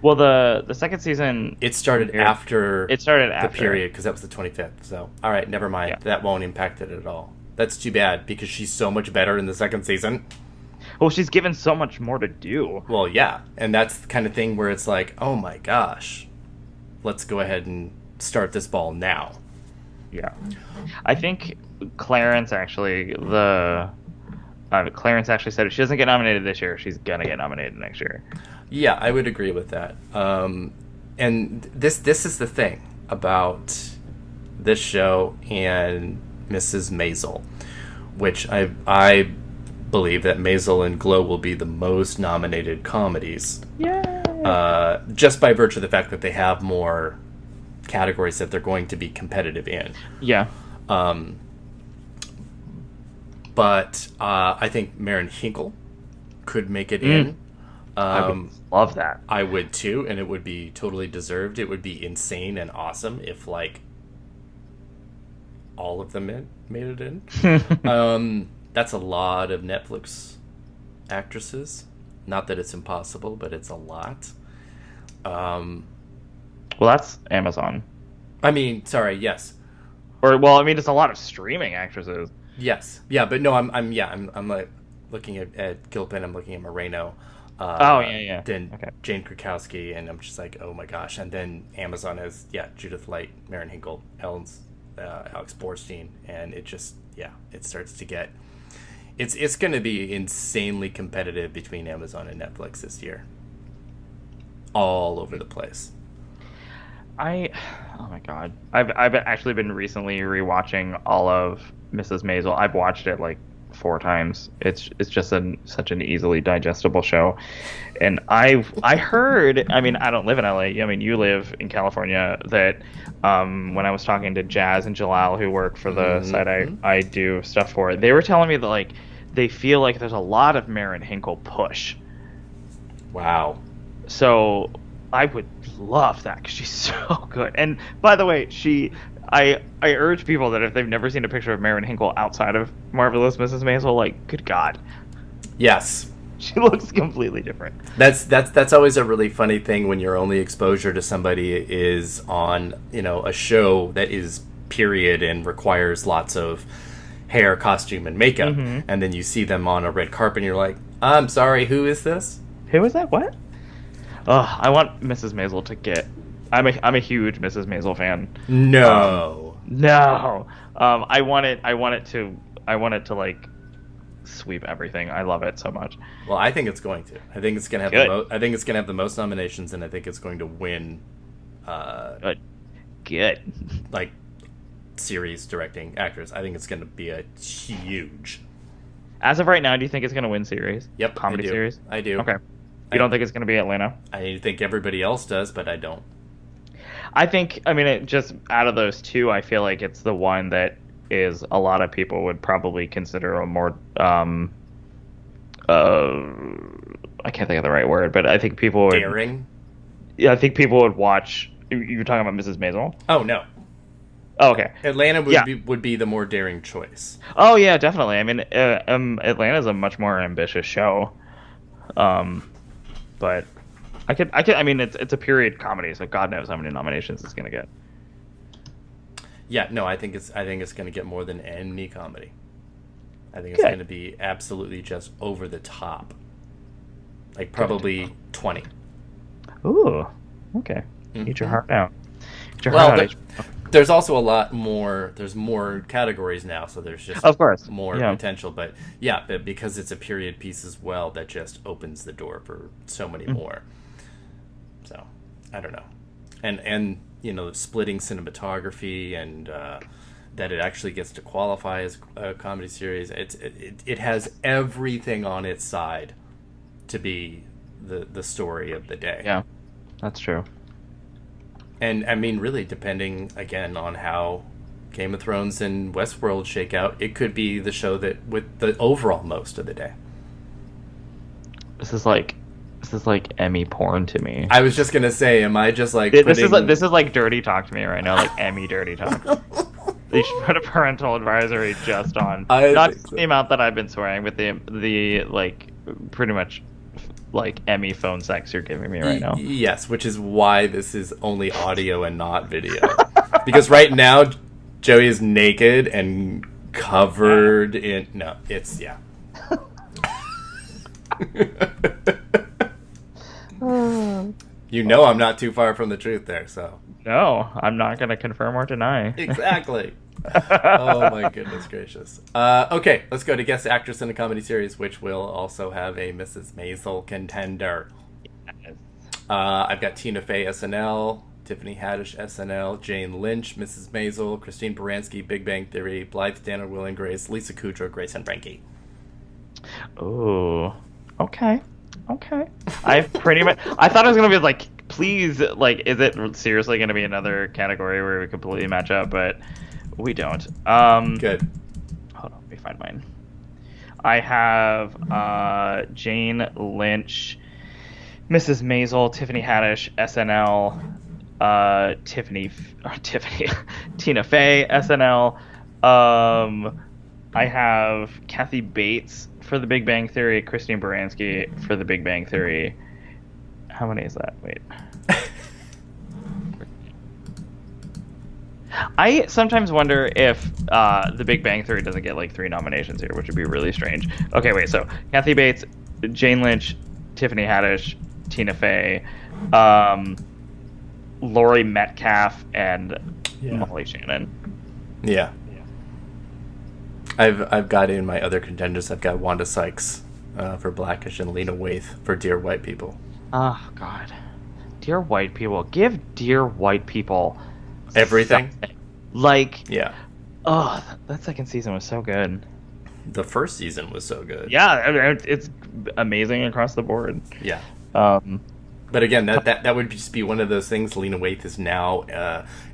Well, the second season. It started after. It started after the period because that was the 25th. So all right, never mind. Yeah. That won't impact it at all. That's too bad because she's so much better in the second season. Well, she's given so much more to do. Well, yeah, and that's the kind of thing where it's like, oh my gosh, let's go ahead and start this ball now. Yeah, I think Clarence actually Clarence actually said if she doesn't get nominated this year, she's gonna get nominated next year. Yeah, I would agree with that. And this is the thing about this show and Mrs. Maisel, which I believe that Maisel and Glow will be the most nominated comedies. Yeah. Just by virtue of the fact that they have more categories that they're going to be competitive in. Yeah. But I think Maren Hinkle could make it in. I would love that. I would too, and it would be totally deserved. It would be insane and awesome if all of them made it in. That's a lot of Netflix actresses. Not that it's impossible, but it's a lot. Well, that's Amazon. I mean, sorry, yes. It's a lot of streaming actresses. Yes. Yeah, but no, I'm like looking at Gilpin, I'm looking at Moreno. Yeah. Then Okay. Jane Krakowski, and I'm just like, oh my gosh. And then Amazon has, Judith Light, Maren Hinkle, Alex Borstein, and it just, it starts to get... It's going to be insanely competitive between Amazon and Netflix this year. All over the place. Oh my god. I've actually been recently rewatching all of Mrs. Maisel. I've watched it like 4 times. It's just such an easily digestible show. And I heard, I mean, I don't live in LA. I mean, you live in California, that when I was talking to Jazz and Jalal, who work for the site I do stuff for, they were telling me that they feel like there's a lot of Maren Hinkle push. Wow. So I would love that because she's so good. And by the way, I urge people that if they've never seen a picture of Maren Hinkle outside of Marvelous Mrs. Maisel, good God, yes, she looks completely different. That's always a really funny thing when your only exposure to somebody is on a show that is period and requires lots of hair, costume, and makeup, and then you see them on a red carpet and you're like, I'm sorry, who is this? Who is that? What? I want Mrs. Maisel to get. I'm a huge Mrs. Maisel fan. No. No. I want it to sweep everything. I love it so much. Well, I think it's going to. I think it's going to have I think it's going to have the most nominations, and I think it's going to win. Good. Series, directing, actors. I think it's going to be a huge. As of right now, do you think it's going to win series? Yep, comedy series. I do. Okay. You don't think it's going to be Atlanta? I think everybody else does, but I don't. I think, it just out of those two, I feel like it's the one that is a lot of people would probably consider a more, I can't think of the right word, but I think people would... Daring? Yeah, I think people would watch... You're talking about Mrs. Maisel? Oh, no. Oh, okay. Atlanta would be the more daring choice. Oh, yeah, definitely. Atlanta's a much more ambitious show. But it's a period comedy, so God knows how many nominations it's going to get. Yeah, no, I think it's going to get more than any comedy. I think it's going to be absolutely just over the top. Probably 20. Ooh, okay. Eat your heart out. There's also a lot more. There's more categories now, so there's just of course more potential. But because it's a period piece as well, that just opens the door for so many more. So I don't know, and splitting cinematography and that it actually gets to qualify as a comedy series. It has everything on its side to be the story of the day. Yeah, that's true. And really, depending again on how Game of Thrones and Westworld shake out, it could be the show that with the overall most of the day. This is like This is like Emmy porn to me. I was just gonna say, am I just like this is like dirty talk to me right now, like Emmy dirty talk. They should put a parental advisory just on not the amount that I've been swearing, but the like pretty much like Emmy phone sex you're giving me right now. Yes, which is why this is only audio and not video. Because right now Joey is naked and covered in You know I'm not too far from the truth there, so. No, I'm not going to confirm or deny. Exactly. Oh my goodness gracious. Okay, let's go to Guest Actress in a Comedy Series, which will also have a Mrs. Maisel contender. Yes. I've got Tina Fey SNL, Tiffany Haddish SNL, Jane Lynch, Mrs. Maisel, Christine Baranski, Big Bang Theory, Blythe Danner, Will and Grace, Lisa Kudrow, Grace and Frankie. Oh, okay. I thought it was going to be like, please, like, is it seriously going to be another category where we completely match up? But we don't. Good. Hold on, let me find mine. I have Jane Lynch, Mrs. Maisel, Tiffany Haddish, SNL, Tina Fey, SNL. I have Kathy Bates for The Big Bang Theory, Christine Baranski for The Big Bang Theory. How many is that? Wait. I sometimes wonder if The Big Bang Theory doesn't get like 3 nominations here, which would be really strange. Okay, wait. So Kathy Bates, Jane Lynch, Tiffany Haddish, Tina Fey, Laurie Metcalf, and Molly Shannon. Yeah. I've got in my other contenders. I've got Wanda Sykes for Blackish and Lena Waithe for Dear White People. Oh God, Dear White People. Give Dear White People everything. Something. Like, yeah. Oh, that second season was so good. The first season was so good. Yeah, it's amazing across the board. Yeah. But again, that would just be one of those things. Lena Waithe is now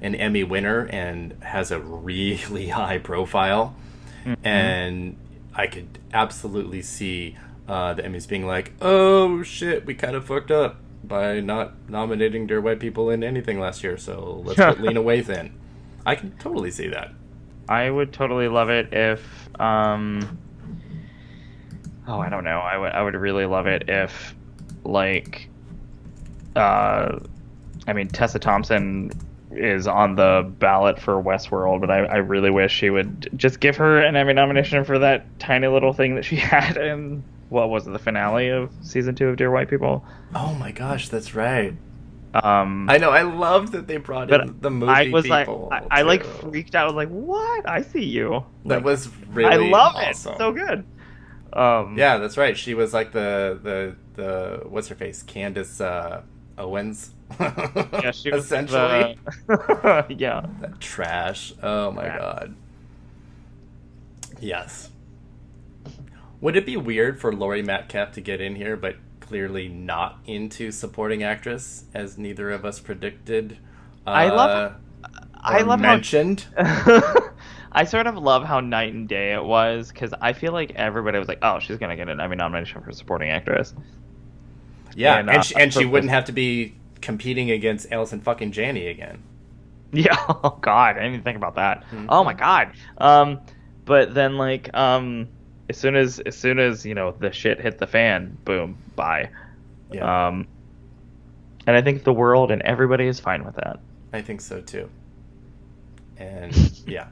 an Emmy winner and has a really high profile. Mm-hmm. And I could absolutely see the Emmys being like, oh shit, we kind of fucked up by not nominating Dear White People in anything last year, so let's put Lena Waithe in. I can totally see that. I would totally love it if I don't know. I would really love it if, like, Tessa Thompson is on the ballot for Westworld, but I really wish she would just give her an Emmy nomination for that tiny little thing that she had in, what was it, the finale of season 2 of Dear White People? Oh my gosh, that's right. I know, I love that they brought in the movie people. I like freaked out. I was like, what? I see you. That was really I love awesome. It. So good. Yeah, that's right. She was like the what's her face? Candace Owens. Yeah, she was essentially. Yeah. That trash. Oh my god. Yes. Would it be weird for Laurie Metcalf to get in here, but clearly not into supporting actress, as neither of us predicted? I love mentioned. I sort of love how night and day it was, because I feel like everybody was like, "Oh, she's gonna get an Emmy nomination for supporting actress." Yeah, and she wouldn't have to be competing against Allison fucking Janney again. Yeah. Oh God, I didn't even think about that. Mm-hmm. Oh my God. But then like as soon as the shit hit the fan, boom, bye. Yeah. And I think the world and everybody is fine with that. I think so too. And yeah,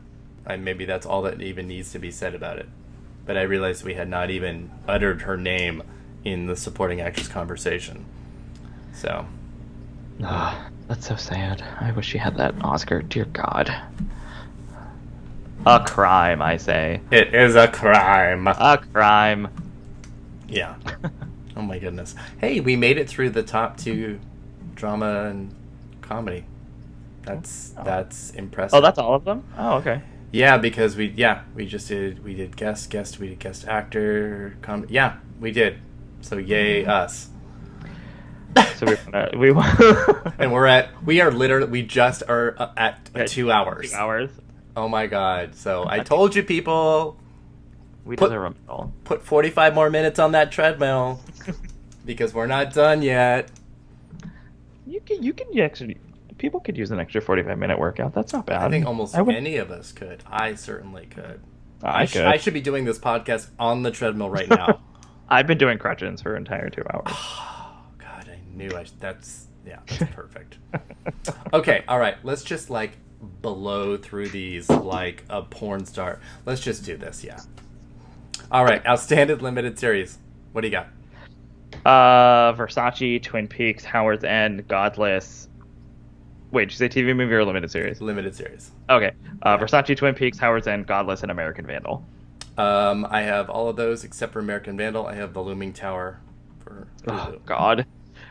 maybe that's all that even needs to be said about it. But I realized we had not even uttered her name in the supporting actress conversation. So. That's so sad. I wish she had that Oscar. Dear God. A crime, I say. It is a crime. A crime. Yeah. Oh my goodness. Hey, we made it through the top 2 drama and comedy. That's impressive. Oh, that's all of them? Oh, okay. Yeah, because we did guest, we did guest actor, yeah, we did. So yay us. So we and we just are at 2 hours. 2 hours. Oh my god. So I told you people, we deserve a medal. Put 45 more minutes on that treadmill. because we're not done yet. You can actually. People could use an extra 45-minute workout. That's not bad. I think almost any of us could. I certainly could. I should be doing this podcast on the treadmill right now. I've been doing crutches for an entire 2 hours. Oh, God, I knew that's perfect. Okay, all right. Let's just, like, blow through these like a porn star. Let's just do this, yeah. All right, outstanding limited series. What do you got? Versace, Twin Peaks, Howard's End, Godless. Wait, did you say TV movie or limited series? Limited series. Okay. Versace, Twin Peaks, Howard's End, Godless, and American Vandal. I have all of those except for American Vandal. I have The Looming Tower for Hulu. Oh, God.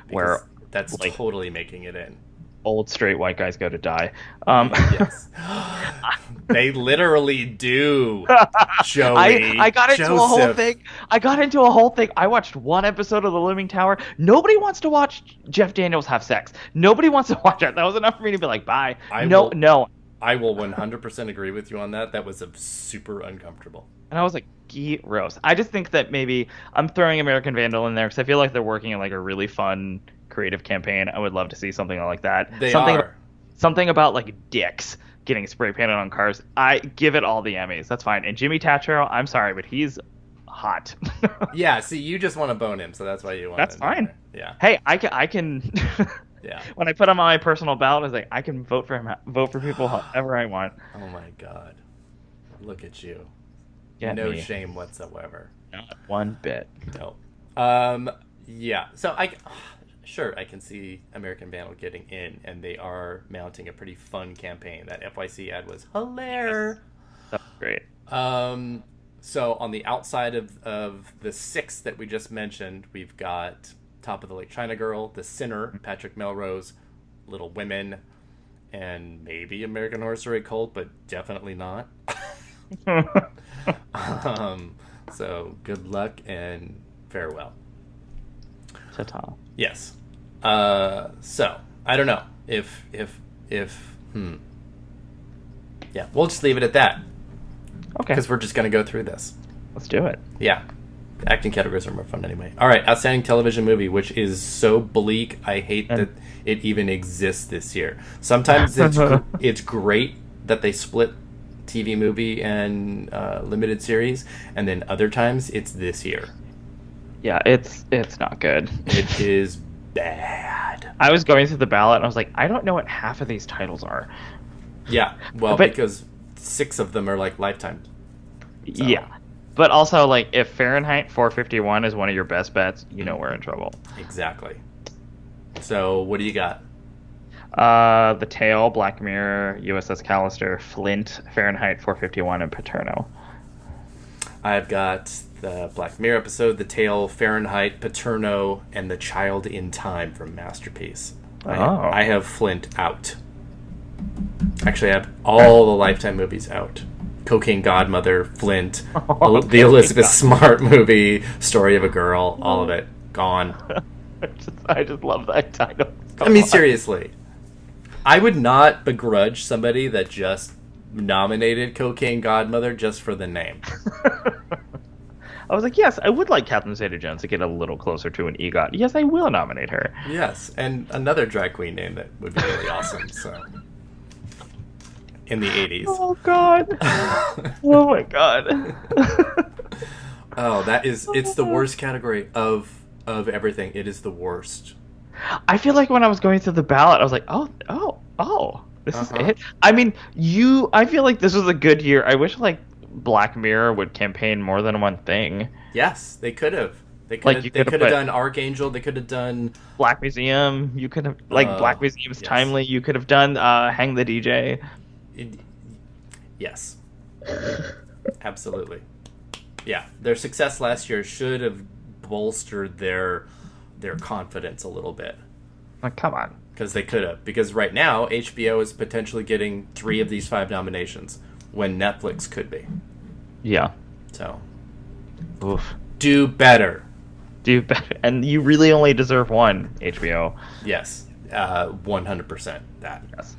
Where that's totally making it in. Old straight white guys go to die. Yes. They literally do. Joey. I got into a whole thing. I watched one episode of The Looming Tower. Nobody wants to watch Jeff Daniels have sex. Nobody wants to watch that. That was enough for me to be like, bye. No. I will 100% agree with you on that. That was super uncomfortable. And I was like, gross. I just think that maybe I'm throwing American Vandal in there because I feel like they're working in like a really fun creative campaign. I would love to see something like that. Something about like dicks getting spray painted on cars. I give it all the Emmys. That's fine. And Jimmy Tatro, I'm sorry, but he's hot. Yeah, see, you just want to bone him, so that's why you want. That's fine. Yeah. Hey, I can. Yeah. When I put him on my personal ballot, I was like, I can vote for him. Vote for people however I want. Oh my God, look at you. No shame whatsoever. Not one bit. No. Yeah. So Sure, I can see American Vandal getting in, and they are mounting a pretty fun campaign. That FYC ad was hilarious. That's great. So on the outside of the 6 that we just mentioned, we've got Top of the Lake China Girl, The Sinner, Patrick Melrose, Little Women, and maybe American Horror Story Cult, but definitely not. So good luck and farewell. Ta-ta. Yes. So I don't know if yeah, we'll just leave it at that. Okay. Because we're just gonna go through this. Let's do it. Yeah. Acting categories are more fun anyway. All right, outstanding television movie, which is so bleak. I hate that it even exists this year. Sometimes it's great that they split TV movie and limited series, and then other times it's this year. Yeah, it's not good. It is bad. I was going through the ballot and I was like, I don't know what half of these titles are. Yeah, well, because 6 of them are like Lifetime. So. Yeah. But also, like, if Fahrenheit 451 is one of your best bets, you know we're in trouble. Exactly. So, what do you got? The Tale, Black Mirror, USS Callister, Flint, Fahrenheit 451, and Paterno. I've got the Black Mirror episode, The Tale, Fahrenheit, Paterno, and The Child in Time from Masterpiece. I have Flint out. Actually, I have all the Lifetime movies out. Cocaine Godmother, Flint, the Elizabeth Smart movie, Story of a Girl, all of it gone. I just love that title. Seriously. I would not begrudge somebody that just nominated Cocaine Godmother just for the name. I was like, yes, I would like Catherine Zeta-Jones to get a little closer to an EGOT. Yes, I will nominate her. Yes, and another drag queen name that would be really awesome. So, in the 80s. Oh God! Oh my God! Oh, it's the worst category of everything. It is the worst. I feel like when I was going through the ballot, I was like, oh, this is it. I feel like this was a good year. I wish like Black Mirror would campaign more than one thing. Yes, they could have. They could have done Archangel. They could have done Black Museum. You could have Black Museum's timely. You could have done Hang the DJ. Yes, absolutely. Yeah, their success last year should have bolstered their confidence a little bit. Like, come on. Because they could have. Because right now, HBO is potentially getting 3 of these 5 nominations, when Netflix could be. Yeah. So. Oof. Do better. Do better. And you really only deserve 1, HBO. Yes. 100% that. Yes.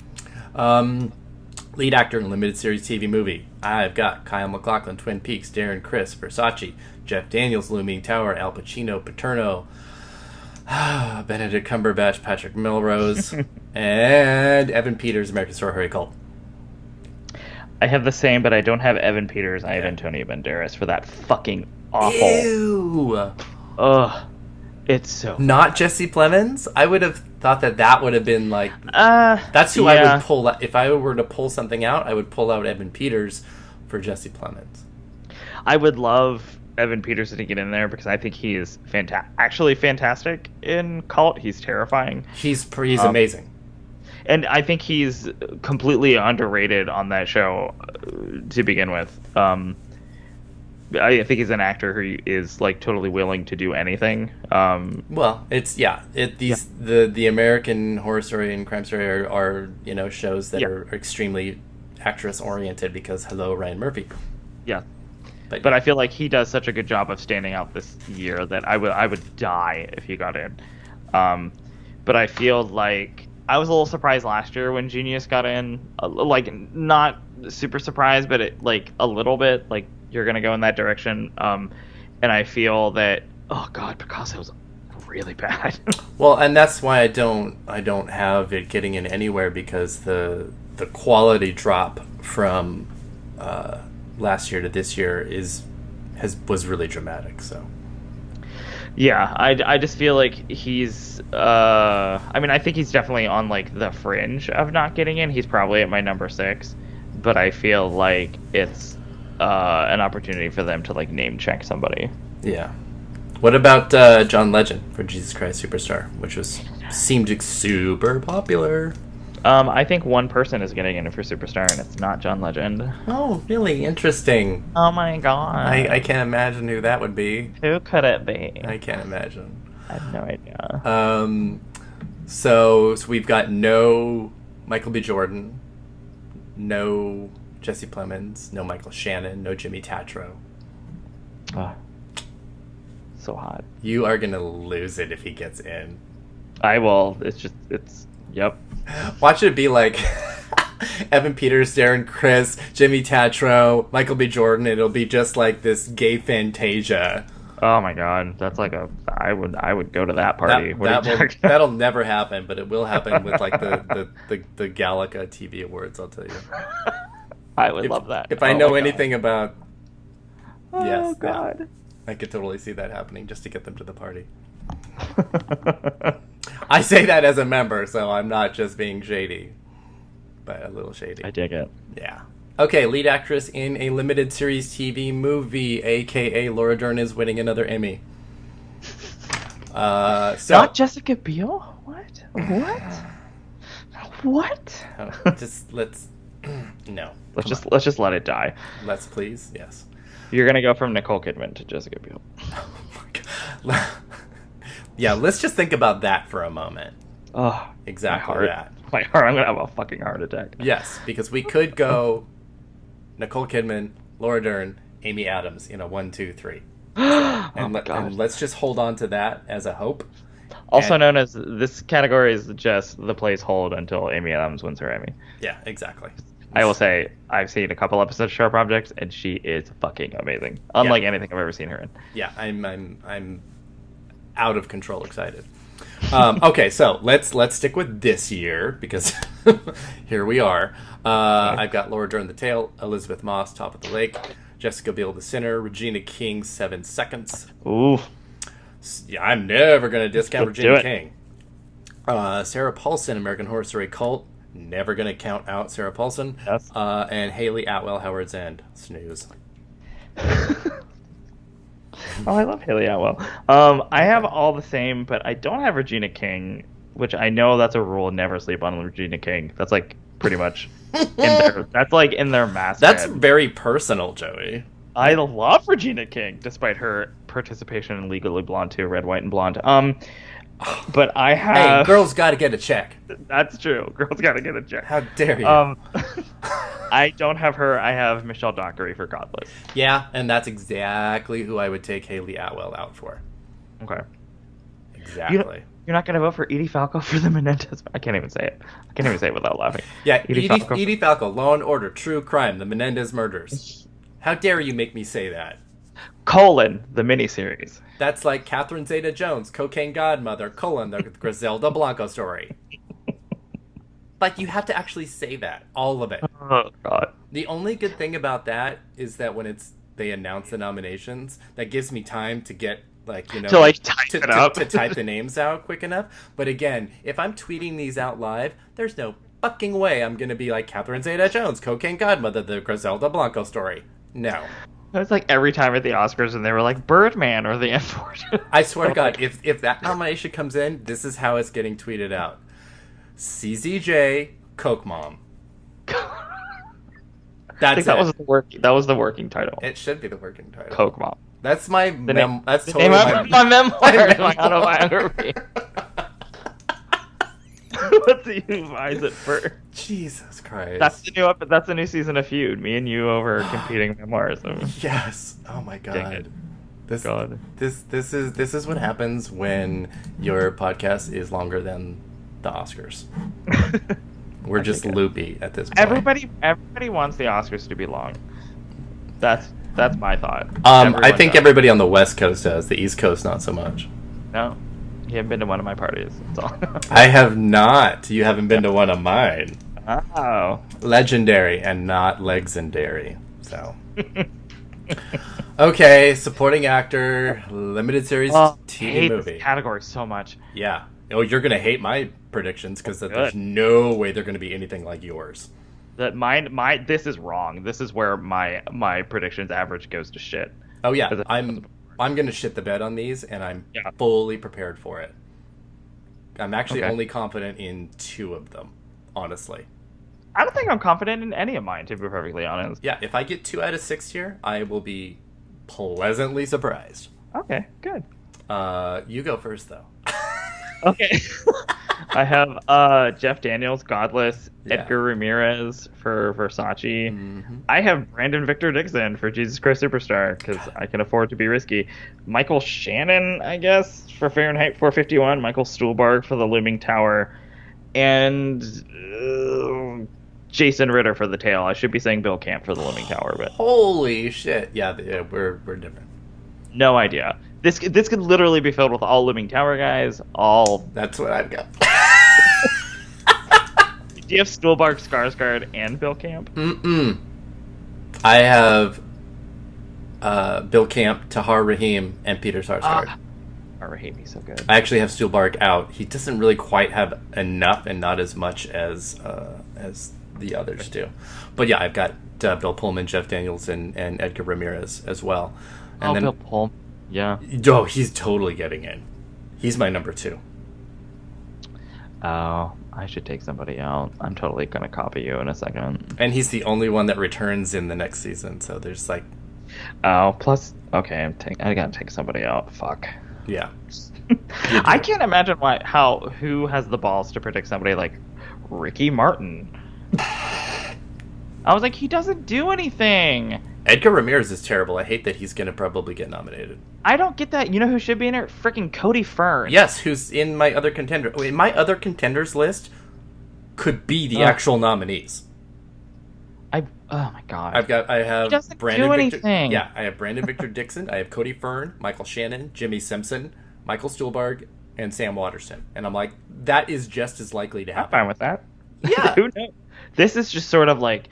Lead actor in limited series TV movie. I've got Kyle MacLachlan, Twin Peaks, Darren Criss, Versace, Jeff Daniels, Looming Tower, Al Pacino, Paterno, Benedict Cumberbatch, Patrick Melrose, and Evan Peters, American Story Cult. I have the same, but I don't have Evan Peters. I have Antonio Banderas for that fucking awful. Ew. Ugh. It's so not Jesse Plemons. I would have thought that would have been like that's who I would pull out. If I were to pull something out, I would pull out Evan Peters for Jesse Plemons. I would love Evan Peters to get in there because I think he is actually fantastic in Cult. He's terrifying. He's amazing. And I think he's completely underrated on that show to begin with. I think he's an actor who is like totally willing to do anything. Well, the American Horror Story and Crime Story are shows that are extremely actress oriented because hello Ryan Murphy. Yeah. But I feel like he does such a good job of standing out this year that I would die if he got in. But I feel like I was a little surprised last year when Genius got in. Like, not super surprised, but a little bit. Like, you're going to go in that direction. And I feel that, oh, God, Picasso was really bad. Well, and that's why I don't have it getting in anywhere because the quality drop from last year to this year was really dramatic. So yeah, I just feel like he's I think he's definitely on like the fringe of not getting in. He's probably at my number 6, but I feel like it's an opportunity for them to like name check somebody. Yeah. What about John Legend for Jesus Christ Superstar, which seemed super popular? I think one person is getting in for Superstar, and it's not John Legend. Oh, really? Interesting. Oh my god. I can't imagine who that would be. Who could it be? I can't imagine. I have no idea. So we've got no Michael B. Jordan, no Jesse Plemons, no Michael Shannon, no Jimmy Tatro. Oh, so hot. You are going to lose it if he gets in. I will. Yep. Watch it be like Evan Peters, Darren Criss, Jimmy Tatro, Michael B. Jordan. It'll be just like this gay Fantasia. Oh my god, that's like I would go to that party. That'll never happen, but it will happen with like the Galaga TV Awards. I'll tell you. I would love that. If I know anything about, oh god, yeah, I could totally see that happening just to get them to the party. I say that as a member, so I'm not just being shady, but a little shady. I dig it. Yeah. Okay, lead actress in a limited series TV movie, a.k.a. Laura Dern, is winning another Emmy. Not Jessica Biel? What? What? Let's no. Let's just let it die. Let's please, yes. You're gonna go from Nicole Kidman to Jessica Biel. Oh my god. Yeah, let's just think about that for a moment. Oh, exactly that. My heart, I'm gonna have a fucking heart attack. Yes, because we could go Nicole Kidman, Laura Dern, Amy Adams in a 1, 2, 3. And let's just hold on to that as a hope. Also known as, this category is just the place hold until Amy Adams wins her Emmy. Yeah, exactly. I will say, I've seen a couple episodes of Sharp Objects, and she is fucking amazing. Unlike anything I've ever seen her in. Yeah, I'm out of control excited. Okay, so let's stick with this year because here we are. I've got Laura Dern, The Tale, Elizabeth Moss, Top of the Lake, Jessica Biel, The Sinner, Regina King, 7 Seconds. Ooh. Yeah, I'm never going to discount Regina King. Sarah Paulson, American Horror Story Cult. Never going to count out Sarah Paulson. Yes. And Haley Atwell, Howard's End. Snooze. Oh, I love Haley Atwell. I have all the same, but I don't have Regina King, which I know that's a rule. Never sleep on Regina King. That's like pretty much that's like in their masthead. That's very personal, Joey. I love Regina King, despite her participation in Legally Blonde 2, Red, White, and Blonde. But I have... Hey, girls got to get a check. That's true. Girls got to get a check. How dare you? I don't have her. I have Michelle Dockery for Godless. Yeah, and that's exactly who I would take Haley Atwell out for. Okay. Exactly. You're not going to vote for Edie Falco for the Menendez? I can't even say it. I can't even say it without laughing. Yeah, Edie Falco, Law and Order, True Crime, the Menendez Murders. How dare you make me say that? the miniseries. That's like Catherine Zeta-Jones, Cocaine Godmother, the Griselda Blanco story. Like, you have to actually say that. All of it. Oh, God. The only good thing about that is that when they announce the nominations, that gives me time to get, like, you know... To, like, type it up. To type the names out quick enough. But again, if I'm tweeting these out live, there's no fucking way I'm going to be like Catherine Zeta-Jones, Cocaine Godmother, the Griselda Blanco story. No. It was like every time at the Oscars, and they were like Birdman or the N-word. I swear to God, if that nomination comes in, this is how it's getting tweeted out. CZJ, Coke Mom. That's that was the working title. It should be the working title. Coke Mom. That's my that's totally my memoir, my autobiography. Let's see who buys it first. Jesus Christ. That's the new season of Feud. Me and you over competing memoirs. Yes. Oh my God. This is what happens when your podcast is longer than the Oscars. We're just loopy at this point. Everybody wants the Oscars to be long. That's my thought. I think everybody on the West Coast does. The East Coast, not so much. No. You haven't been to one of my parties. That's all. I have not. You haven't been to one of mine. Oh. Legendary and not legendary. So. Okay, supporting actor, limited series TV I hate movie. This category so much. Yeah. Oh, you're gonna hate my predictions because there's no way they're gonna be anything like yours. That this is wrong. This is where my predictions average goes to shit. Oh yeah, I'm gonna shit the bed on these, and I'm fully prepared for it. I'm actually only confident in 2 of them, honestly. I don't think I'm confident in any of mine, to be perfectly honest. Yeah, if I get 2 out of 6 here, I will be pleasantly surprised. Okay, good. You go first, though. Okay. I have Jeff Daniels, Godless, Edgar Ramirez for Versace. Mm-hmm. I have Brandon Victor Dixon for Jesus Christ Superstar, because I can afford to be risky. Michael Shannon, I guess, for Fahrenheit 451. Michael Stuhlbarg for The Looming Tower. And Jason Ritter for The Tale. I should be saying Bill Camp for The Looming Tower, but... Holy shit. Yeah, we're different. No idea. This could literally be filled with all Looming Tower guys, all... That's what I've got. Do you have Stuhlbarg, Skarsgård, and Bill Camp? I have Bill Camp, Tahar Rahim, and Peter Sarsgaard. Tahar Rahim, he's so good. I actually have Stuhlbarg out. He doesn't really quite have enough and not as much as the others do. But yeah, I've got Bill Pullman, Jeff Daniels, and Edgar Ramirez as well. And then, Bill Pullman. Yeah. Oh, he's totally getting in. He's my number 2. Oh, I should take somebody out. I'm totally going to copy you in a second. And he's the only one that returns in the next season, so there's like... Oh, plus... Okay, I got to take somebody out. Fuck. Yeah. I can't imagine who has the balls to predict somebody like Ricky Martin. I was like, he doesn't do anything. Edgar Ramirez is terrible. I hate that he's going to probably get nominated. I don't get that. You know who should be in it? Freaking Cody Fern. Yes, who's in my other contender. In my other contenders list could be the actual nominees. Oh my God. I have he doesn't Brandon do Victor, anything. Yeah, I have Brandon Victor Dixon. I have Cody Fern, Michael Shannon, Jimmy Simpson, Michael Stuhlbarg, and Sam Waterston. And I'm like, that is just as likely to happen. I'm fine with that. Yeah. Who knows? This is just sort of like...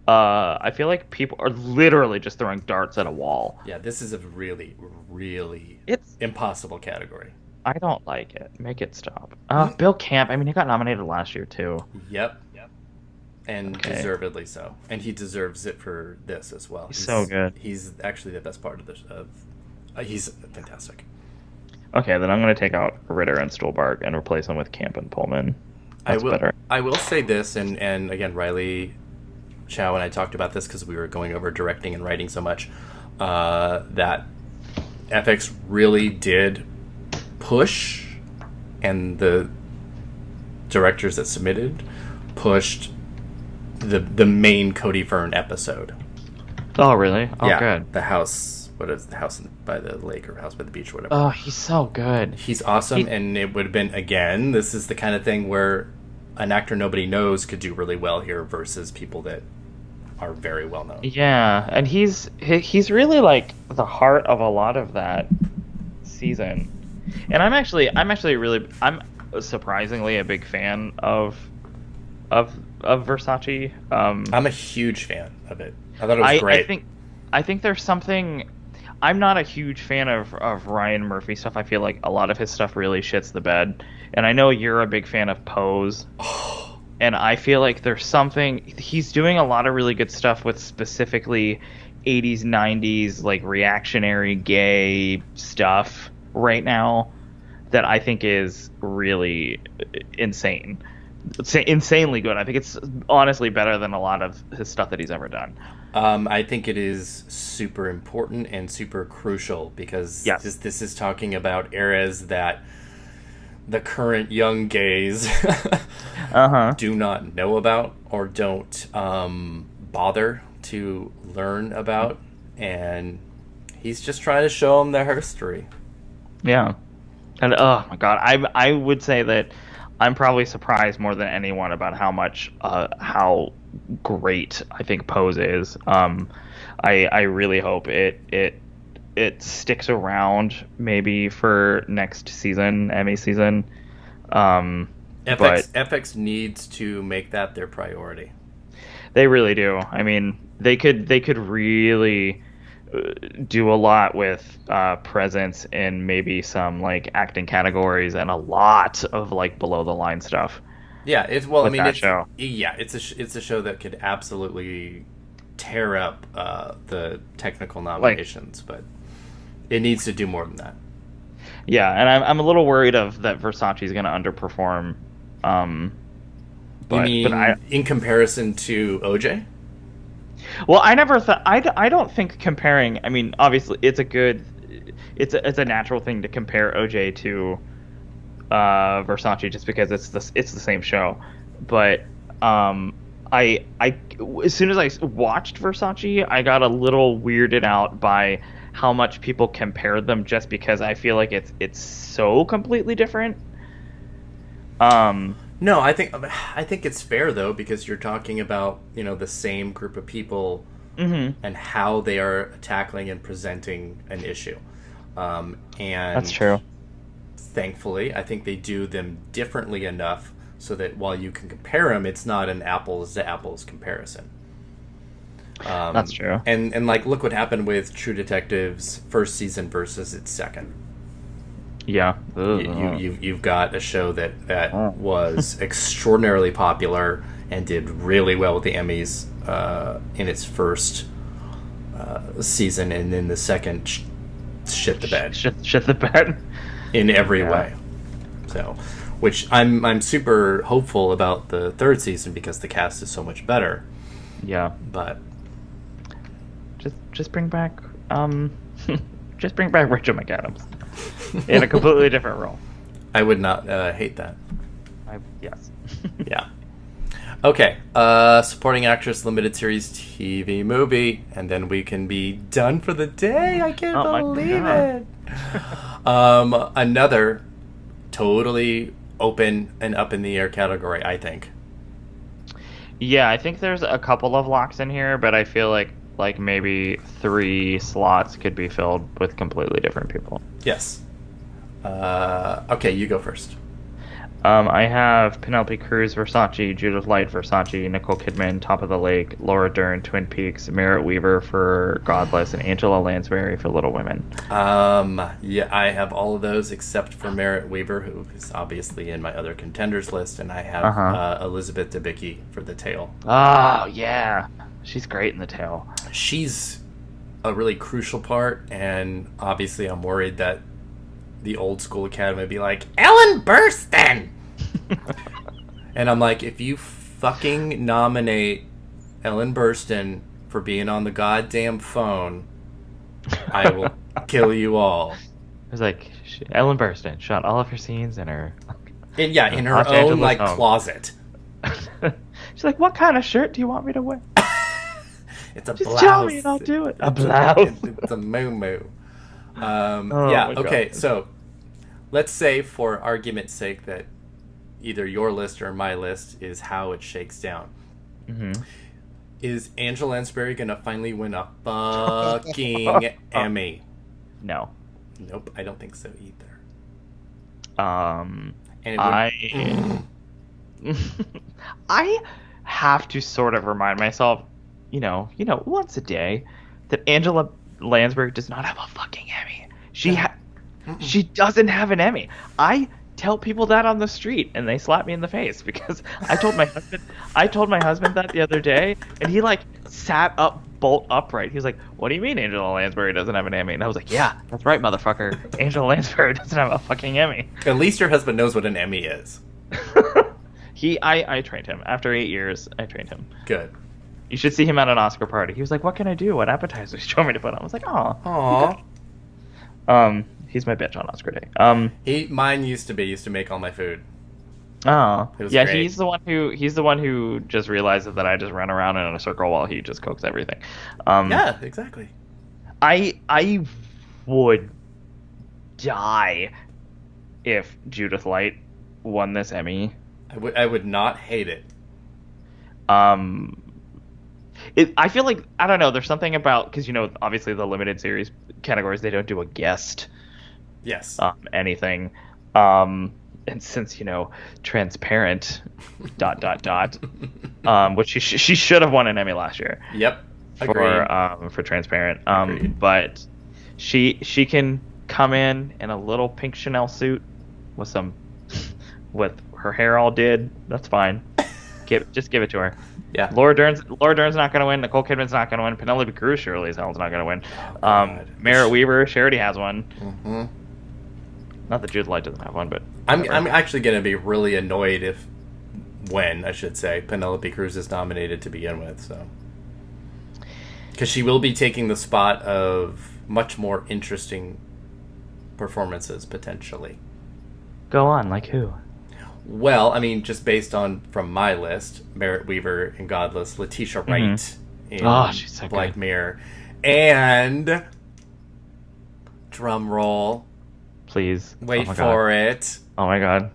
I feel like people are literally just throwing darts at a wall. Yeah, this is a really, really it's impossible category. I don't like it. Make it stop. Bill Camp, I mean, he got nominated last year, too. Yep. And deservedly so. And he deserves it for this as well. He's so good. He's actually the best part of this. He's fantastic. Okay, then I'm going to take out Ritter and Stuhlbarg and replace them with Camp and Pullman. That's better. I will say this, and again, Riley... Chow and I talked about this because we were going over directing and writing so much, that FX really did push, and the directors that submitted pushed the main Cody Fern episode. Oh, really? Oh, yeah, good. The house, what is the house by the lake or house by the beach or whatever. Oh, he's so good. He's awesome, and it would have been, again, this is the kind of thing where an actor nobody knows could do really well here versus people that are very well known. Yeah, and he's really like the heart of a lot of that season. And I'm surprisingly a big fan of Versace. I'm a huge fan of it. I thought it was great. I think there's something. I'm not a huge fan of Ryan Murphy stuff. I feel like a lot of his stuff really shits the bed. And I know you're a big fan of Pose. And I feel like there's something. He's doing a lot of really good stuff with specifically 80s, 90s, like reactionary gay stuff right now that I think is really insane. It's insanely good. I think it's honestly better than a lot of his stuff that he's ever done. I think it is super important and super crucial because this is talking about eras that the current young gays do not know about or don't bother to learn about, and he's just trying to show them their history. Yeah, and oh my god, I would say that I'm probably surprised more than anyone about how great I think Pose is. I really hope it sticks around maybe for next season, Emmy season. FX needs to make that their priority. They really do. I mean, they could really do a lot with presence in maybe some like acting categories and a lot of like below the line stuff. Yeah, it's a show that could absolutely tear up the technical nominations, but it needs to do more than that. Yeah, and I'm a little worried that Versace's going to underperform. In comparison to OJ? Well, I never thought. I don't think comparing. I mean, obviously, it's a natural thing to compare OJ to Versace just because it's the same show. But I as soon as I watched Versace, I got a little weirded out by how much people compared them just because I feel like it's so completely different. No, I think it's fair though because you're talking about the same group of people and how they are tackling and presenting an issue, and that's true. Thankfully, I think they do them differently enough so that while you can compare them, it's not an apples to apples comparison. That's true. And like, look what happened with True Detective's first season versus its second. Yeah. You've got a show that was extraordinarily popular and did really well with the Emmys in its first season, and then the second shit the bed. Shit the bed. In every way. So, which I'm super hopeful about the third season because the cast is so much better. Yeah. But just bring back Rachel McAdams in a completely different role. I would not hate that. Yes. Yeah. Okay. Supporting actress, limited series, TV, movie, and then we can be done for the day. I can't believe it. Another totally open and up in the air category, I think. Yeah, I think there's a couple of locks in here, but I feel like maybe 3 slots could be filled with completely different people. Yes. Okay, you go first. I have Penelope Cruz, Versace, Judith Light, Versace, Nicole Kidman, Top of the Lake, Laura Dern, Twin Peaks, Merritt Wever for Godless, and Angela Lansbury for Little Women. Yeah, I have all of those except for Merritt Wever, who is obviously in my other contenders list, and I have Elizabeth Debicki for The Tale. Oh, yeah. She's great in The Tale. She's a really crucial part, and obviously I'm worried that the old school Academy would be like, Ellen Burstyn! And I'm like, if you fucking nominate Ellen Burstyn for being on the goddamn phone, I will kill you all. It was like, Ellen Burstyn shot all of her scenes in her... in her own, like, closet. She's like, what kind of shirt do you want me to wear? It's a Just blouse. tell me and I'll do it. A blouse. It's a moo-moo. Okay, so let's say for argument's sake that either your list or my list is how it shakes down. Is Angela Lansbury gonna finally win a fucking Emmy? No. Nope, I don't think so either. And I have to sort of remind myself, once a day, that Angela Lansbury does not have a fucking Emmy. She doesn't have an Emmy. I tell people that on the street, and they slap me in the face because I told my husband that the other day, and he like sat up bolt upright. He was like, "What do you mean Angela Lansbury doesn't have an Emmy?" And I was like, "Yeah, that's right, motherfucker. Angela Lansbury doesn't have a fucking Emmy." At least your husband knows what an Emmy is. I trained him. After 8 years, I trained him. Good. You should see him at an Oscar party. He was like, "What can I do? What appetizers do you want me to put on?" I was like, "Aw." He's my bitch on Oscar day. Mine used to make all my food. Oh, yeah. Great. He's the one who just realizes that I just run around in a circle while he just cooks everything. Yeah, exactly. I would die if Judith Light won this Emmy. I would not hate it. I feel like, I don't know, there's something about, because obviously the limited series categories, they don't do a guest. Yes. Anything. And since transparent ... which she should have won an Emmy last year. Yep. Agreed. For transparent. Agreed. But she can come in a little pink Chanel suit with her hair all did. That's fine. Just give it to her. Yeah. Laura Dern's not going to win. Nicole Kidman's not going to win. Penelope Cruz surely as hell's not going to win. Merritt Weaver, she already has one. Mm-hmm. Not that Judith Light doesn't have one, but I'm actually going to be really annoyed when Penelope Cruz is nominated to begin with. So, because she will be taking the spot of much more interesting performances potentially. Go on, like who? Well, I mean, just based on from my list, Merritt Weaver in Godless, Letitia Wright in she's so Black good. Mirror, and drum roll, please wait for it. Oh my god,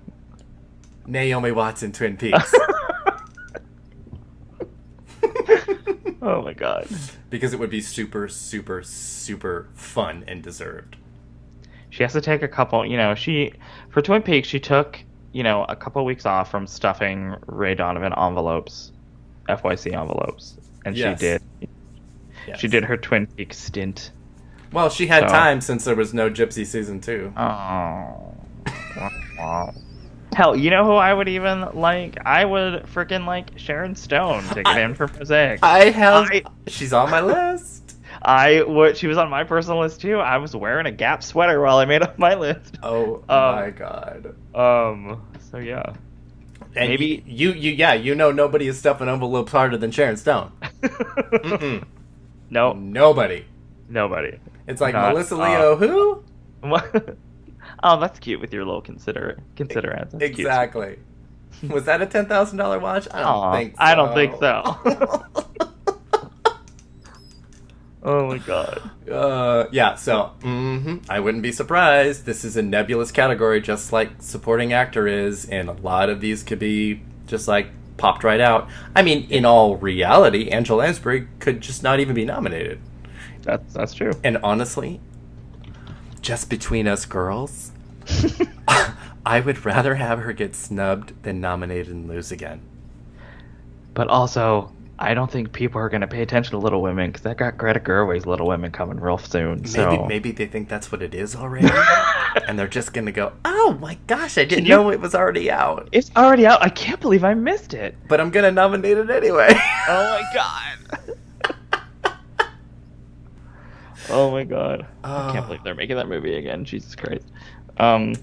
Naomi Watts in Twin Peaks. Oh my god, because it would be super, super, super fun and deserved. She has to take a couple. For Twin Peaks, she took a couple weeks off from stuffing Ray Donovan envelopes, FYC envelopes, and Yes. she did. Yes. She did her Twin Peaks stint. Well, she had time since there was no Gypsy season 2. Oh. Hell, you know who I would even like? I would freaking like Sharon Stone to get in for Mosaic. She's on my list. She was on my personal list too. I was wearing a Gap sweater while I made up my list. Oh my god. So yeah. And maybe nobody is stuffing envelopes harder than Sharon Stone. No. Nobody. It's like Melissa Leo who? Oh, that's cute with your little considerate. That's exactly. Cute. Was that a $10,000 watch? I don't think so. Oh my god. Yeah, so I wouldn't be surprised. This is a nebulous category, just like supporting actor is, and a lot of these could be just like popped right out. I mean, in all reality, Angela Lansbury could just not even be nominated. That's true. And honestly, just between us girls, I would rather have her get snubbed than nominated and lose again. But also, I don't think people are going to pay attention to Little Women because I got Greta Gerwig's Little Women coming real soon. Maybe they think that's what it is already, and they're just going to go, "Oh my gosh, I didn't know it was already out." It's already out. I can't believe I missed it. But I'm going to nominate it anyway. Oh my god. Oh my god. I can't believe they're making that movie again. Jesus Christ. That's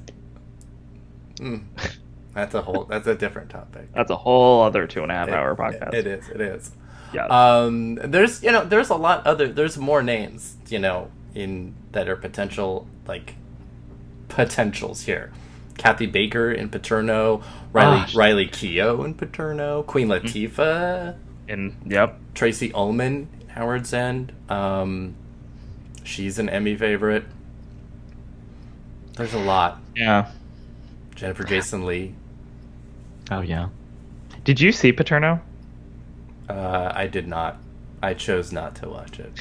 a different topic. That's a whole other 2.5 hour podcast. It is. Yeah. There's more names, that are potentials here. Kathy Baker in Paterno, Riley Keough in Paterno, Queen Latifah, Tracy Ullman in Howard's End. She's an Emmy favorite. There's a lot. Yeah. Jennifer Jason Leigh. Oh yeah. Did you see Paterno? I did not. I chose not to watch it.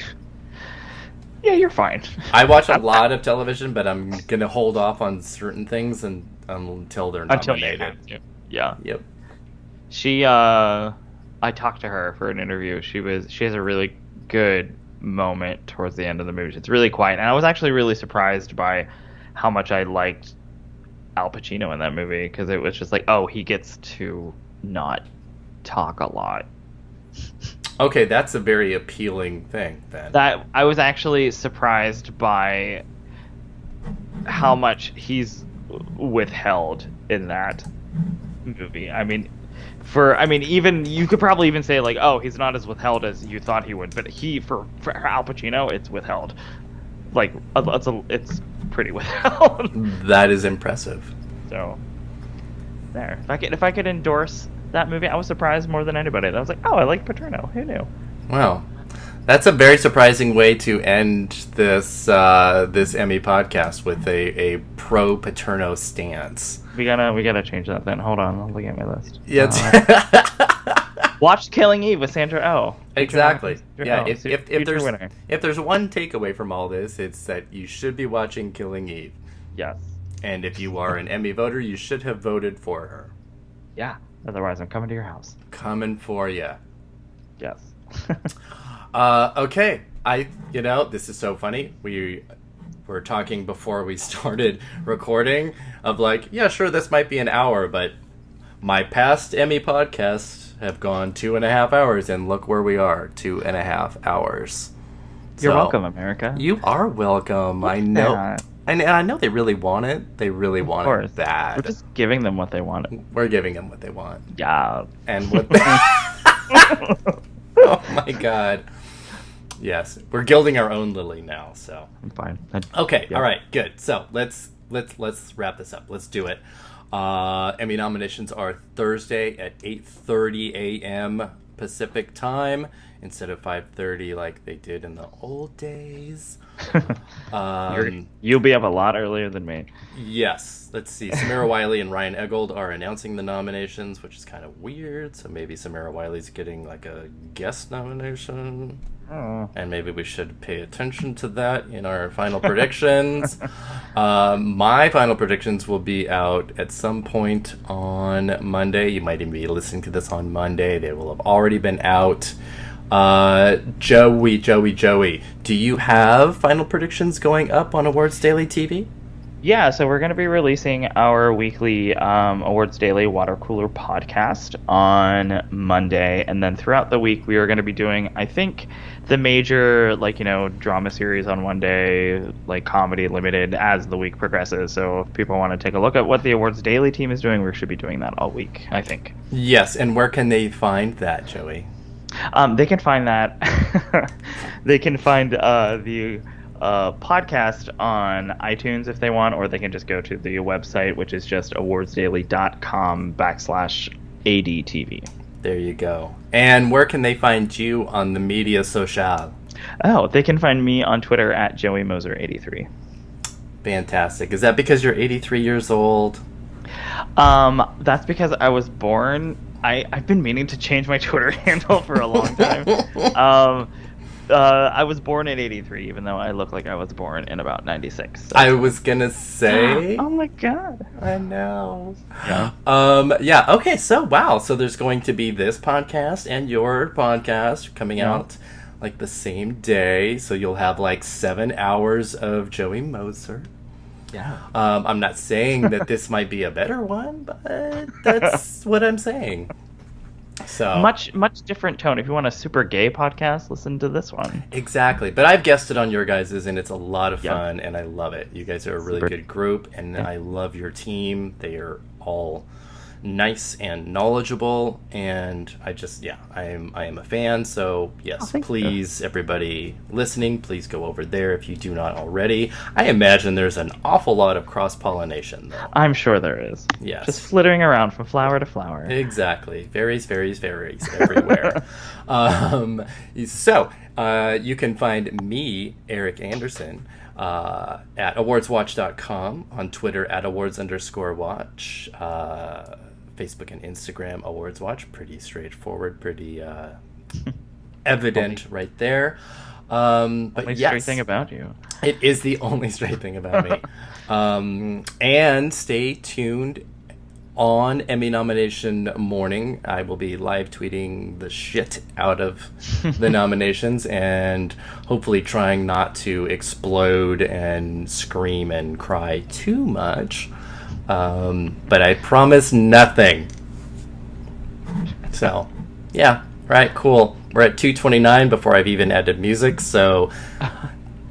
Yeah, you're fine. I watch a lot of television, but I'm gonna hold off on certain things until they're nominated. Yeah. Yep. I talked to her for an interview. She has a really good moment towards the end of the movie. It's really quiet, and I was actually really surprised by how much I liked Al Pacino in that movie, because it was just like, oh, he gets to not talk a lot. Okay, that's a very appealing thing then. That I was actually surprised by how much he's withheld in that movie. I mean, even you could probably even say like, oh, he's not as withheld as you thought he would, but for Al Pacino, it's withheld. Like it's pretty withheld. That is impressive. So there, if I could endorse that movie, I was surprised more than anybody. I was like, oh, I like Paterno. Who knew? Wow, that's a very surprising way to end this Emmy podcast, with a pro Paterno stance. We gotta change that then. Hold on, I'll look at my list. Yeah. Watch Killing Eve with Sandra Oh. Exactly. Yeah. Oh, If there's one takeaway from all this, it's that you should be watching Killing Eve. Yes. And if you are an Emmy voter, you should have voted for her. Yeah. Otherwise, I'm coming to your house. Coming for you. Yes. Okay. This is so funny. We were talking before we started recording of like, yeah, sure, this might be an hour, but my past Emmy podcasts have gone 2.5 hours, and look where we are, 2.5 hours. You're welcome, America. You are welcome. I know. Yeah. I know they really want it. They really want it bad. We're just giving them what they want. We're giving them what they want. Yeah. And what they... Oh my god. Yes, we're gilding our own lily now, so I'm fine. Okay, yeah. All right, good. So let's wrap this up. Let's do it. Emmy nominations are Thursday at 8:30 a.m. Pacific time instead of 5:30 like they did in the old days. You'll be up a lot earlier than me. Yes. Let's see. Samira Wiley and Ryan Eggold are announcing the nominations, which is kind of weird. So maybe Samira Wiley's getting like a guest nomination. Oh. And maybe we should pay attention to that in our final predictions. My final predictions will be out at some point on Monday. You might even be listening to this on Monday. They will have already been out. Joey, do you have final predictions going up on Awardsdaily TV? Yeah, so we're going to be releasing our weekly Awardsdaily Water Cooler podcast on Monday, and then throughout the week we are going to be doing, I think, the major, drama series on one day, comedy limited as the week progresses. So if people want to take a look at what the Awardsdaily team is doing, we should be doing that all week, I think. Yes, and where can they find that, Joey? They can find that. They can find the podcast on iTunes if they want, or they can just go to the website, which is just awardsdaily.com/ADTV. There you go. And where can they find you on the media social? Oh, they can find me on Twitter at JoeyMoser83. Fantastic. Is that because you're 83 years old? That's because I was born... I've been meaning to change my Twitter handle for a long time. I was born in 83, even though I look like I was born in about 96. So. I was gonna say... Oh my god. I know. Yeah. Yeah, okay, so wow. So there's going to be this podcast and your podcast coming out the same day. So you'll have 7 hours of Joey Moser. Yeah. I'm not saying that this might be a better one, but that's what I'm saying. So much different tone. If you want a super gay podcast, listen to this one. Exactly. But I've guested on your guys's, and it's a lot of fun, and I love it. You guys are a really good group, and I love your team. They are all nice and knowledgeable, and I am a fan. So yes, please, everybody listening, please go over there if you do not already. I imagine there's an awful lot of cross-pollination, though. I'm sure there is. Yes, just flittering around from flower to flower. Exactly, varies everywhere. So you can find me, Eric Anderson, at awardswatch.com, on Twitter at awards_watch, Facebook and Instagram Awards Watch. Pretty straightforward, pretty evident right there. But only yes, straight thing about you. It is the only straight thing about me. And stay tuned on Emmy nomination morning. I will be live tweeting the shit out of the nominations and hopefully trying not to explode and scream and cry too much. But I promise nothing. So, yeah. Right, cool. We're at 2:29 before I've even added music, so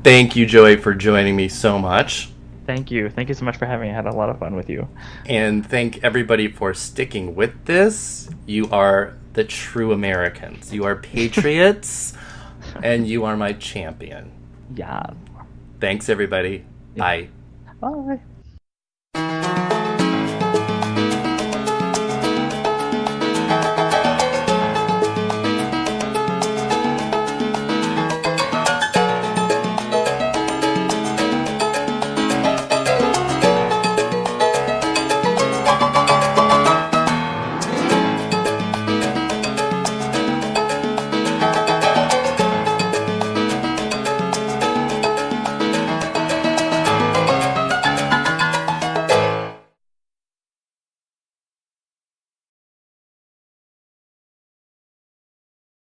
thank you, Joey, for joining me so much. Thank you. Thank you so much for having me. I had a lot of fun with you. And thank everybody for sticking with this. You are the true Americans. You are patriots, and you are my champion. Yeah. Thanks, everybody. Bye. Bye.